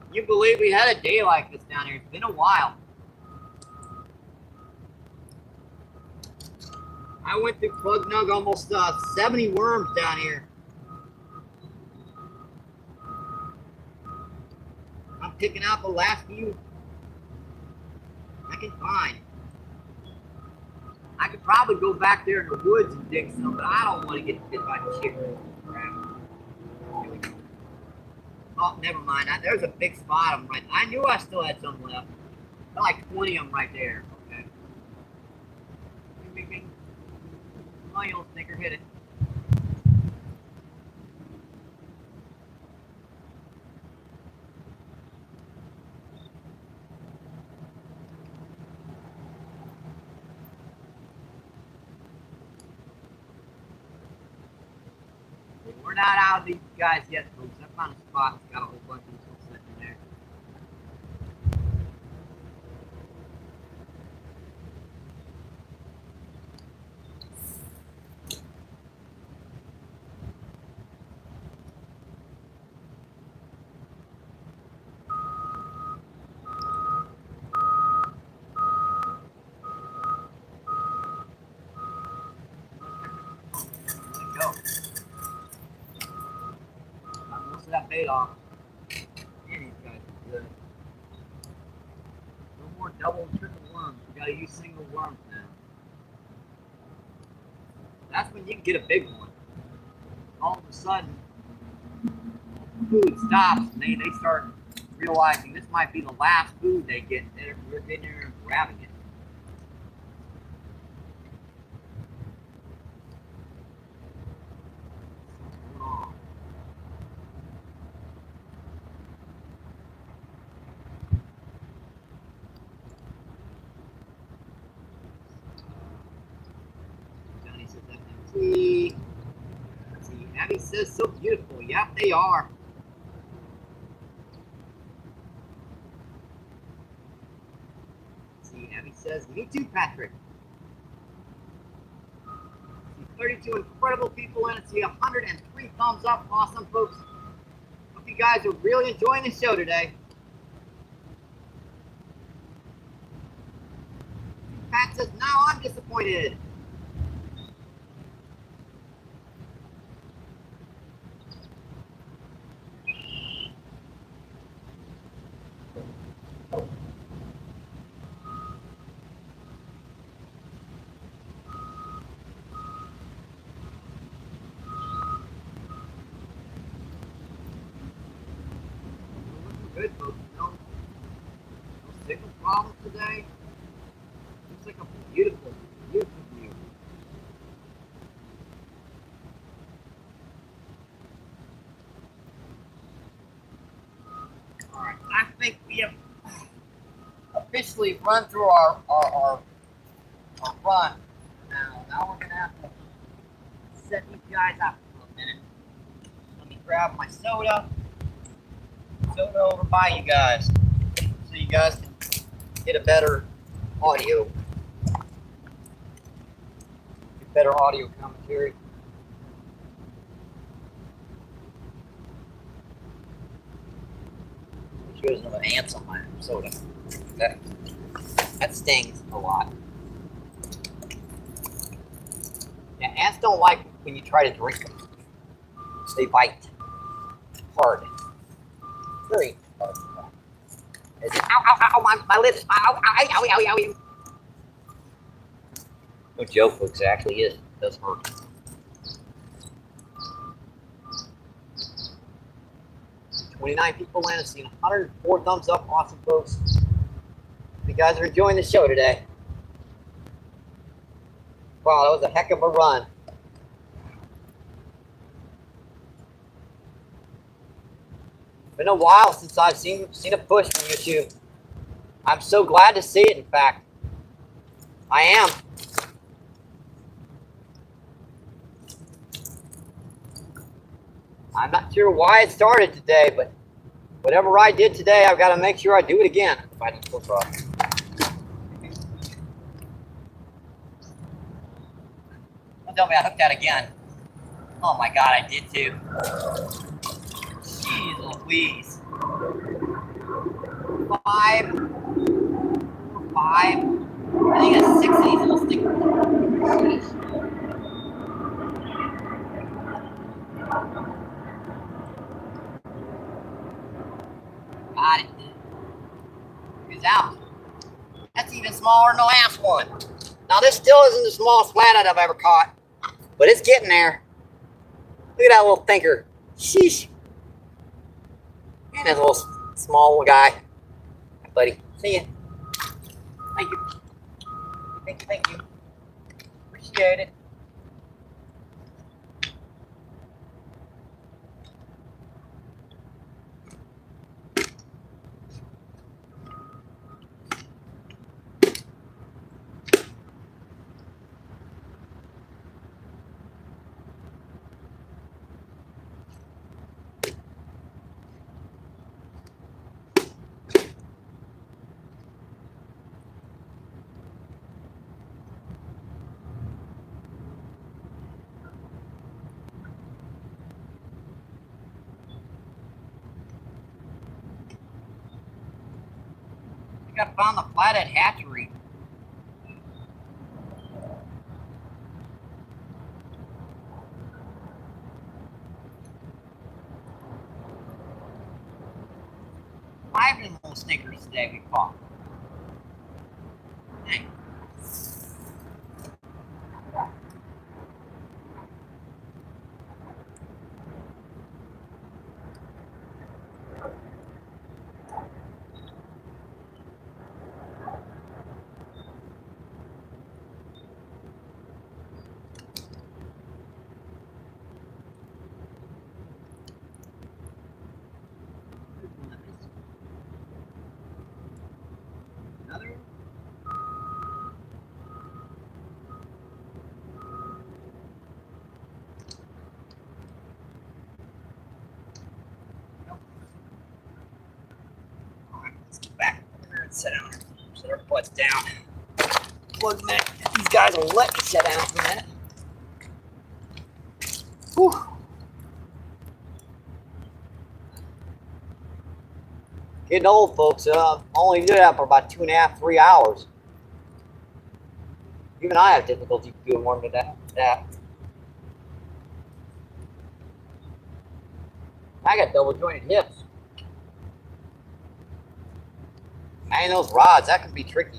Can you believe we had a day like this down here? It's been a while. I went through Plug Nug almost 70 worms down here. I'm picking out the last few. I can find. I could probably go back there in the woods and dig some, but I don't want to get bit by chickens. Oh, never mind. There's a big spot of them right. I knew I still had some left. Got like 20 of them right there. Okay. Bing, bing, bing. Oh, you little stinker, hit it. We're not out of these guys yet, folks. I found a spot that's got a whole bunch of them still sitting in there. There we go. Got most of that bait off. Man, these guys are good. No more double and triple worms. We gotta use single worms now. That's when you can get a big one. All of a sudden, food stops and they start realizing this might be the last food they get. We're getting there and grabbing it. What's going on? Johnny says FMT. Let's see, Abby says so beautiful. Yep, they are. Let's see, Abby says, me too, Patrick. See, 32 incredible people in it. See, 103 thumbs up. Awesome, folks. Hope you guys are really enjoying the show today. Pat says, now I'm disappointed. Good, folks. No signal problems today. Looks like a beautiful, beautiful view. Alright, I think we have officially run through our run. Now we're gonna have to set these guys up for a minute. Let me grab my soda over by you guys so you guys can get a better audio. Get better audio commentary. Make sure there's no ants on my soda. That stings a lot. Yeah, ants don't like when you try to drink them. They bite hard. Very hard. Ow, ow, ow, my lips. Ow, ow, ow, ow, ow, ow. No joke, folks. It actually is. It does hurt. $29 people in. I've seen 104 thumbs up. Awesome, folks. You guys are enjoying the show today. Wow, that was a heck of a run. Been a while since I've seen a push from YouTube. I'm so glad to see it, in fact. I am. I'm not sure why it started today, but whatever I did today, I've got to make sure I do it again. If I just flip off. Don't tell me I hooked that again. Oh my God, I did too. Jeez Louise. 5. 5. I think it's 6 of these little stickers. Jeez. Got it. He's out. That's even smaller than the last one. Now this still isn't the smallest flathead I've ever caught, but it's getting there. Look at that little thinker. Sheesh. And this little small little guy. Hi, buddy. See ya. Thank you. Thank you, thank you. Appreciate it. I think I found the flathead hatchery. Five of them little stinkers today we caught. Dang. Another one? Nope. Alright, let's get back over here and sit down. Sit our butts down. Look a minute. These guys will let me sit down for a minute. Whew. Getting old, folks. Only do that for about 2.5, 3 hours. Even I have difficulty doing more than that. I got double jointed hips. Man, those rods, that can be tricky.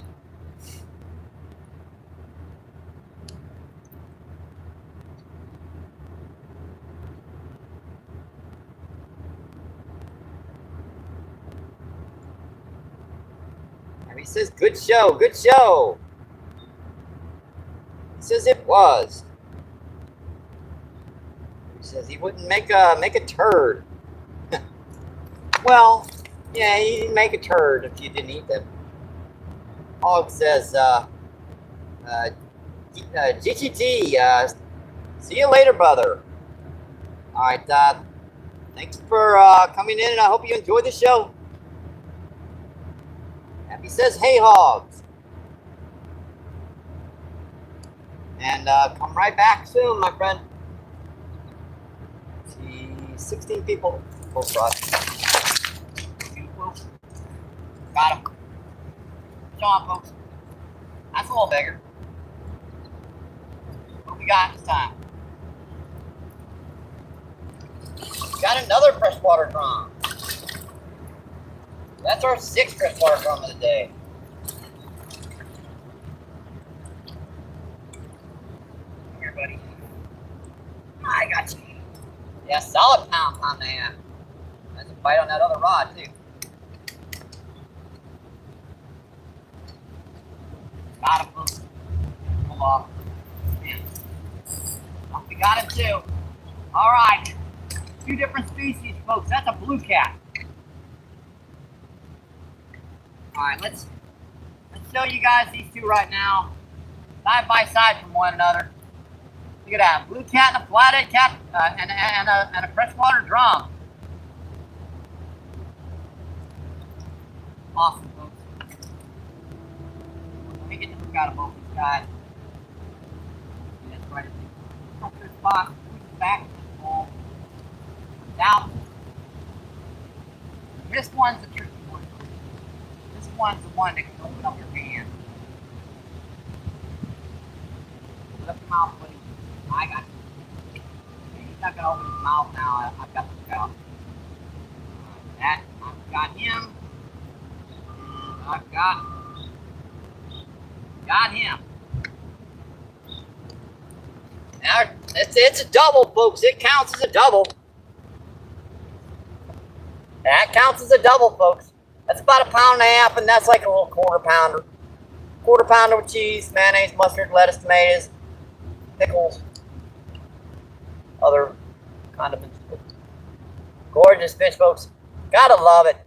He says, good show, good show. He says it was. He says he wouldn't make a turd. Well, yeah, he'd make a turd if you didn't eat them. Hog says, GGT, see you later, brother. All right, thanks for coming in, and I hope you enjoyed the show. He says, hey, hogs. And come right back soon, my friend. See, 16 people. Full trot. Got him. Come on, folks. That's a little bigger. What we got this time? Got another freshwater drum. That's our 6th freshwater drum of the day. Come here, buddy. I got you. Yeah, solid pound and a half. That's a bite on that other rod, too. Got him. Pull off. Yeah. Oh, we got him, too. All right. 2 different species, folks. That's a blue cat. All right, let's show you guys these two right now, side by side from one another. Look at that, blue cat and a flathead cat, and a freshwater drum. Awesome, folks. Let me get the look out of both these guys. That's right. Up to the spot, push back to the ball. Down. This one's the tricky one. This one's the one that can open up your hand. Put up your mouth, buddy. I got you. He's not going to open his mouth now. I've got the out. That, I've got him. And I've got Got him. Now, it's a double, folks. It counts as a double. That counts as a double, folks. That's about 1.5 pounds, and that's like a little quarter pounder. Quarter pounder with cheese, mayonnaise, mustard, lettuce, tomatoes, pickles, other condiments. Gorgeous fish, folks. Gotta love it.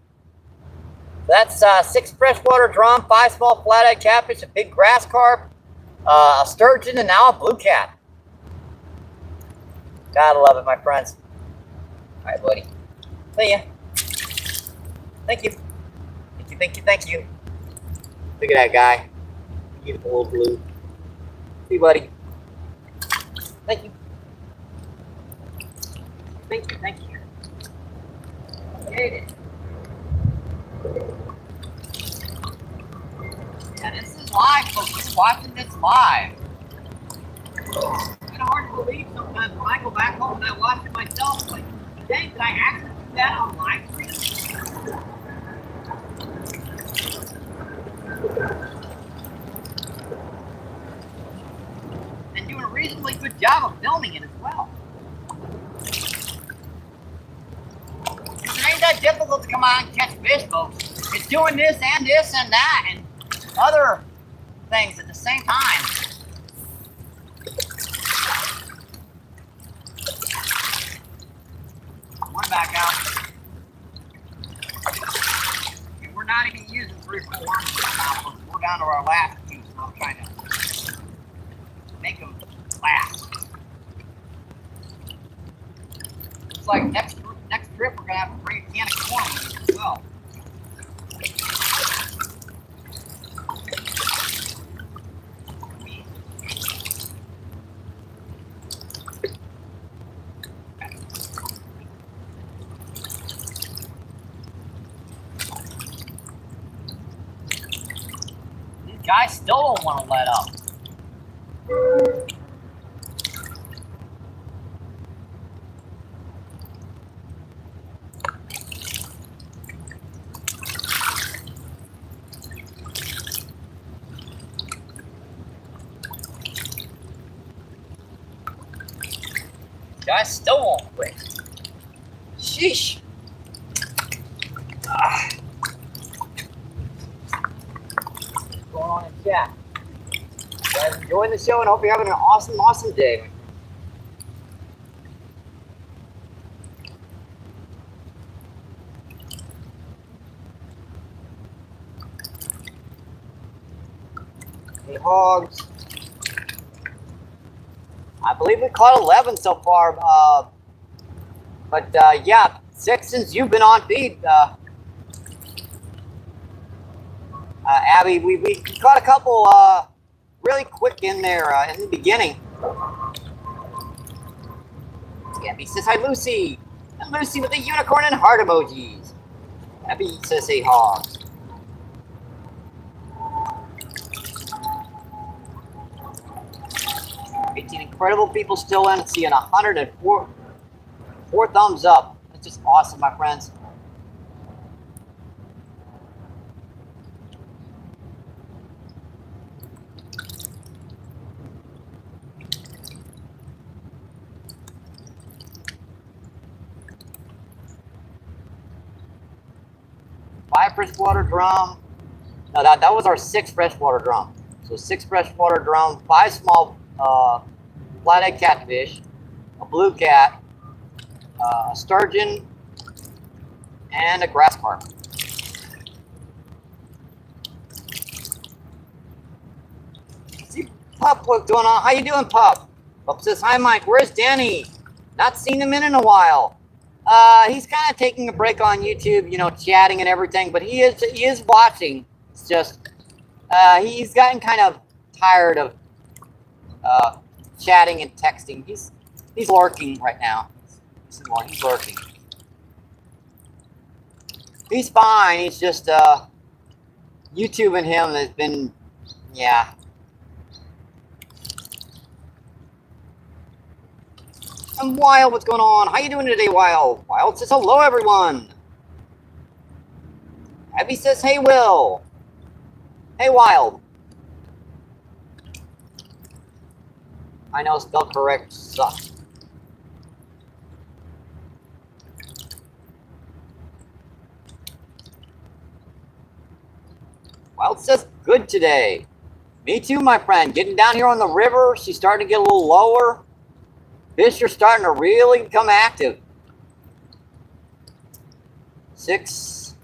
That's 6 freshwater drum, 5 small flathead catfish, a big grass carp, a sturgeon, and now a blue cat. Gotta love it, my friends. All right, buddy. See ya. Thank you. Thank you, thank you, thank you. Look at that guy. Beautiful little blue. See you, buddy. Thank you. Thank you, thank you. Made it. Yeah, this is live, folks. We're watching this live. It's kind of hard to believe sometimes when I go back home and I watch it myself. Like, dang, did I actually do that on live stream? And doing a reasonably good job of filming it as well. It ain't that difficult to come out and catch fish, folks. It's doing this and that and other things at the same time. One back out. And we're not even using 3 or 4 worms now. We're down to our last 2, so I'm trying to make them last. Looks like next trip we're gonna have to bring a can of corn with us as well. These guys still don't want to let up. Guys still won't quit. Sheesh. What's going on in chat? You guys enjoying the show and hope you're having an awesome day. Hey, hogs. I believe we caught 11 so far, but yeah, 6 since you've been on feed. Abby, we caught a couple really quick in there in the beginning. Abby says hi, Lucy, and Lucy with the unicorn and heart emojis. Abby says hey, hogs. 18 incredible people still in, seeing 104 thumbs up. That's just awesome, my friends. Five freshwater drum. No, that was our 6th freshwater drum. So 6 freshwater drum, 5 small flathead catfish, a blue cat, a sturgeon, and a grass carp. See Pup, what's going on? How you doing, Pup? Pup says, hi, Mike. Where's Danny? Not seen him in a while. He's kind of taking a break on YouTube, you know, chatting and everything, but he is watching. It's just he's gotten kind of tired of chatting and texting. He's lurking right now. He's lurking. He's fine. He's just YouTube and him has been, yeah. And Wild, what's going on? How you doing today, Wild? Wild says hello, everyone. Abby says, hey, Will. Hey, Wild. I know spell correct sucks. Well, it says good today. Me too, my friend. Getting down here on the river, she's starting to get a little lower. Fish are starting to really become active. 6,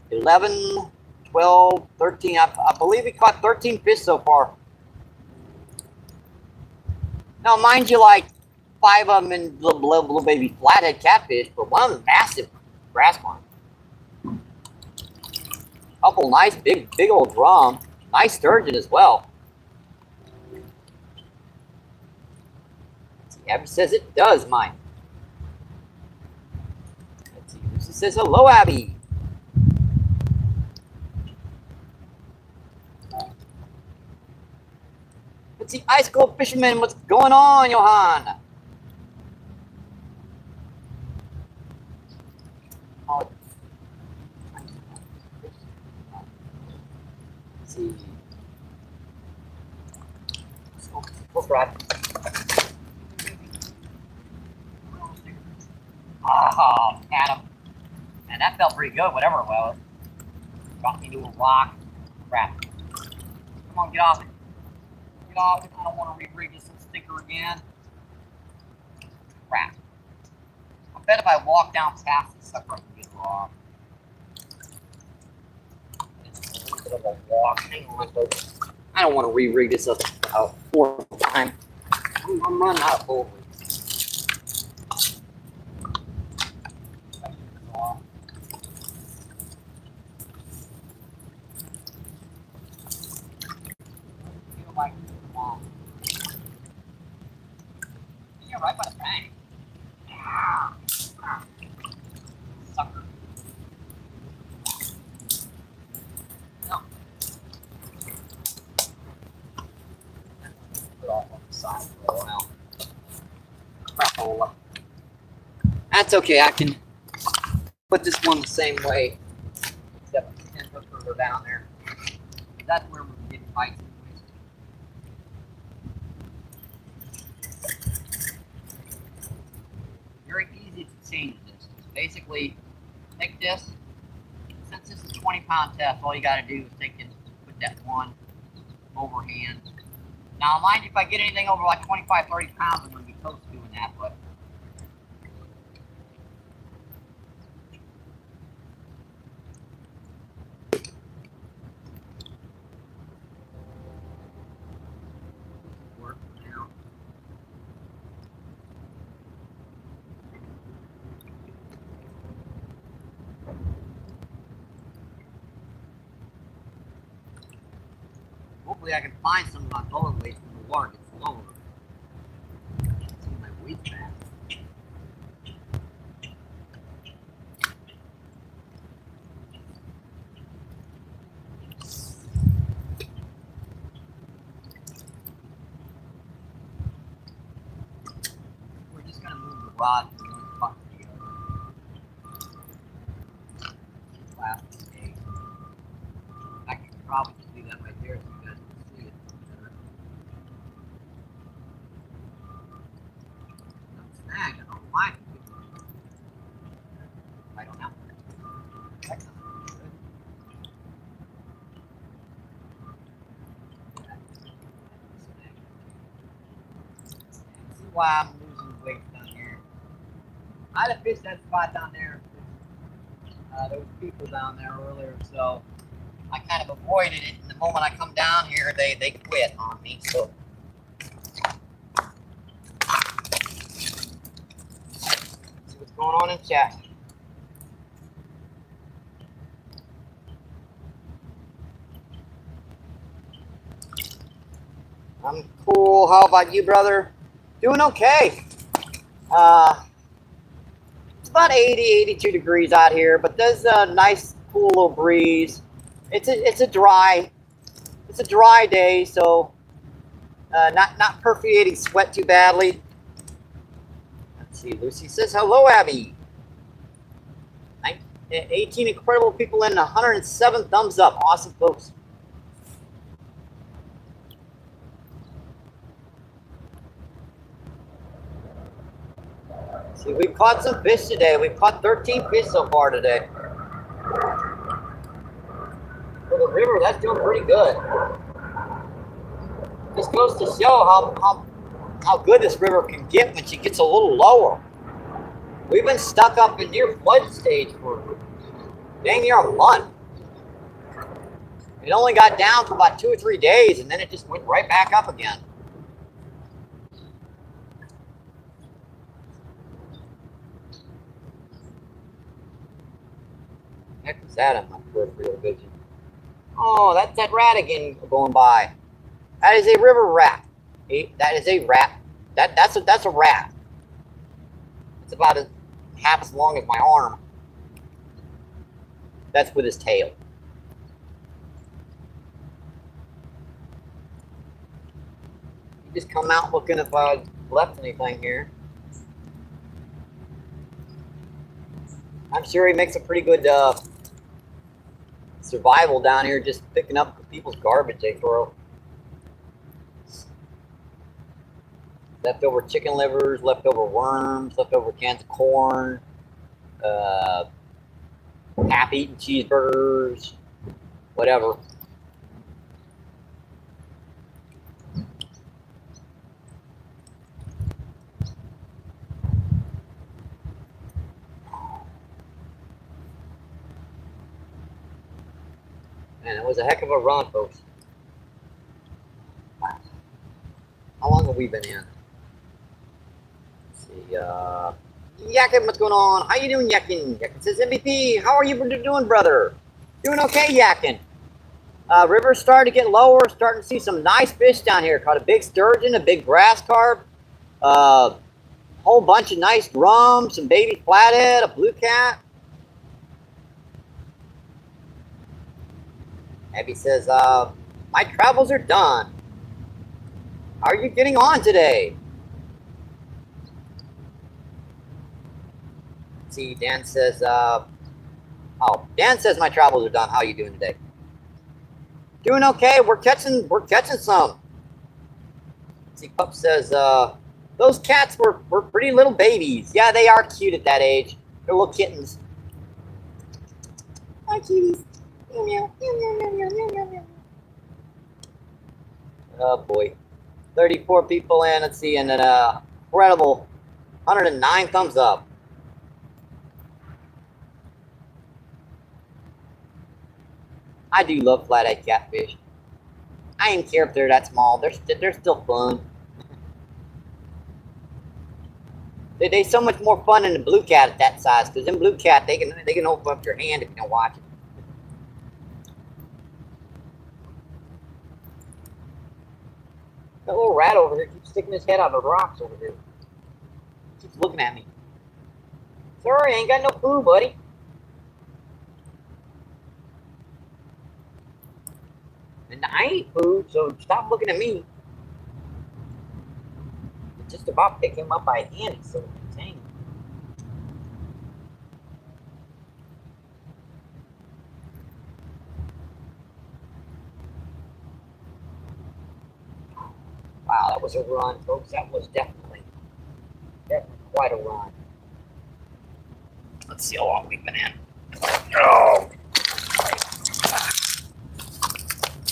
11, 12, 13. I believe we caught 13 fish so far. Now, mind you, like 5 of them in little baby flathead catfish, but one of them massive grass carp. Couple nice big old drum. Nice sturgeon as well. See, Abby says it does, mine. Let's see. Lucy says hello, Abby. Let's see, Ice Cold Fisherman, what's going on, Johan? Oh. Let's see. Let's go, oh, Adam. Man, that felt pretty good, whatever it was. Dropped me to a rock. Crap. Come on, get off it. Get off it. I don't want to re-rig this sticker again. Crap. I bet if I walk down past this sucker, I can get it off. It's a little bit of a walk. Hang on, folks. I don't want to re-rig this up a fourth time. I'm running out of bolt. You're right by the bank. Sucker. No. Put off on the side for a while. Crapola. That's okay, I can put this one the same way. Except 10 foot further down there. That's where we're getting bites. Very easy to change this. Basically, take this. Since this is a 20-pound test, all you got to do is take and put that one overhand. Now, mind you, if I get anything over like 25, 30 pounds, I'm going to be close to doing that, but work now. Hopefully I can find some of my lower weights when the water gets lower. See my weight back. We're just going to move the rod from one spot to the other. Last mistake. I could probably just do that right there so you guys can see it better. Not snag, I don't know why. I don't know. That's not good. See why I'm losing weight down here. I had to fish that spot down there. There was people down there earlier, so I kind of avoided it. And the moment I come down here, they quit on me. So see what's going on in chat. I'm cool. How about you, brother? Doing okay. It's about 80, 82 degrees out here, but there's a nice, cool little breeze. It's a dry day, so not permeating sweat too badly. Let's see. Lucy says hello, Abby. 18 incredible people in, 107 thumbs up. Awesome, folks. See, we've caught some fish today. We've caught 13 fish so far today. For the river, that's doing pretty good. This goes to show how good this river can get when she gets a little lower. We've been stuck up in near flood stage for dang near a month. It only got down for about 2 or 3 days, and then it just went right back up again. Heck is that on my peripheral vision? Oh, that's that rat again going by. That is a river rat. That is a rat. That's a rat. It's about half as long as my arm. That's with his tail. You just come out looking if I left anything here. I'm sure he makes a pretty good survival down here, just picking up people's garbage they throw. Leftover chicken livers, leftover worms, leftover cans of corn, half-eaten cheeseburgers, whatever. Man, it was a heck of a run, folks. Wow. How long have we been in? Let's see, Yakin, what's going on? How you doing, Yakin? Yakin says, MVP, how are you doing, brother? Doing okay, Yakin. River's starting to get lower, starting to see some nice fish down here. Caught a big sturgeon, a big grass carp, whole bunch of nice drum, some baby flathead, a blue cat. Abby says, my travels are done. How are you getting on today? Let's see, Dan says, Dan says my travels are done. How are you doing today? Doing okay. We're catching some. Let's see, Pup says, those cats were pretty little babies. Yeah, they are cute at that age. They're little kittens. Hi, cuties. Oh boy, 34 people in. Let's see, and an incredible 109 thumbs up. I do love flathead catfish. I don't care if they're that small. They're still fun. They're so much more fun than the blue cat at that size. Because in blue cat, they can open up your hand if you don't watch it. That little rat over here keeps sticking his head out of the rocks over here. Keeps looking at me. Sorry, I ain't got no food, buddy. And I ain't food, so stop looking at me. It's just about picking him up by hand. He's so contained. Wow, that was a run, folks. That was definitely quite a run. Let's see how long we've been in. Oh,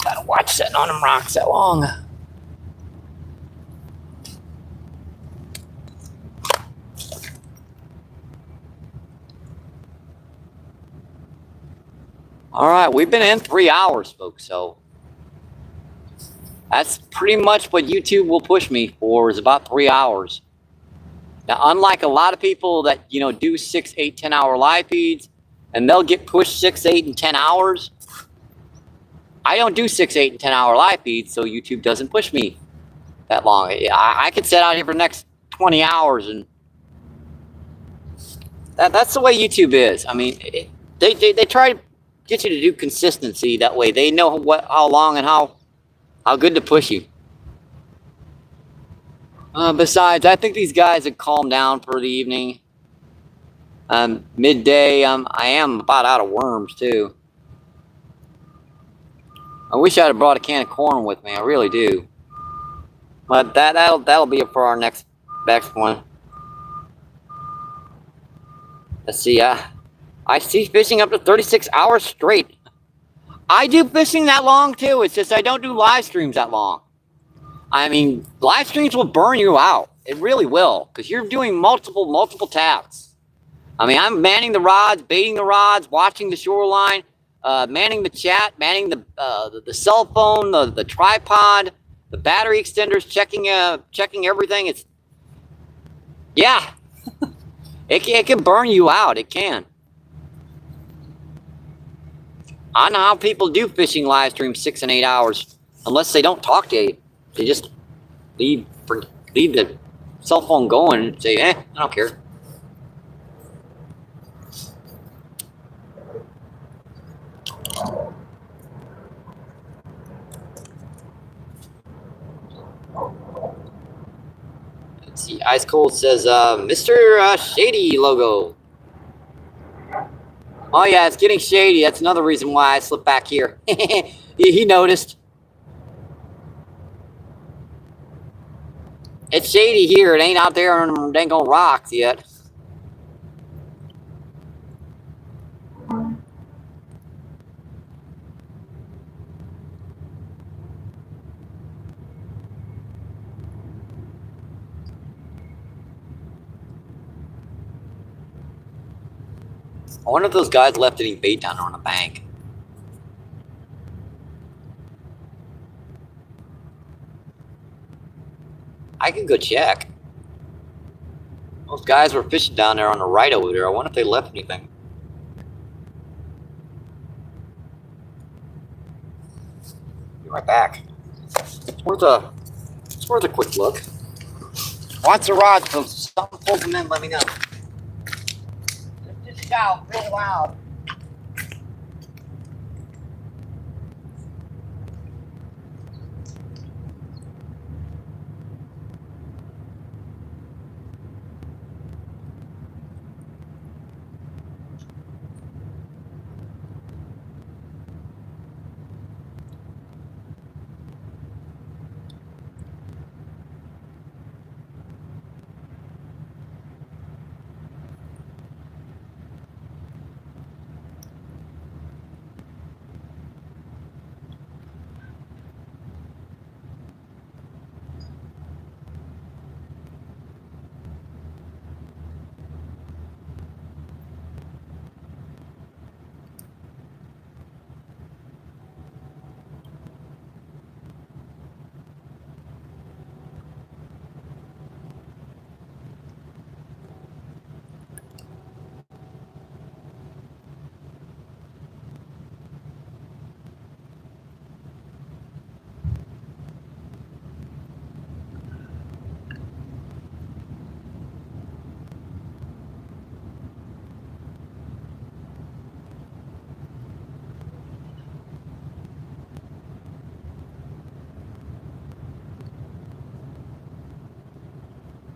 gotta watch sitting on them rocks that long. All right, we've been in 3 hours, folks. So that's pretty much what YouTube will push me for, is about 3 hours. Now, unlike a lot of people that, you know, do 6, 8, 10 hour live feeds, and they'll get pushed 6, 8, and 10 hours. I don't do 6, 8, and 10 hour live feeds, so YouTube doesn't push me that long. I could sit out here for the next 20 hours, and that's the way YouTube is. I mean, they try to get you to do consistency. That way they know how long and how good to push you. Besides, I think these guys have calmed down for the evening. Midday, I am about out of worms too. I wish I'd have brought a can of corn with me. I really do. But that'll be it for our next one. Let's see. I see fishing up to 36 hours straight. I do fishing that long too. It's just I don't do live streams that long. I mean, live streams will burn you out. It really will, because you're doing multiple tasks. I mean, I'm manning the rods, baiting the rods, watching the shoreline, manning the chat, manning the cell phone, the tripod, the battery extenders, checking everything. It's yeah, it can burn you out. It can. I don't know how people do fishing live streams 6 and 8 hours, unless they don't talk to you. They just leave the cell phone going and say, I don't care. Let's see. Ice Cold says, Mr. Shady logo. Oh yeah, it's getting shady. That's another reason why I slipped back here. he noticed. It's shady here. It ain't out there on them dang old rocks yet. I wonder if those guys left any bait down there on the bank. I can go check. Those guys were fishing down there on the right over there. I wonder if they left anything. Be right back. It's worth a quick look. Once the rods, if something pulls them in, let me know. Just shout real loud.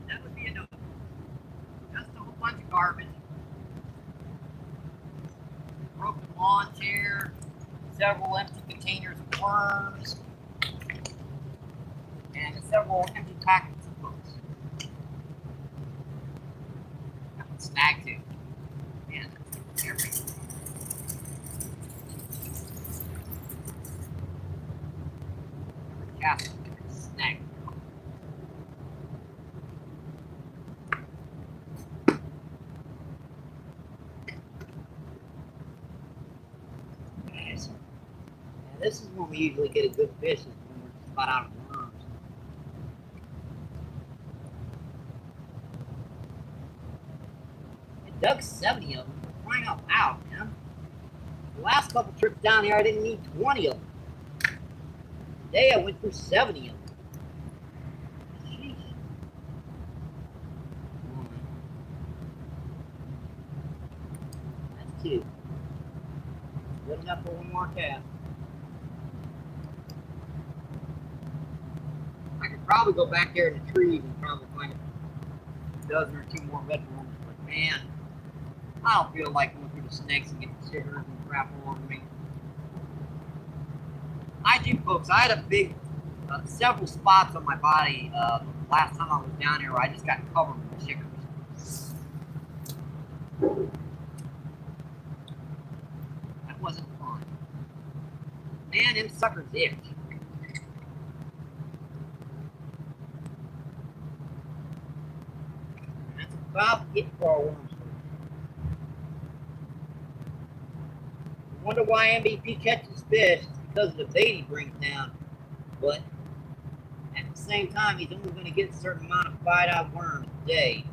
That would be enough. Just a whole bunch of garbage. Broken lawn chair, several empty containers of worms, and several empty packets of books. That one snagged too. Man, everything. Cast snagged. This is when we usually get a good fish, is when we're just about out of worms. It dug 70 of them. For crying out loud, man. The last couple trips down here, I didn't need 20 of them. Today, I went through 70 of them. Sheesh. That's 2. Good enough for one more cast. I could probably go back there in the trees and probably find a dozen or 2 more red worms, but man, I don't feel like going through the snakes and getting scissors and crap all over me. I do, folks. I had a big, several spots on my body last time I was down here where I just got covered with chiggers. man, them suckers itch. That's about it for our worms. I wonder why MVP catches fish. It's because of the bait he brings down. But at the same time, he's only going to get a certain amount of bite-out worms a day.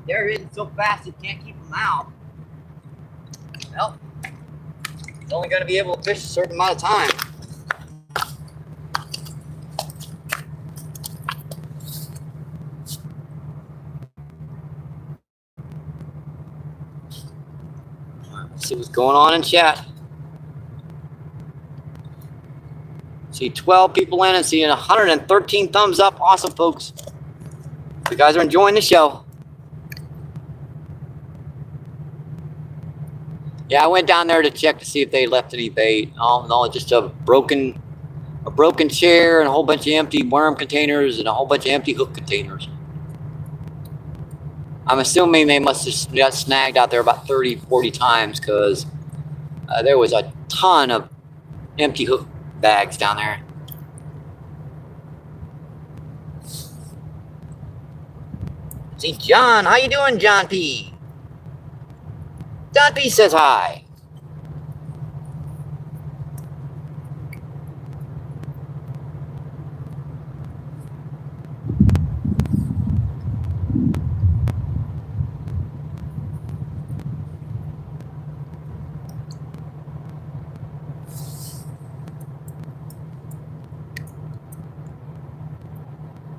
They're hitting so fast he can't keep them out. Well, he's only going to be able to fish a certain amount of time. Let's see what's going on in chat. See 12 people in and seeing 113 thumbs up. Awesome, folks. You guys are enjoying the show. Yeah, I went down there to check to see if they left any bait. Oh no, just a broken chair and a whole bunch of empty worm containers and a whole bunch of empty hook containers. I'm assuming they must have got snagged out there about 30, 40 times because there was a ton of empty hook bags down there. See John, how you doing, John P? John P says hi.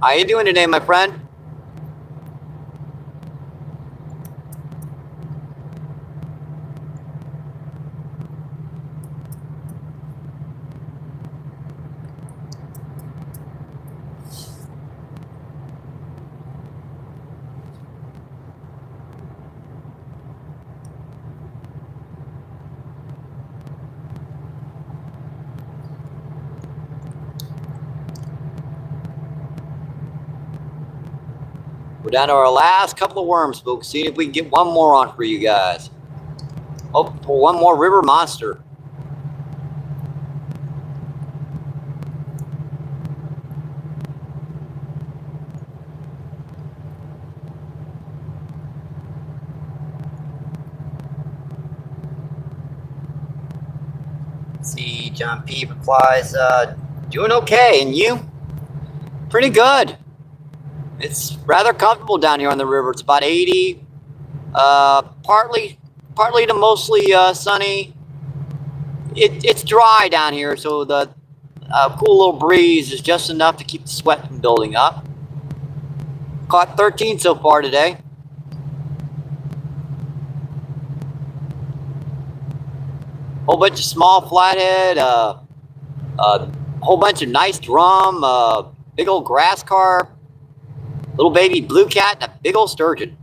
How you doing today, my friend? We're down to our last couple of worms, folks. See if we can get one more on for you guys. Oh, for one more river monster. See, John P replies, doing okay, and you? Pretty good. It's rather comfortable down here on the river. It's about 80, partly to mostly sunny. It's dry down here, so the cool little breeze is just enough to keep the sweat from building up. Caught 13 so far today. Whole bunch of small flathead, whole bunch of nice drum, big old grass carp, little baby blue cat, and a big old sturgeon.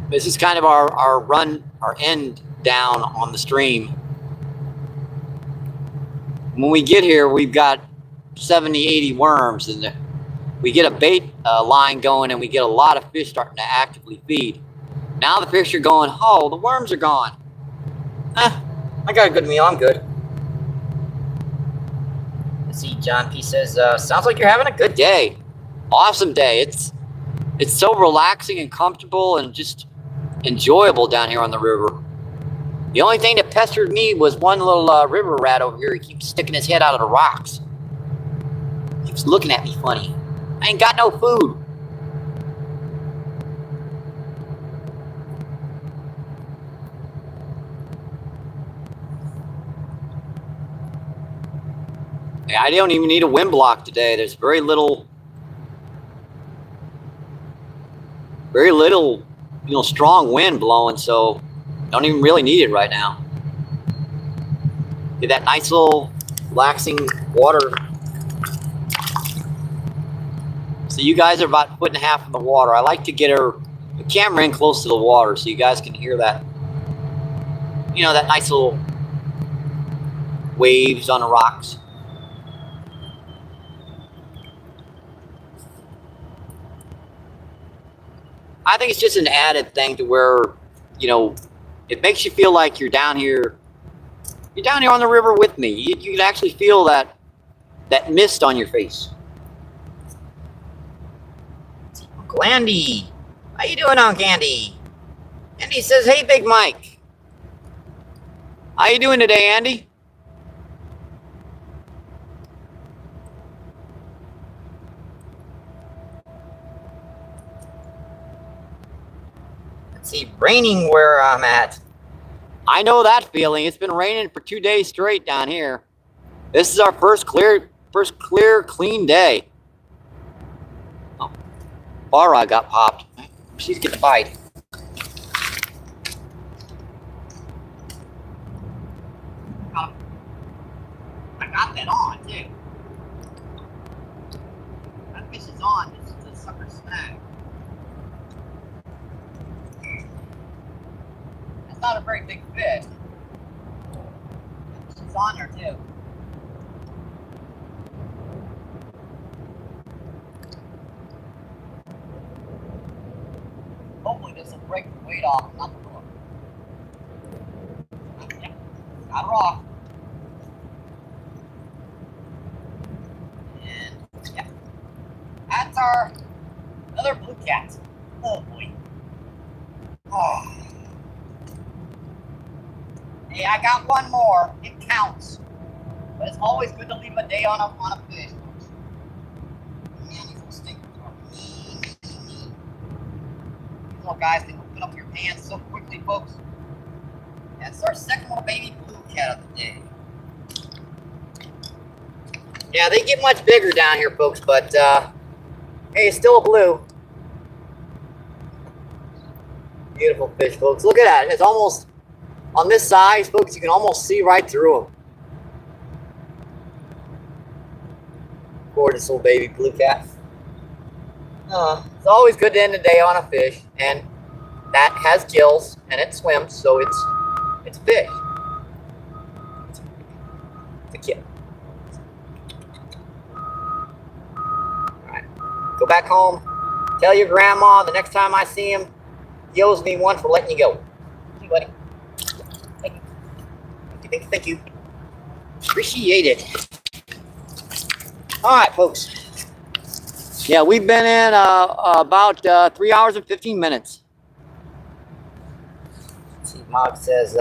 This is kind of our end down on the stream. When we get here, we've got 70, 80 worms, and we get a bait line going, and we get a lot of fish starting to actively feed. Now the fish are going, oh, the worms are gone. I got a good meal, I'm good. Let's see, John P says, sounds like you're having a good day. Awesome day. It's so relaxing and comfortable and just enjoyable down here on the river. The only thing that pestered me was one little river rat over here. He keeps sticking his head out of the rocks. Keeps looking at me funny. I ain't got no food. Yeah, I don't even need a wind block today. There's very little, strong wind blowing, so don't even really need it right now. Get that nice little relaxing water. So you guys are about a foot and a half in the water. I like to get the camera in close to the water so you guys can hear that, that nice little waves on the rocks. I think it's just an added thing to where, you know, it makes you feel like you're down here. You're down here on the river with me. You can actually feel that mist on your face. Uncle Andy, how you doing, Uncle Andy? Andy says, "Hey, Big Mike. How you doing today, Andy?" Let's see, raining where I'm at. I know that feeling. It's been raining for 2 days straight down here. This is our first clear, clean day. Oh, bar rod got popped. She's getting a bite. I got that on too. That fish is on. This is a sucker snag. That's not a very big fish. She's on there too. Hopefully this will break the weight off, not the hook. Yeah, got her off. And yeah, that's our another blue cat. Oh boy. Oh. Hey, I got one more. It counts. But it's always good to leave a day on a fish. Man, these little stinkers are mean. These little guys, they open up your pants so quickly, folks. That's our second little baby blue cat of the day. Yeah, they get much bigger down here, folks, but hey, it's still a blue. Beautiful fish, folks. Look at that. It's almost on this size, folks. You can almost see right through them. Gorgeous little baby blue cat. It's always good to end the day on a fish, and that has gills and it swims, so it's a fish. It's a kid. Alright. Go back home. Tell your grandma the next time I see him, he owes me one for letting you go. Thank you, buddy. Thank you. Thank you, thank you. Appreciate it. Alright, folks. Yeah, we've been in about 3 hours and 15 minutes. Let's see, Mog says,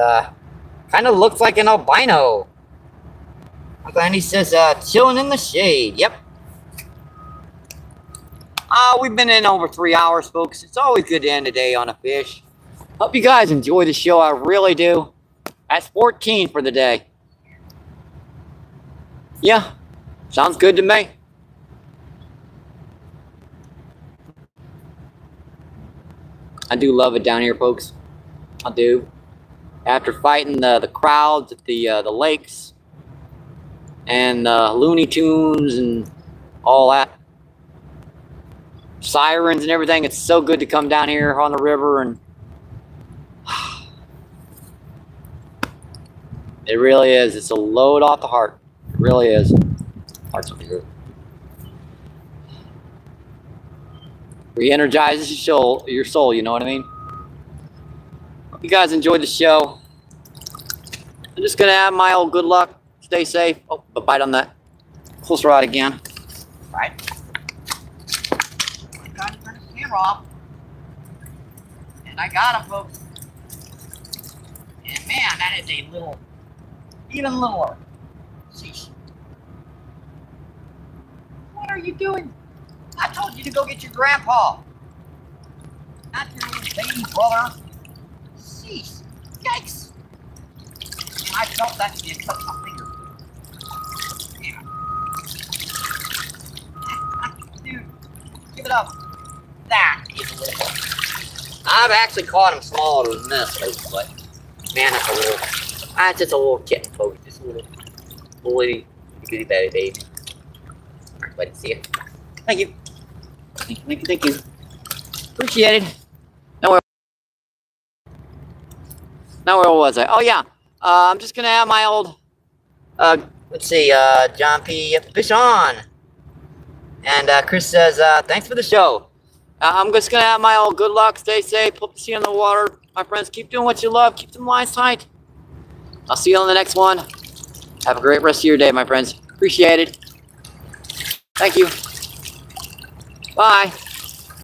kind of looks like an albino. Uncle Andy says, chilling in the shade. Yep. We've been in over 3 hours, folks. It's always good to end the day on a fish. Hope you guys enjoy the show. I really do. That's 14 for the day. Yeah, sounds good to me. I do love it down here, folks. I do. After fighting the crowds at the lakes and Looney Tunes and all that, sirens and everything, it's so good to come down here on the river, and it really is. It's a load off the heart. It really is. Heart's over here. Re-energizes your soul, you know what I mean? Hope you guys enjoyed the show. I'm just gonna have my old good luck. Stay safe. Oh, a bite on that close rod again. Right. I got to turn the camera off. And I got him, folks. And man, that is a little, even littler. Sheesh. What are you doing? I told you to go get your grandpa. Not your little baby brother. Sheesh. Yikes. And I felt that shit touch my finger. Yeah. Dude, give it up. That is a little. I've actually caught him smaller than this, but man, that's a little. That's just a little kitten, folks. Just a little itty bitty baby. Alright, buddy, see ya. Thank you. Thank you. Appreciate it. Now where was I? Oh yeah. I'm just gonna have my old Let's see, John P. Fish on. And Chris says, thanks for the show. I'm just going to have my old good luck. Stay safe. Hope to see you in the water. My friends, keep doing what you love. Keep them lines tight. I'll see you on the next one. Have a great rest of your day, my friends. Appreciate it. Thank you. Bye.